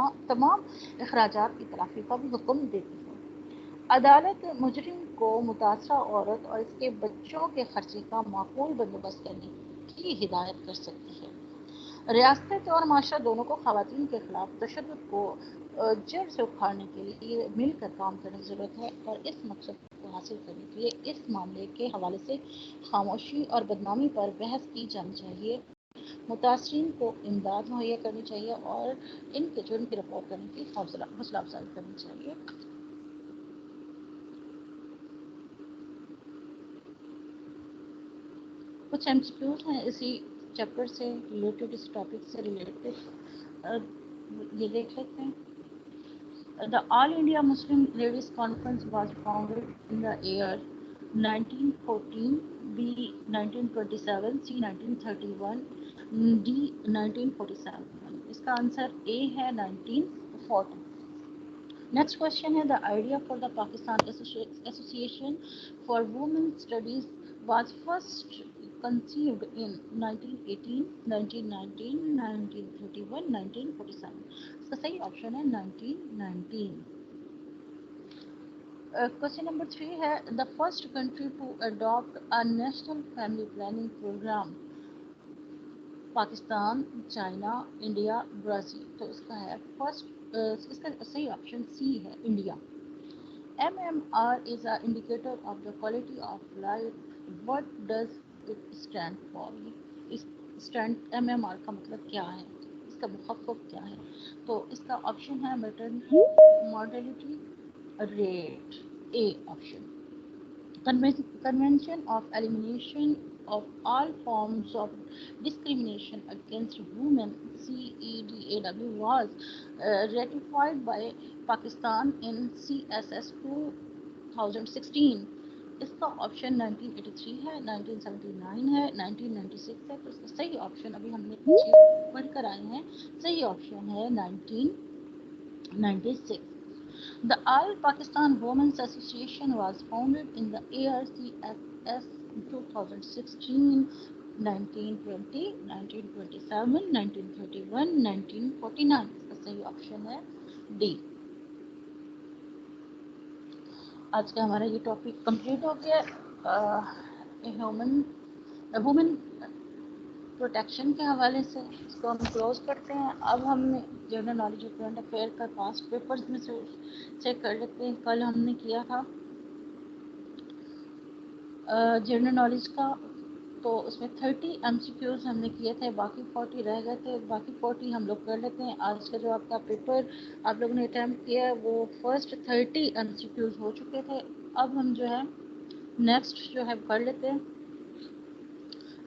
اخراجات کی تلافی کا بھی حکم دیتی ہے. عدالت مجرم کو متاثرہ عورت اور اس کے بچوں کے خرچے کا معقول بندوبست کرنے کی ہدایت کر سکتی ہے. ریاست اور معاشرہ دونوں کو خواتین کے خلاف تشدد کو جڑ سے اکھاڑنے کے لیے مل کر کام کرنے کی ضرورت ہے اور اس مقصد کو حاصل کرنے کے لیے اس معاملے کے حوالے سے خاموشی اور بدنامی پر بحث کی جانی چاہیے. متاثرین کو امداد مہیا کرنی چاہیے اور ان کے جرم کی رپورٹ کرنے کی حوصلہ افزائی کرنی چاہیے. کچھ ایم سی کیوز ہیں اسی چیپٹر سے ریلیٹڈ، اس ٹاپک سے ریلیٹڈ، یہ دیکھ لیتے ہیں. The All India Muslim Ladies Conference was founded in the year 1914, B 1927, C 1931, D 1947. اس کا آنسر A ہے 1940. Next question is the idea for the Pakistan Association for Women's Studies was first conceived in 1918, 1919, 1931, 1947. इसका सही option है 1919. Question number 3 है the first country to adopt a national family planning program. Pakistan, China, India, Brazil. تو اس کا ہے first, اس کا صحیح آپشن سی ہے India. MMR is an indicator of the quality of life. What does it stand for? MMR کا مطلب کیا ہے، اس کا مخفف کیا ہے؟ تو اس کا آپشن ہے mortality rate, A option. Convention of Elimination of all forms of discrimination against women, CEDAW, was ratified by Pakistan in CSS 2016. اس کا آپشن 1983 ہے, 1979 ہے, 1996 ہے. تو اس کا صحیح آپشن ابھی ہم نے پڑھ کر آئے ہیں, صحیح آپشن ہے 1996. The All Pakistan Women's Association was founded in the year CSS 2016, 1920, 1927, 1931, 1949. اس کا صحیح آپشن ہے ڈی. آج کا ہمارا یہ ٹاپک کمپلیٹ ہو گیا. وومن پروٹیکشن کے حوالے سے اس کو ہم کلوز کرتے ہیں. اب ہم جنرل نالج اور کرنٹ افیئر کا پاسٹ پیپرز میں سے چیک کر لیتے ہیں. کل ہم نے کیا تھا جنرل نالج کا, تو اس میں 30 MCQs ہم نے کیے تھے, باقی 40 رہ گئے تھے. باقی 40 ہم لوگ کر لیتے ہیں. آج کا جو آپ کا پیپر آپ لوگوں نے اٹیمپٹ کیا ہے وہ فرسٹ 30 MCQs ہو چکے تھے. اب ہم جو ہے نیکسٹ جو ہے کر لیتے ہیں.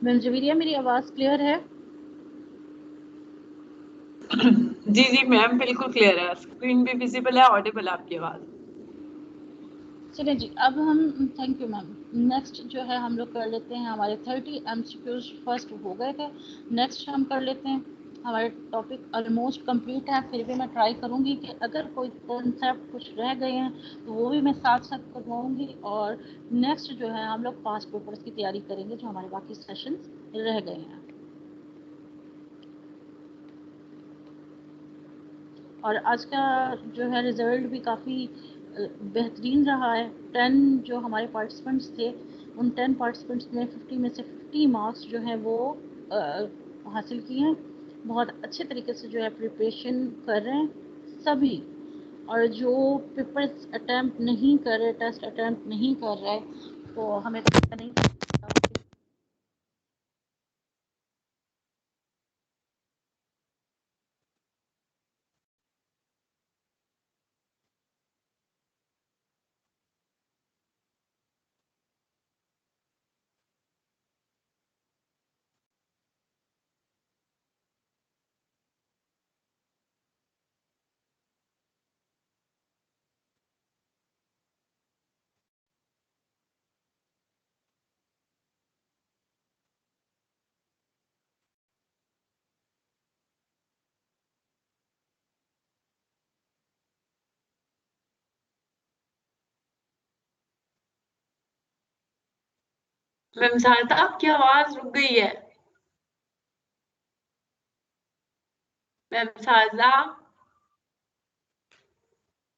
میم جویریہ, میری آواز کلیئر ہے؟ جی جی میم بالکل کلیئر ہے, اسکرین بھی ویزیبل ہے, آڈیبل ہے آپ کی آواز. چلیں جی, اب ہم تھینک یو میم. نیکسٹ جو ہے ہم لوگ کر لیتے ہیں, ہمارے 30 MCQs فرسٹ ہو گئے تھے. نیکسٹ ہم کر لیتے ہیں. ہمارے ٹاپک آلموسٹ کمپلیٹ ہے, پھر بھی میں ٹرائی کروں گی کہ اگر کوئی کنسیپٹ کچھ رہ گئے ہیں تو وہ بھی میں ساتھ ساتھ کرواؤں گی. اور نیکسٹ جو ہے ہم لوگ پاسٹ پیپرس کی تیاری کریں گے جو ہمارے باقی سیشنز رہ گئے ہیں. اور آج کا جو ہے رزلٹ بھی کافی بہترین رہا ہے. 10 جو ہمارے پارٹیسپینٹس تھے, ان 10 پارٹیسپینٹس نے 50 میں سے 50 مارکس جو ہیں وہ حاصل کیے ہیں. بہت اچھے طریقے سے جو ہے پریپریشن کر رہے ہیں سبھی. اور جو پیپرز اٹیمپٹ نہیں کر رہے, ٹیسٹ اٹیمپٹ نہیں کر رہے, تو ہمیں پتہ نہیں میم سارتا آپ کی آواز رک گئی ہے. میم سارتا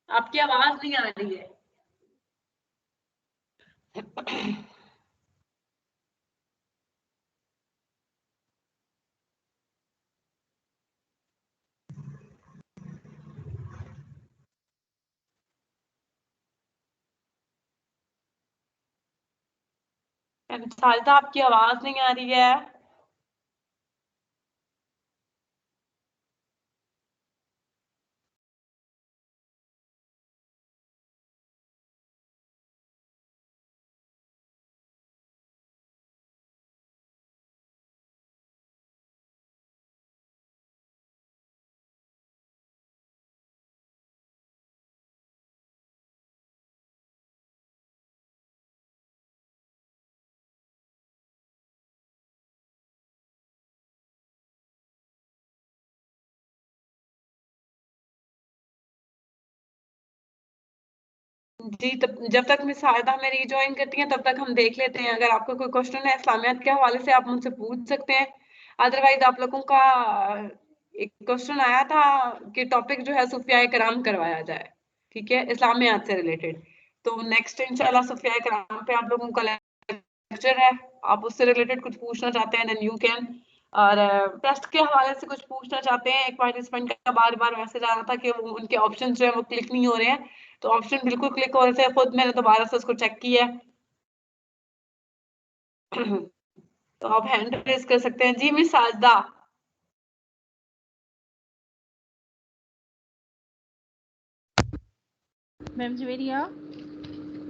آپ کی آواز نہیں آ رہی ہے. میم سارتا آپ کی آواز نہیں آ رہی ہے. جی جب تک مس ساردا ہمیں ری جوائن کرتی ہیں تب تک ہم دیکھ لیتے ہیں. اگر آپ کا کوئی کوشچن ہے اسلامیات کے حوالے سے آپ مجھ سے پوچھ سکتے ہیں. ادروائز آپ لوگوں کا ایک کوشچن آیا تھا کہ ٹاپک جو ہے صوفیاء کرام کروایا جائے, ٹھیک ہے, اسلامیات سے ریلیٹڈ. تو نیکسٹ انشاءاللہ صوفیاء کرام پہ آپ لوگوں کا لیکچر ہے. آپ اس سے ریلیٹڈ کچھ پوچھنا چاہتے ہیں دین یو کین. اور ٹیسٹ کے حوالے سے کچھ پوچھنا چاہتے ہیں. ایک پارٹیسپینٹ کا بار بار میسج آ رہا تھا کہ ان کے آپشن جو ہے وہ کلک نہیں ہو رہے ہیں. تو آپشن بالکل کلک ہو رہے تھے, خود میں نے دوبارہ سے اس کو چیک کیا ہے. تو آپ ہینڈ ریز کر سکتے ہیں. جی مس ساجدہ. میم جویریہ,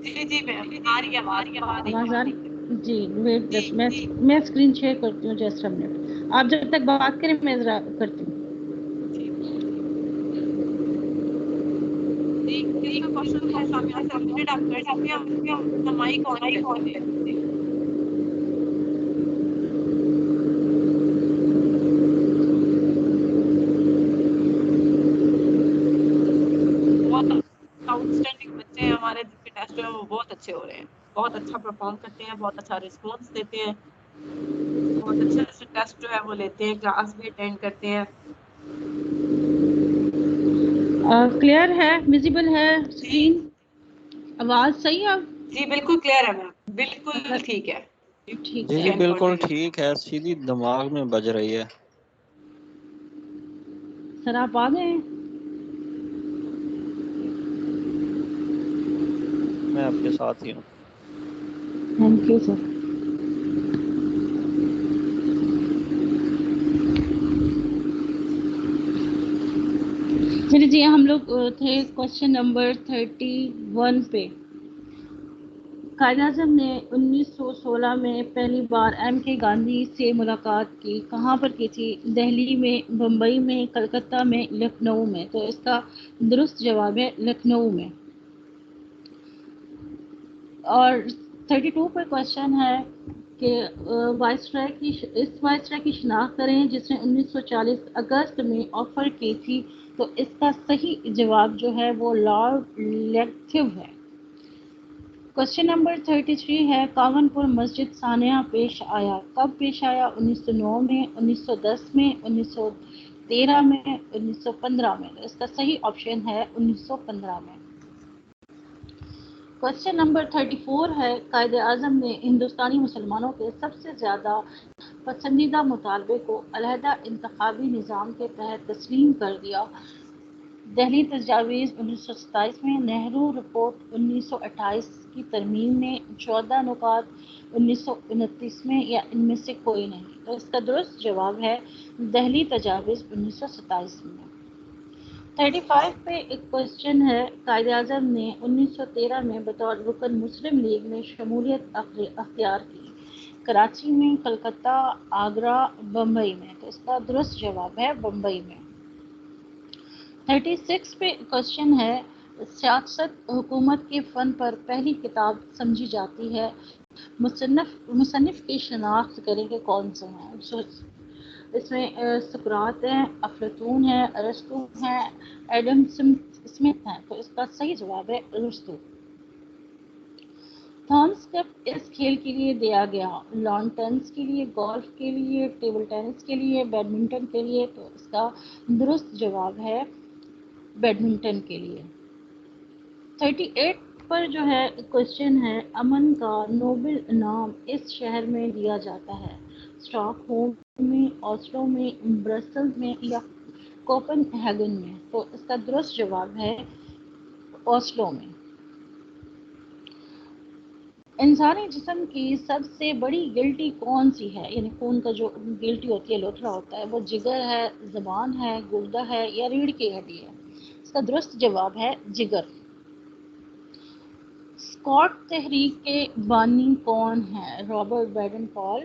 جی جی میم آ رہی ہے آواز, آواز آ رہی؟ جی ویٹ میں اسکرین شیئر کرتی ہوں جسٹ اے منٹ. آپ جب تک بات کریں میں ذرا کرتی ہوں. جی کسی کا کوشچن ہے سامعہ سے ریلیٹڈ آپ کر سکتے ہیں, اپنا مائک آن کر سکتے ہیں. بہت آؤٹ اسٹینڈنگ بچے ہیں ہمارے, جن کے ٹیسٹ جو ہیں وہ بہت اچھے ہو رہے ہیں, بہت اچھا پرفارم کرتے ہیں, بہت اچھا رسپانس دیتے ہیں, بہت اچھے سے ٹیسٹ جو ہے وہ لیتے ہیں, کلاس بھی اٹینڈ کرتے ہیں. کلیئر ہے, ویزیبل ہے اسکرین, آواز صحیح ہے؟ جی بالکل کلیئر ہے میم, بالکل ٹھیک ہے. ٹھیک جی ہے. بالکل ٹھیک ہے, سیدھی دماغ میں بج رہی ہے. سر آپ آ گئے ہیں؟ میں آپ کے ساتھ ہی ہوں. Thank you sir. چلیے جی, ہم لوگ تھے کوشچن نمبر 31 پہ. قائد اعظم نے 1916 میں پہلی بار ایم کے گاندھی سے ملاقات کی. کہاں پر کی تھی؟ دہلی میں, بمبئی میں, کلکتہ میں, لکھنؤ میں. تو اس کا درست جواب ہے لکھنؤ میں. اور 32 پر کوشچن ہے کہ وائسرائے کی شناخت کریں جس نے 1940 اگست میں آفر کی تھی. تو اس کا صحیح جواب جو ہے وہ لارڈ لیکتھو ہے. کوشچن نمبر 33 ہے کاون پور مسجد سانحہ پیش آیا. کب پیش آیا؟ 1909 میں, 1910 میں, 1913 میں, 1915 میں. اس کا صحیح آپشن ہے 1915 میں. کوشچن نمبر 34 ہے قائد اعظم نے ہندوستانی مسلمانوں کے سب سے زیادہ پسندیدہ مطالبے کو علیحدہ انتخابی نظام کے تحت تسلیم کر دیا. دہلی تجاویز 1927 میں, نہرو رپورٹ 1928 کی ترمیم میں, 14 نکات 1929 میں, یا ان میں سے کوئی نہیں. تو اس کا درست جواب ہے دہلی تجاویز 1927 میں. 35 پہ ایک کوشچن ہے قائد اعظم نے 1913 میں بطور رکن مسلم لیگ میں شمولیت اختیار کی. کراچی میں, کلکتہ, آگرہ, بمبئی میں. تو اس کا درست جواب ہے بمبئی میں. 36 پہ کوشچن ہے سیاست حکومت کے فن پر پہلی کتاب سمجھی جاتی ہے. مصنف کی شناخت کریں کہ کون سے ہیں. اس میں سقراط ہیں, افلاطون ہیں, ارسطو ہیں, ایڈم اسمتھ ہیں. تو اس کا صحیح جواب ہے ارسطو. تھامس کپ اس کھیل کے لیے دیا گیا؟ لان ٹینس کے لیے, گولف کے لیے, ٹیبل ٹینس کے لیے, بیڈمنٹن کے لیے. تو اس کا درست جواب ہے بیڈمنٹن کے لیے. 38 پر جو ہے کوشچن ہے امن کا نوبل انعام اس شہر میں دیا جاتا ہے. اسٹاک ہوم میں, آسلو میں, برسلز میں, یا کوپن ہیگن میں. تو اس کا درست جواب ہے آسلو میں. انسانی جسم کی سب سے بڑی گلٹی کون سی ہے؟ یعنی خون کا جو گلٹی ہوتی ہے, لوتھڑا ہوتا ہے, وہ جگر ہے, زبان ہے, گردہ ہے, یا ریڑھ کی ہڈی ہے. اس کا درست جواب ہے جگر. اسکاٹ تحریک کے بانی کون ہیں؟ رابرٹ بیڈن پال,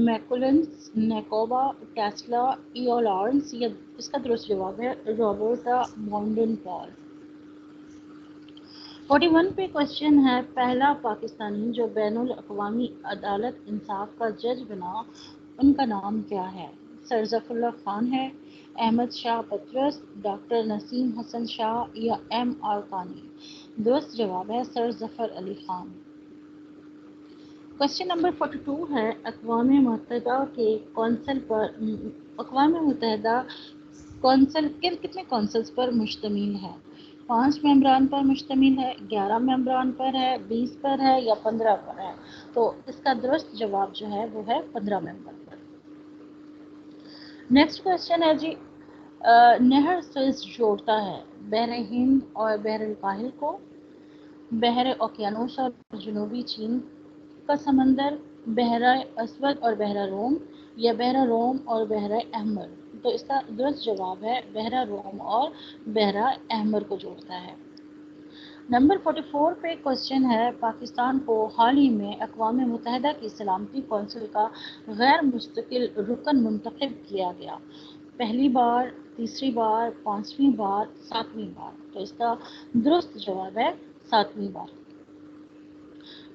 میکولنس, نیکوبا, ٹیسلا, ایو لارنس. یا اس کا درست جواب ہے رابرٹا بانڈن پال. 41 پہ کوشچن ہے پہلا پاکستانی جو بین الاقوامی عدالت انصاف کا جج بنا, ان کا نام کیا ہے؟ سر ظفر اللہ خان ہے, احمد شاہ پطرس, ڈاکٹر نسیم حسن شاہ, یا ایم آر کانی. درست جواب ہے سر ظفر علی خان. کوشچن نمبر 42 ہے اقوام متحدہ کے کونسل پر کتنے کونسلز پر مشتمل ہے؟ 5 ممبران پر مشتمل ہے, 11 ممبران پر ہے, 20 پر ہے, یا 15 پر ہے. تو اس کا درست جواب جو ہے وہ ہے 15 ممبر پر. نیکسٹ کوشچن ہے جی نہر سوئس جوڑتا ہے بحر ہند اور بحر الکاہل کو, بحر اوقیانوس اور جنوبی چین کا سمندر, بحیرہ اسود اور بحیرہ روم, یا بحیرہ روم اور بحیرہ احمر. تو اس کا درست جواب ہے بحیرہ روم اور بحیرہ احمر کو جوڑتا ہے. نمبر 44 پہ کوشچن ہے، پاکستان کو حال ہی میں اقوام متحدہ کی سلامتی کونسل کا غیر مستقل رکن منتخب کیا گیا، پہلی بار، تیسری بار، پانچویں بار، ساتویں بار؟ تو اس کا درست جواب ہے ساتویں بار۔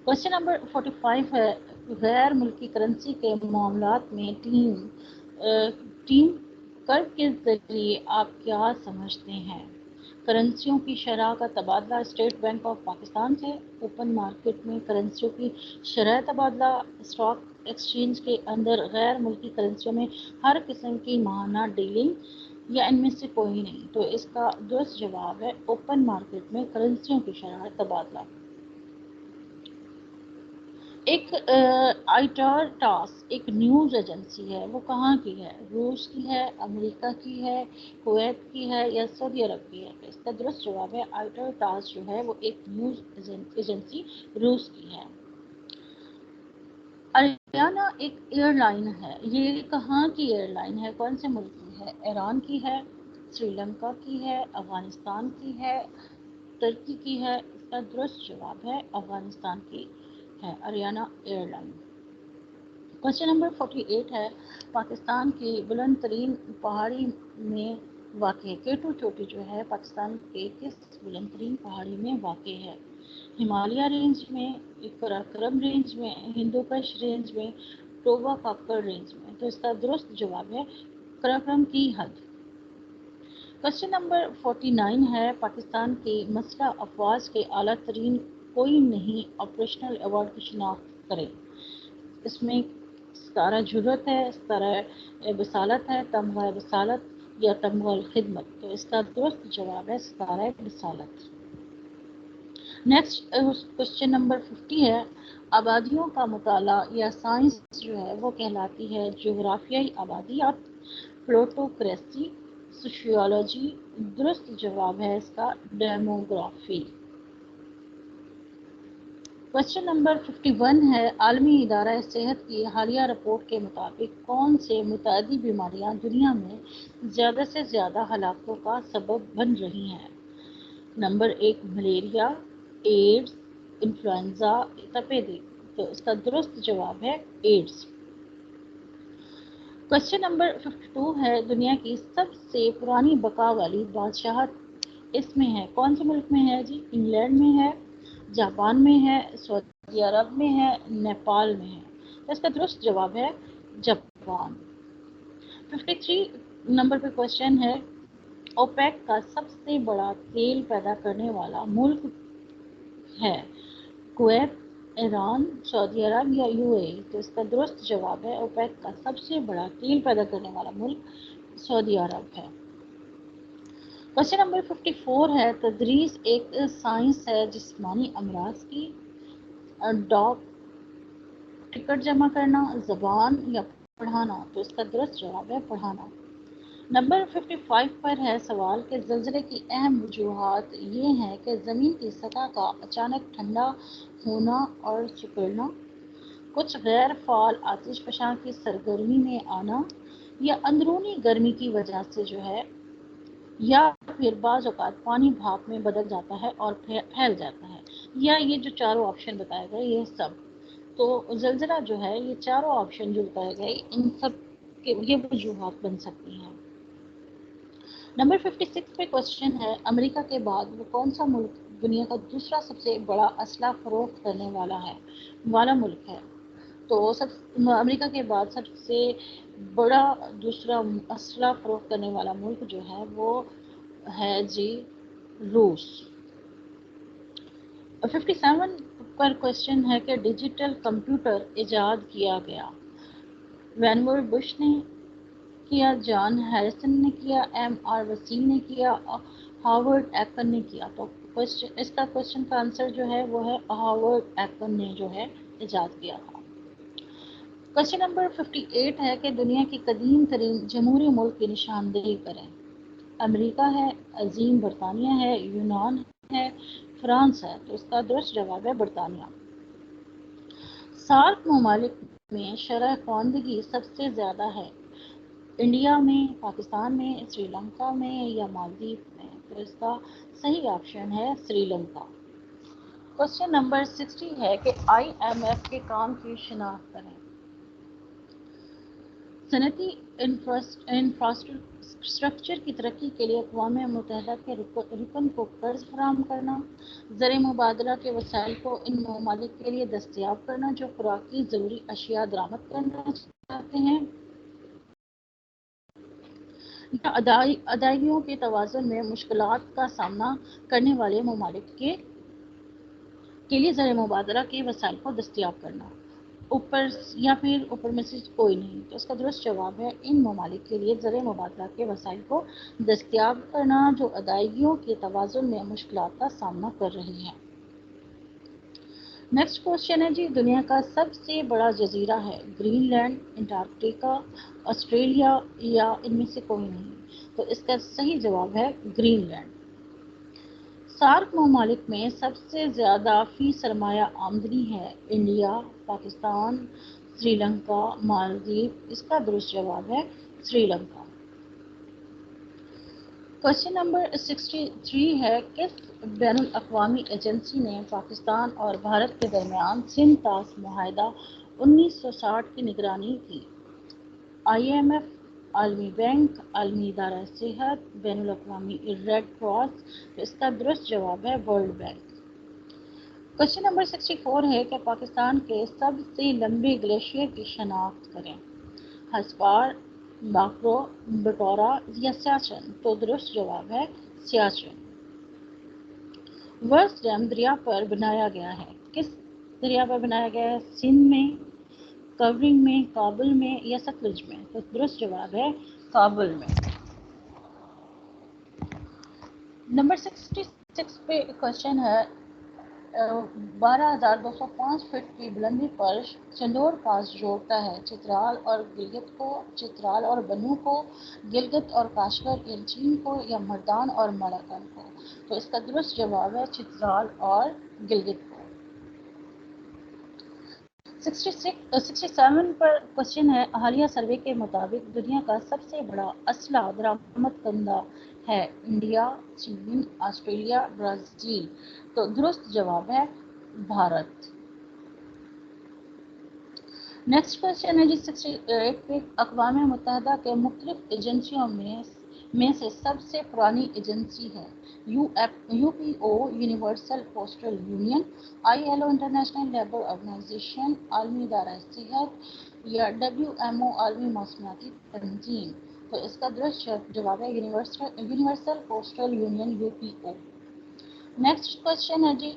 کوشچن نمبر 45 ہے، غیر ملکی کرنسی کے معاملات میں ٹیم کرو کے ذریعے آپ کیا سمجھتے ہیں؟ کرنسیوں کی شرح کا تبادلہ اسٹیٹ بینک آف پاکستان سے، اوپن مارکیٹ میں کرنسیوں کی شرح تبادلہ، اسٹاک ایکسچینج کے اندر غیر ملکی کرنسیوں میں ہر قسم کی ماہانہ ڈیلنگ، یا ان میں سے کوئی نہیں؟ تو اس کا درست جواب ہے اوپن مارکیٹ میں کرنسیوں کی شرح تبادلہ۔ ایک آئیٹار-ٹاس ایک نیوز ایجنسی ہے، وہ کہاں کی ہے؟ روس کی ہے، امریکہ کی ہے، کویت کی ہے، یا سعودی عرب کی ہے؟ اس کا درست جواب ہے آئیٹار-ٹاس جو ہے وہ ایک نیوز ایجنسی روس کی ہے۔ اریانا ایک ایئر لائن ہے، یہ کہاں کی ایئر لائن ہے؟ کون سے ملک کی ہے؟ ایران کی ہے، سری لنکا کی ہے، افغانستان کی ہے، ترکی کی ہے؟ اس کا درست جواب ہے افغانستان کی ہے Ariana air line. Question number 48 ہے، پاکستان کی بلند ترین پہاڑی میں واقع کیٹو چوٹی جو ہے پاکستان کے کس بلند ترین پہاڑی میں واقع ہے؟ ہمالیہ رینج میں، قراقرم رینج میں، ہندوکش رینج میں، ٹوبا کاکر رینج میں؟ تو اس کا درست جواب ہے قراقرم کی حد۔ کوشچن نمبر 49 ہے، پاکستان کی مسلح افواج کے اعلیٰ ترین کوئی نہیں آپریشنل ایوارڈ کی شناخت کریں۔ اس میں ستارہ جرأت ہے، ستارہ بصالت ہے، تمغہ بصالت، یا تمغہ الخدمت؟ تو اس کا درست جواب ہے ستارہ بصالت۔ نیکسٹ کوشچن نمبر 50 ہے، آبادیوں کا مطالعہ یا سائنس جو ہے وہ کہلاتی ہے جغرافیائی آبادیات، پلوٹوکریسی، سوشیولوجی؟ درست جواب ہے اس کا ڈیموگرافی۔ کوشچن نمبر 51 ہے، عالمی ادارہ صحت کی حالیہ رپورٹ کے مطابق کون سے متعدی بیماریاں دنیا میں زیادہ سے زیادہ ہلاکتوں کا سبب بن رہی ہیں؟ نمبر 1 ملیریا، ایڈز، انفلوئنزا، تپیدق؟ تو اس کا درست جواب ہے ایڈز۔ کوشچن نمبر 52 ہے، دنیا کی سب سے پرانی بقا والی بادشاہت اس میں ہے، کون سے ملک میں ہے جی؟ انگلینڈ میں ہے، جاپان میں ہے، سعودی عرب میں ہے، نیپال میں ہے؟ تو اس کا درست جواب ہے جاپان۔ 53 نمبر پہ کوشچن ہے، اوپیک کا سب سے بڑا تیل پیدا کرنے والا ملک ہے کویت، ایران، سعودی عرب، یا یو اے ای؟ تو اس کا درست جواب ہے اوپیک کا سب سے بڑا تیل پیدا کرنے والا ملک سعودی عرب ہے۔ کوشچن نمبر 54 ہے، تدریس ایک سائنس ہے جسمانی امراض کی، ڈاک ٹکٹ جمع کرنا، زبان، یا پڑھانا؟ تو اس کا درست جواب ہے پڑھانا۔ نمبر 55 پر ہے سوال کہ زلزلے کی اہم وجوہات یہ ہیں کہ زمین کی سطح کا اچانک ٹھنڈا ہونا اور سکڑنا، کچھ غیر فعال آتش فشاں کی سرگرمی میں آنا، یا اندرونی گرمی کی وجہ سے جو ہے، یا پھر بعض اوقات پانی بھاپ میں بدل جاتا ہے اور پھیل جاتا ہے، یا یہ جو چاروں آپشن بتائے گئے یہ سب؟ تو زلزلہ جو ہے یہ چاروں آپشن جو بتائے گئے ان سب کے یہ وجوہات بن سکتی ہیں۔ نمبر 56 پہ کوشچن ہے، امریکہ کے بعد وہ کون سا ملک دنیا کا دوسرا سب سے بڑا اسلحہ فروخت کرنے والا ملک ہے؟ تو امریکہ کے بعد سب سے بڑا دوسرا اسلحہ فروخت کرنے والا ملک جو ہے وہ ہے جی روس۔ 57 پر کوشچن ہے کہ ڈیجیٹل کمپیوٹر ایجاد کیا گیا، وینور بش نے کیا، جان ہیریسن نے کیا، ایم آر وسیم نے کیا، ہاورڈ ایکن نے کیا؟ تو اس کا کوشچن کا آنسر جو ہے وہ ہے ہاورڈ ایکن نے جو ہے ایجاد کیا تھا۔ کوشچن نمبر 58 ہے کہ دنیا کی قدیم ترین جمہوری ملک کی نشاندہی کریں۔ امریکہ ہے، عظیم برطانیہ ہے، یونان ہے، فرانس ہے؟ تو اس کا درست جواب ہے برطانیہ۔ سارک ممالک میں شرح خواندگی سب سے زیادہ ہے، انڈیا میں، پاکستان میں، سری لنکا میں، یا مالدیپ میں؟ تو اس کا صحیح آپشن ہے سری لنکا۔ کوشچن نمبر 60 ہے کہ IMF کے کام کی شناخت کریں۔ صنعتی انفراسٹرکچر کی ترقی کے لیے اقوام متحدہ کے رکن کو قرض فراہم کرنا، زر مبادلہ کے وسائل کو ان ممالک کے لیے دستیاب کرنا جو خوراکی ضروری اشیاء درآمد کرنا چاہتے ہیں، یا ادائیگیوں کے توازن میں مشکلات کا سامنا کرنے والے ممالک کے لیے زر مبادلہ کے وسائل کو دستیاب کرنا، اوپر میں سے کوئی نہیں۔ تو اس کا درست جواب ہے ان ممالک کے لیے زر مبادلہ کے وسائل کو دستیاب کرنا جو ادائیگیوں کے توازن میں مشکلات کا سامنا کر رہی ہیں۔ نیکسٹ کوشچن ہے جی، دنیا کا سب سے بڑا جزیرہ ہے گرین لینڈ، انٹارکٹیکا، آسٹریلیا یا ان میں سے کوئی نہیں؟ تو اس کا صحیح جواب ہے گرین لینڈ۔ سارک ممالک میں سب سے زیادہ فی سرمایہ آمدنی ہے انڈیا، پاکستان، سری لنکا، مالدیپ۔ اس کا درست جواب ہے سری لنکا۔ کوشچن نمبر 63 ہے، کس بین الاقوامی ایجنسی نے پاکستان اور بھارت کے درمیان سندھ طاس معاہدہ 1960 کی نگرانی کی؟ IMF، عالمی بینک، عالمی ادارہ صحت، بین الاقوامی ریڈ کراس۔ اس کا درست جواب ہے ورلڈ بینک۔ کوشچن نمبر 64 ہے کہ پاکستان کے سب سے لمبے گلیشیئر کی شناخت کریں۔ ہسپار، باکرو، بٹورا یا سیاچن؟ تو درست جواب ہے سیاچن۔ ورس ڈیم دریا پر بنایا گیا ہے، کس دریا پر بنایا گیا ہے؟ سندھ میں، کورنگ میں، کابل میں یا ستلج میں؟ تو درست جواب ہے کابل میں۔ نمبر 66 پہ کوشچن ہے، 12,205 فٹ کی بلندی پر چندور پاس جوڑتا ہے چترال اور گلگت کو، چترال اور بنوں کو، گلگت اور کاشغر چین کو یا مردان اور ملاکن کو؟ تو اس کا درست جواب ہے چترال اور گلگت کو۔ 67 پر کوشچن ہے، حالیہ سروے کے مطابق دنیا کا سب سے بڑا اسلحہ درآمد کنندہ ہے انڈیا، چین، آسٹریلیا، برازیل؟ تو درست جواب ہے بھارت۔ نیکسٹ کوشچن ہے جی 68 پہ، اقوام متحدہ کے مختلف ایجنسیوں میں سے سب سے پرانی ایجنسی ہے UPO universal postal union, ILO international labour organisation, عالمی ادارہ صحت یا WMO عالمی موسمیاتی تنظیم؟ تو اس کا درست جواب ہے universal postal union UPO۔ Next question ہے جی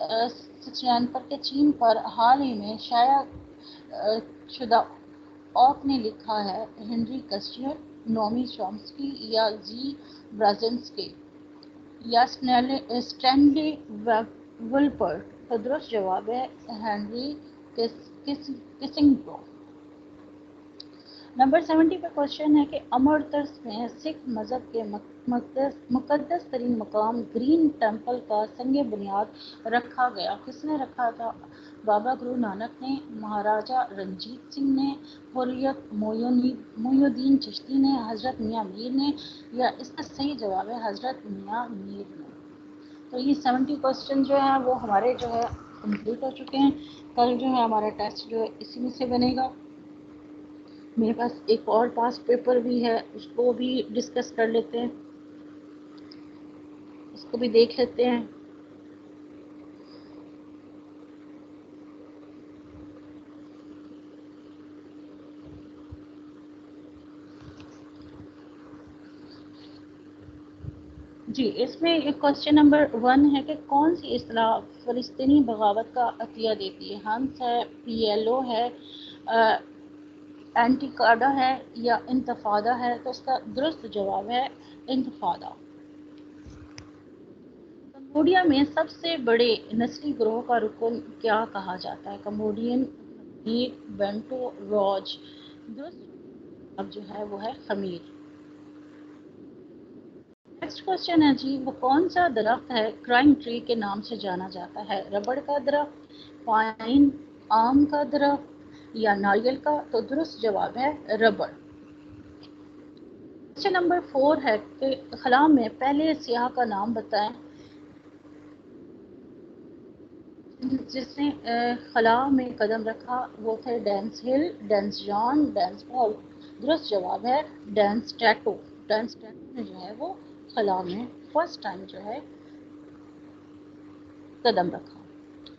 69 پر کہ چین پر حال ہی میں شائع شدہ اوک نے لکھا ہے ہنری کسٹر، نومی چومسکی یا زی برازنسکی یا اسٹینلی ولپرٹ؟ تو درست جواب ہے ہنری کسنگٹو۔ نمبر 70 پہ کوشچن ہے کہ امرتسر میں سکھ مذہب کے مقدس ترین مقام گرین ٹیمپل کا سنگ بنیاد رکھا گیا، کس نے رکھا تھا؟ بابا گرو نانک نے، مہاراجہ رنجیت سنگھ نے، حریت محی الدین چشتی نے، حضرت میاں میر نے یا اس کا صحیح جواب ہے حضرت میاں میر نے؟ تو یہ 70 کوشچن جو ہیں وہ ہمارے جو ہے کمپلیٹ ہو چکے ہیں۔ کل جو ہے ہمارا ٹیسٹ جو ہے اسی میں سے بنے گا۔ میرے پاس ایک اور پاس پیپر بھی ہے، اس کو بھی ڈسکس کر لیتے ہیں، اس کو بھی دیکھ لیتے ہیں۔ جی اس میں ایک کوشچن نمبر 1 ہے کہ کون سی اصطلاح فلسطینی بغاوت کا عطیہ دیتی ہے؟ ہنس ہے، PLO ہے، انتفاضہ ہے یا انتفاضہ ہے؟ تو اس کا درست جواب ہے انتفاضہ۔ کمبوڈیا میں سب سے بڑے نسلی گروہ کا رکن کیا کہا جاتا ہے؟ کمبوڈین، خمیر، بینٹو، روج؟ درست جواب جو ہے وہ ہے خمیر۔ نیکسٹ کوشچن ہے جی، وہ کون سا درخت ہے کرائم ٹری کے نام سے جانا جاتا ہے؟ ربڑ کا درخت، پائن، آم کا درخت یا ناریل کا؟ تو درست جواب ہے ربڑ۔ क्वेश्चन नंबर 4 है कि खला में पहले सियाह का नाम बताएं जिसने खला में कदम रखा। वो थे डेंस हिल, डेंस जॉन, डेंस पॉल। दुरुस्त जवाब है डेंस टैटो। डेंस टैटो ने जो है वो खला में फर्स्ट टाइम जो है कदम रखा।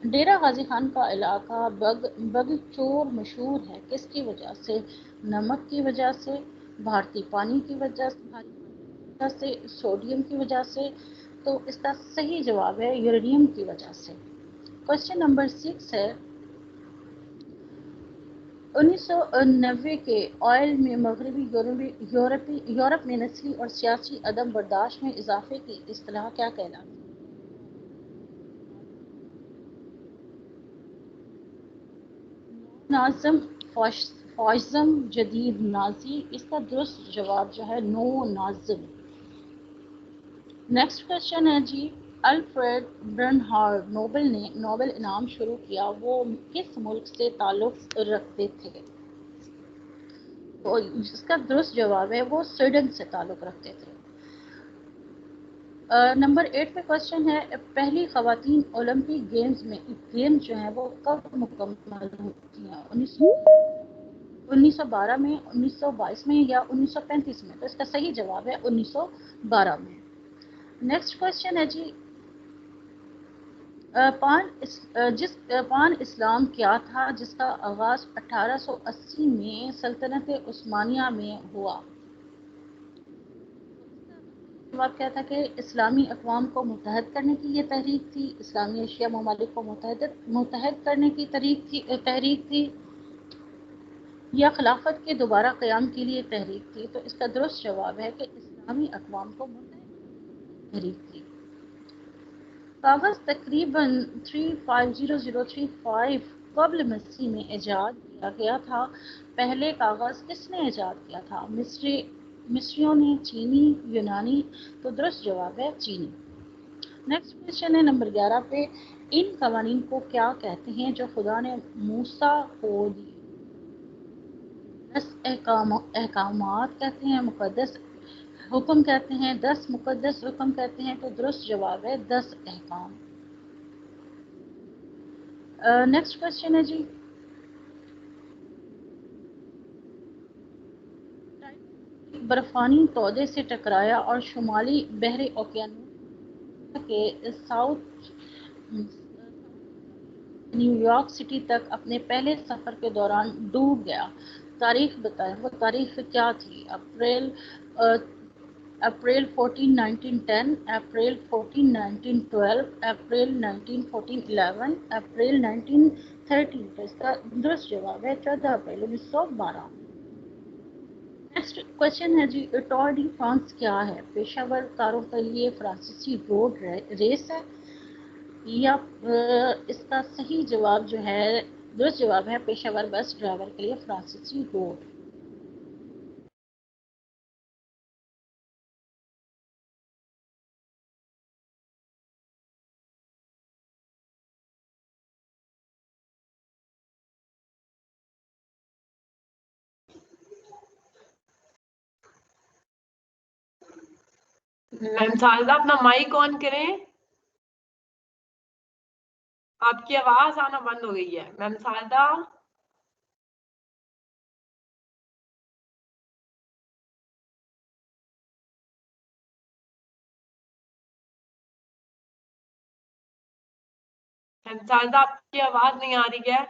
डेरा गाजी खान का इलाका बग चोर मशहूर है किसकी वजह से? नमक की वजह से, भारतीय पानी की वजह से, सोडियम की वजह से। तो इसका सही जवाब है यूरेनियम की वजह से। क्वेश्चन नंबर 6 है 1990 के ऑयल में मगरबी यूरोप में नस्ली और सियासी अदम बर्दाश्त में इजाफे की इस्तिलाह क्या कहलाती है? नाज़म, फॉशिज्म, जदीद नाजी। इसका दुरुस्त जवाब जो है नो नाज़म। नेक्स्ट क्वेश्चन है जी, अल्फ्रेड बर्नहार्ड नोबेल ने नोबेल इनाम शुरू किया, वो किस मुल्क से ताल्लुक रखते थे? तो इसका दुरुस्त जवाब है वो स्वीडन से ताल्लुक रखते थे। नंबर 8 पे क्वेश्चन है पहली खवातीन ओलंपिक गेम्स जो है वो कब मुकम्मल होती हैं? 1912 में, 1922 में या 1935 में? तो इसका सही जवाब है 1912 में। नेक्स्ट क्वेश्चन है जी, पान इस्लाम क्या था जिसका आगाज 1880 में सल्तनत उस्मानिया में हुआ? जवाब क्या था कि इस्लामी अक़वाम को मुत्तहद करने की ये तहरीक थी, इस्लामी एशिया ममालिक को मुत्तहद करने की तहरीक थी, या खिलाफत के दोबारा क़याम के लिए तहरीक थी? तो इसका दुरुस्त जवाब है कि इस्लामी अक़वाम को मुत्तहद तहरीक थी। कागज़ तकरीबन 350,035 क़ब्ल मसीह में ईजाद किया गया था। पहले कागज़ किसने ईजाद किया था? मिस्रियों ने, चीनी, यूनानी? तो दुरुस्त जवाब है चीनी। नेक्स्ट क्वेश्चन है नंबर 11 पे, इन कवानीन को क्या कहते हैं जो खुदा ने मूसा को दिए? 10 अहकामात कहते हैं, मुकद्दस हुक्म कहते हैं, 10 मुकद्दस हुक्म कहते हैं? तो दुरुस्त जवाब है 10 अहकाम। नेक्स्ट क्वेश्चन है जी, बर्फानी तौदे से टकराया और शुमाली बहरे ओकियानिया के साउथ न्यूयॉर्क सिटी तक अपने पहले सफ़र के दौरान डूब गया। तारीख बताएं, वो तारीख क्या थी? अप्रैल 14 1910, अप्रैल 14 1912, अप्रैल 1914 11, अप्रैल 1913? तो इसका दुरुस्त जवाब है 14 अप्रैल 1912। नेक्स्ट क्वेश्चन है जी, टूर डी फ्रांस क्या है? पेशावर कारों के लिए फ्रांसीसी रोड रेस है, या इसका सही जवाब जो है दुरुस्त जवाब है पेशावर बस ड्राइवर के लिए फ्रांसीसी रोड। मैम सारदा अपना माइक ऑन करें, आपकी आवाज आना बंद हो गई है मैम सारदा। मैम सारदा आपकी आवाज नहीं आ रही है।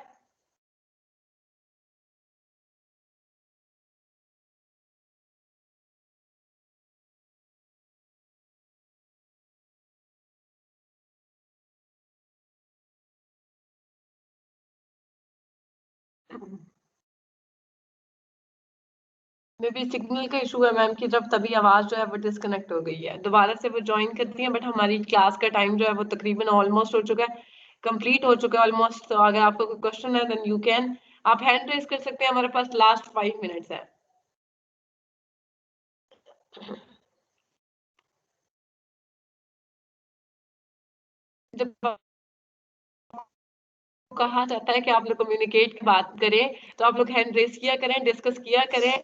मे बी सिग्नल का इशू है मैम की तरफ, तभी आवाज जो है वो डिस्कनेक्ट हो गई है। दोबारा से वो ज्वाइन करती हैं, बट हमारी क्लास का टाइम जो है वो तकरीबन ऑलमोस्ट हो चुका है, कंप्लीट हो चुका है ऑलमोस्ट। तो अगर आपको कोई क्वेश्चन है देन यू कैन, आप हैंड रेज कर सकते हैं, हमारे पास लास्ट 5 मिनट्स है। जब कहा जाता है कि आप लोग कम्युनिकेट की बात करें, तो आप लोग हैंड रेज किया करें, डिस्कस किया करें।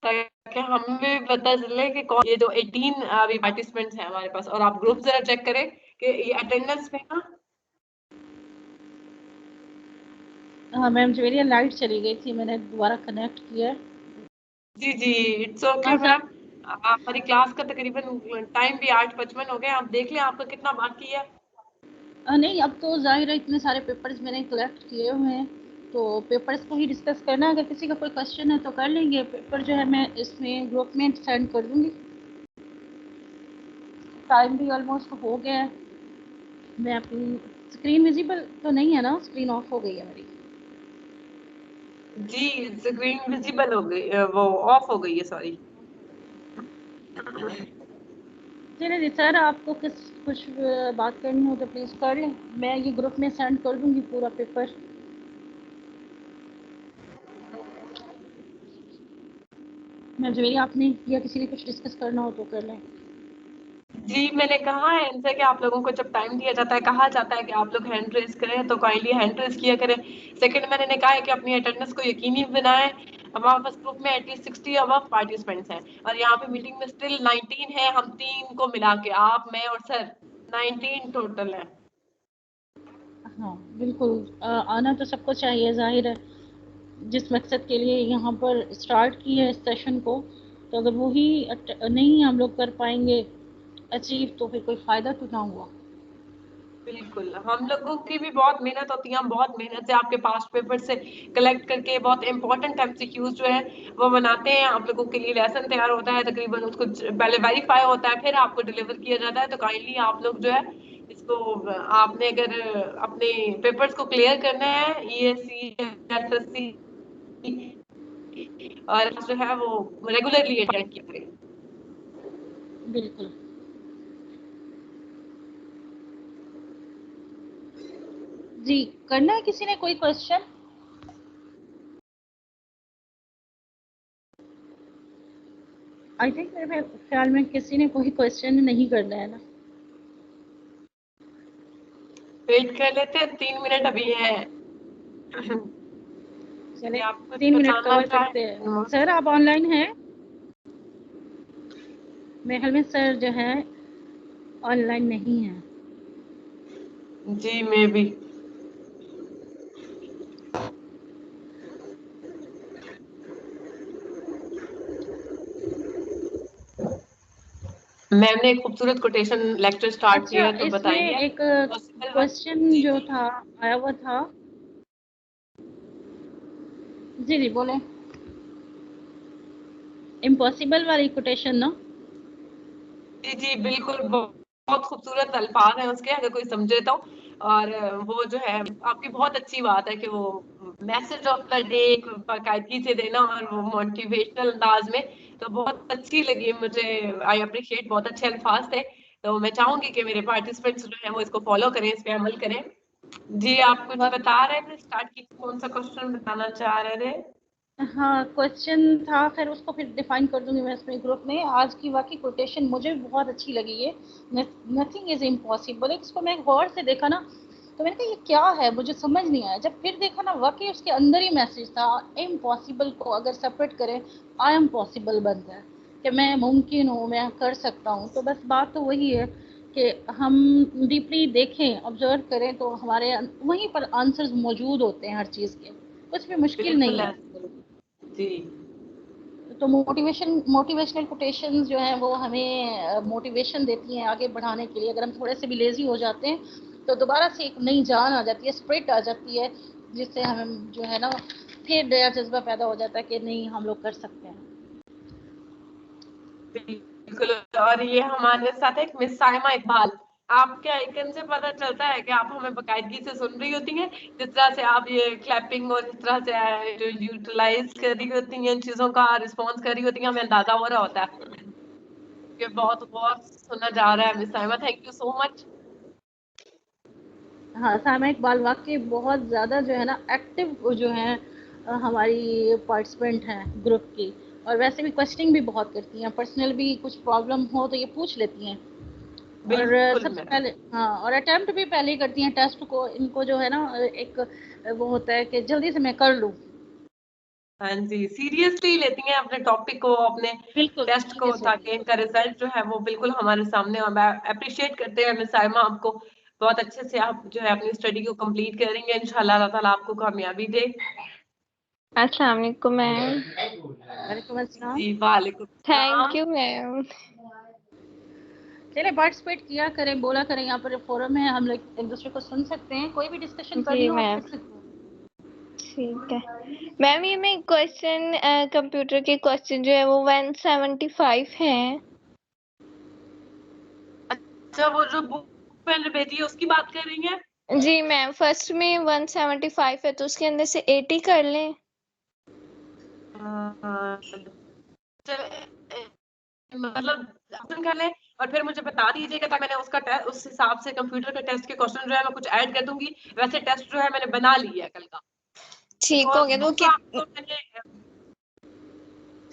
ताकि हमें पता चले कि कौन ये जो 18 अभी पार्टिसिपेंट्स हैं हमारे पास, और आप ग्रुप जरा चेक करें कि ये अटेंडेंस में ना। हाँ मैम, मेरी लाइट चली गई थी, मैंने दोबारा कनेक्ट किया। जी जी, इट्स ओके हाँ सर। मैम। हमारी क्लास का तकरीबन टाइम भी 8:55 हो गया, आप देख लें आपका कितना बाकी है। नहीं, अब तो ज़ाहिर है इतने सारे पेपर्स मैंने कलेक्ट किए हुए हैं, तो पेपर्स को ही डिस्कस करना है। अगर किसी का कोई क्वेश्चन है तो कर लेंगे। पेपर जो है मैं इसमें ग्रुप में सेंड कर दूँगी। टाइम भी ऑलमोस्ट हो गया है। मैं अपनी स्क्रीन विजिबल तो नहीं है ना? स्क्रीन ऑफ हो गई है मेरी। जी, स्क्रीन विजिबल हो गई, वो ऑफ हो गई है, सॉरी। चलिए जी सर, आपको कुछ बात करनी हो तो प्लीज़ कर लें। मैं ये ग्रुप में सेंड कर दूँगी पूरा पेपर। मैम जवेरी, आपने या किसी ने कुछ डिस्कस करना हो तो कर लें। जी, मैंने कहा है इनसे कि आप लोगों को जब टाइम दिया जाता है, कहा जाता है कि आप लोग हैंड रेज़ करें, तो काइंडली हैंड रेज़ किया करें। सेकंड, मैंने कहा है कि अपनी अटेंडेंस को यकीनी बनाएँ। हमारे पास ग्रुप में एटलीस्ट 60 अबव पार्टिसिपेंट्स हैं, और यहाँ पे मीटिंग में स्टिल 19 है, हम 3 को मिला के, आप, मैं और सर, 19 टोटल है। हाँ बिल्कुल, आना तो सबको चाहिए, ज़ाहिर है। जिस मकसद के लिए यहाँ पर स्टार्ट की है इस सेशन को, तो अगर वही नहीं हम लोग कर पाएंगे अचीव, तो फिर कोई फ़ायदा तो ना हुआ। बिल्कुल, हम लोगों की भी बहुत मेहनत होती है, हम बहुत मेहनत से आपके पास्ट पेपर से कलेक्ट करके बहुत इम्पोर्टेंट एमसीक्यूज़ जो है वो बनाते हैं। आप लोगों के लिए लेसन तैयार होता है, तकरीबन उसको पहले वेरीफाई होता है, फिर आपको डिलीवर किया जाता है। तो काइंडली आप लोग जो है इसको, आपने अगर अपने पेपर्स को क्लियर करना है, ईएससी, एसएससी, और जो है वो रेगुलरली अटेंड किया करें। बिल्कुल जी। करना है किसी ने कोई क्वेश्चन? आई थिंक मेरे ख्याल में किसी ने कोई क्वेश्चन नहीं करना है ना। वेट कर लेते हैं, 3 मिनट अभी है। चले, आप कुछ 3 मिनट बताना कवर करते हैं। चाहें? सर आप ऑनलाइन हैं? मेरे ख्याल में सर जो है ऑनलाइन नहीं है। जी, मैं भी। मैम ने एक खूबसूरत कोटेशन लेक्चर स्टार्ट किया अच्छा, है, तो इसमें बताइए। एक पॉसिबल वन। क्वेश्चन जी जो जी। था, आया हुआ था। जी जी बोले। इम्पॉसिबल वाली कोटेशन ना? जी जी, बिल्कुल, बहुत खूबसूरत अल्फाज हैं उसके, अगर कोई समझे तो। और वो जो है, आपकी बहुत अच्छी बात है कि वो मैसेज ऑफ द डे बाकायदगी से देना, और वो मोटिवेशनल अंदाज में, तो बहुत अच्छी लगी मुझे। आई अप्रिशिएट, बहुत अच्छे अल्फाज थे। तो मैं चाहूंगी कि मेरे पार्टिसिपेंट्स जो है वो इसको फॉलो करें, इस पे अमल करें। जी, आप कुछ वाक- बता रहे थे, स्टार्ट की, कौन सा क्वेश्चन बताना चाह रहे थे? हाँ, क्वेश्चन था, फिर उसको फिर डिफाइन कर दूंगी मैं इसमें ग्रुप में। आज की वाकई कोटेशन मुझे बहुत अच्छी लगी ये। Nothing is impossible. इसको मैं गौर से देखा ना, तो मैंने कहा ये क्या है, मुझे समझ नहीं आया। जब फिर देखा ना, वाकई उसके अंदर ही मैसेज था। इम्पॉसिबल को अगर सेपरेट करें, आई एम पॉसिबल बनता है कि मैं मुमकिन हूँ, मैं कर सकता हूँ। तो बस बात तो वही है कि हम डीपली देखें, ऑब्जर्व करें, तो हमारे वहीं पर आंसर्स मौजूद होते हैं हर चीज़ के। कुछ भी मुश्किल नहीं बिल्कुल है। ऐसे। जी। तो मोटिवेशनल कोटेशंस जो हैं वो हमें मोटिवेशन देती हैं आगे बढ़ाने के लिए। अगर हम थोड़े से भी लेज़ी हो जाते हैं, तो दोबारा से एक नई जान आ जाती है, स्पिरिट आ जाती है, जिससे हमें जो है ना फिर नया जज्बा पैदा हो जाता है कि नहीं, हम लोग कर सकते हैं। बिल्कुल। और ये हमारे साथ एक मिस साइमा इकबाल, आपके आइकन से पता चलता है कि आप हमें बाकायदगी से सुन रही होती हैं। जिस तरह से आप ये क्लैपिंग और इस तरह से जो यूटिलाइज कर रही होती हैं, इन चीजों का रिस्पॉन्स कर रही होती हैं, हमें अंदाजा हो रहा होता है कि बहुत बहुत सुना जा रहा है। Miss Saima, thank you so much. हाँ, सामा इकबाल वाकई बहुत ज़्यादा जो है ना एक्टिव जो है हमारी पार्टिसिपेंट हैं ग्रुप की। और वैसे भी क्वेश्चनिंग भी बहुत करती हैं, पर्सनल भी कुछ प्रॉब्लम हो तो ये पूछ लेती हैं। और बिल्कुल सबसे मैम। पहले, हाँ, और अटेम्प्ट भी पहले ही करती हैं टेस्ट को। इनको जो है ना एक वो होता है कि जल्दी से मैं कर लूँ। हाँ जी, सीरियसली लेती हैं अपने टॉपिक को, अपने बिल्कुल टेस्ट को, serious ताकि होती है। इनका रिजल्ट जो है वो बिल्कुल हमारे सामने हो। मैं अप्रिशिएट करते हैं मिस साइमा आपको, बहुत अच्छे से आप जो है अपनी स्टडी को कंप्लीट करेंगे, इंशाल्लाह अल्लाह ताला आपको कामयाबी दे। अस्सलाम वालेकुम मैम। वालेकुम अस्सलाम। जी वालेकुम थैंक सलाम। You ma'am. चले पार्टिसिपेट किया करें, बोला करें, यहाँ पर फोरम है, हम लोग एक दूसरे को सुन सकते हैं, कोई भी डिस्कशन करनी जी हो आप मैम, कर सकते हैं। ठीक है मैम। ये मैं क्वेश्चन कंप्यूटर के क्वेश्चन जो है वो 175 हैं। अच्छा, वो जो बुक मैंने भेजी है उसकी बात कर रही हैं? जी मैम, फर्स्ट में 175 है तो उसके अंदर से 80 कर लें। मतलब ऑप्शन कर लें और फिर मुझे बता दीजिएगा, ताकि मैंने उसका उस हिसाब से कंप्यूटर के टेस्ट के क्वेश्चन जो है मैं कुछ ऐड कर दूंगी। वैसे टेस्ट जो है मैंने बना ली है कल का, ठीक तो हो गया। तो बुक आपको मैंने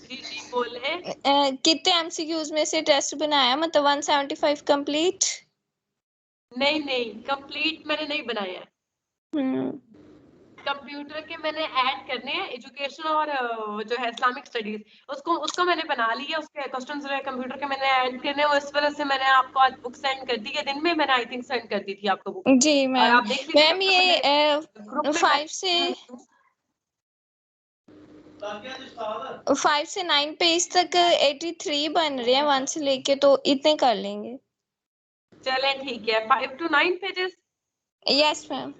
जी बोले। कितने एमसीक्यूज में से टेस्ट बनाया, मतलब 175 कंप्लीट? नहीं कंप्लीट मैंने नहीं बनाया है। हम्म, कंप्यूटर के मैंने ऐड करने हैं, एजुकेशन और जो है इस्लामिक स्टडीज, उसको मैंने बना लिया। उसके क्वेश्चंस जो है कंप्यूटर के मैंने ऐड करने हैं, और इस वजह से मैंने आपको आज बुक सेंड कर दी है। दिन में मैंने आई थिंक सेंड कर दी थी आपको बुक, जी और मैम। आप देख लीजिएगा। मैम मैंने ये ग्रुप में 5 से 9 पेज तक 83 बन रहे हैं 1 से लेके, तो इतने कर लेंगे। चले ठीक है, 5 to 9 pages. Yes ma'am.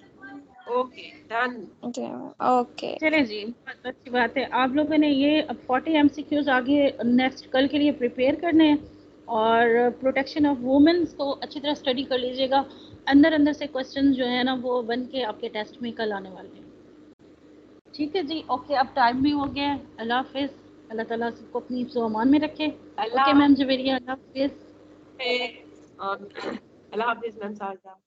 Okay done. जी मैम, ओके। चले जी, बहुत अच्छी बात है। आप लोगों ने ये अब 40 एमसीक्यूज आगे नेक्स्ट कल के लिए प्रिपेयर करने हैं, और प्रोटेक्शन ऑफ वुमेन्स को अच्छी तरह स्टडी कर लीजिएगा। अंदर से क्वेश्चन जो है ना वो बन के आपके टेस्ट में कल आने वाले हैं। ठीक है जी, ओके, अब टाइम भी हो गया है। अल्लाह हाफिज, अल्लाह ताला सबको अपनी हिफ्ज़ व अमान में रखे। अल्लाह ओके मैम जवेरिया, अल्लाह हाफिज। हाफिज। अल्लाह हाफिज मैम साहिबा।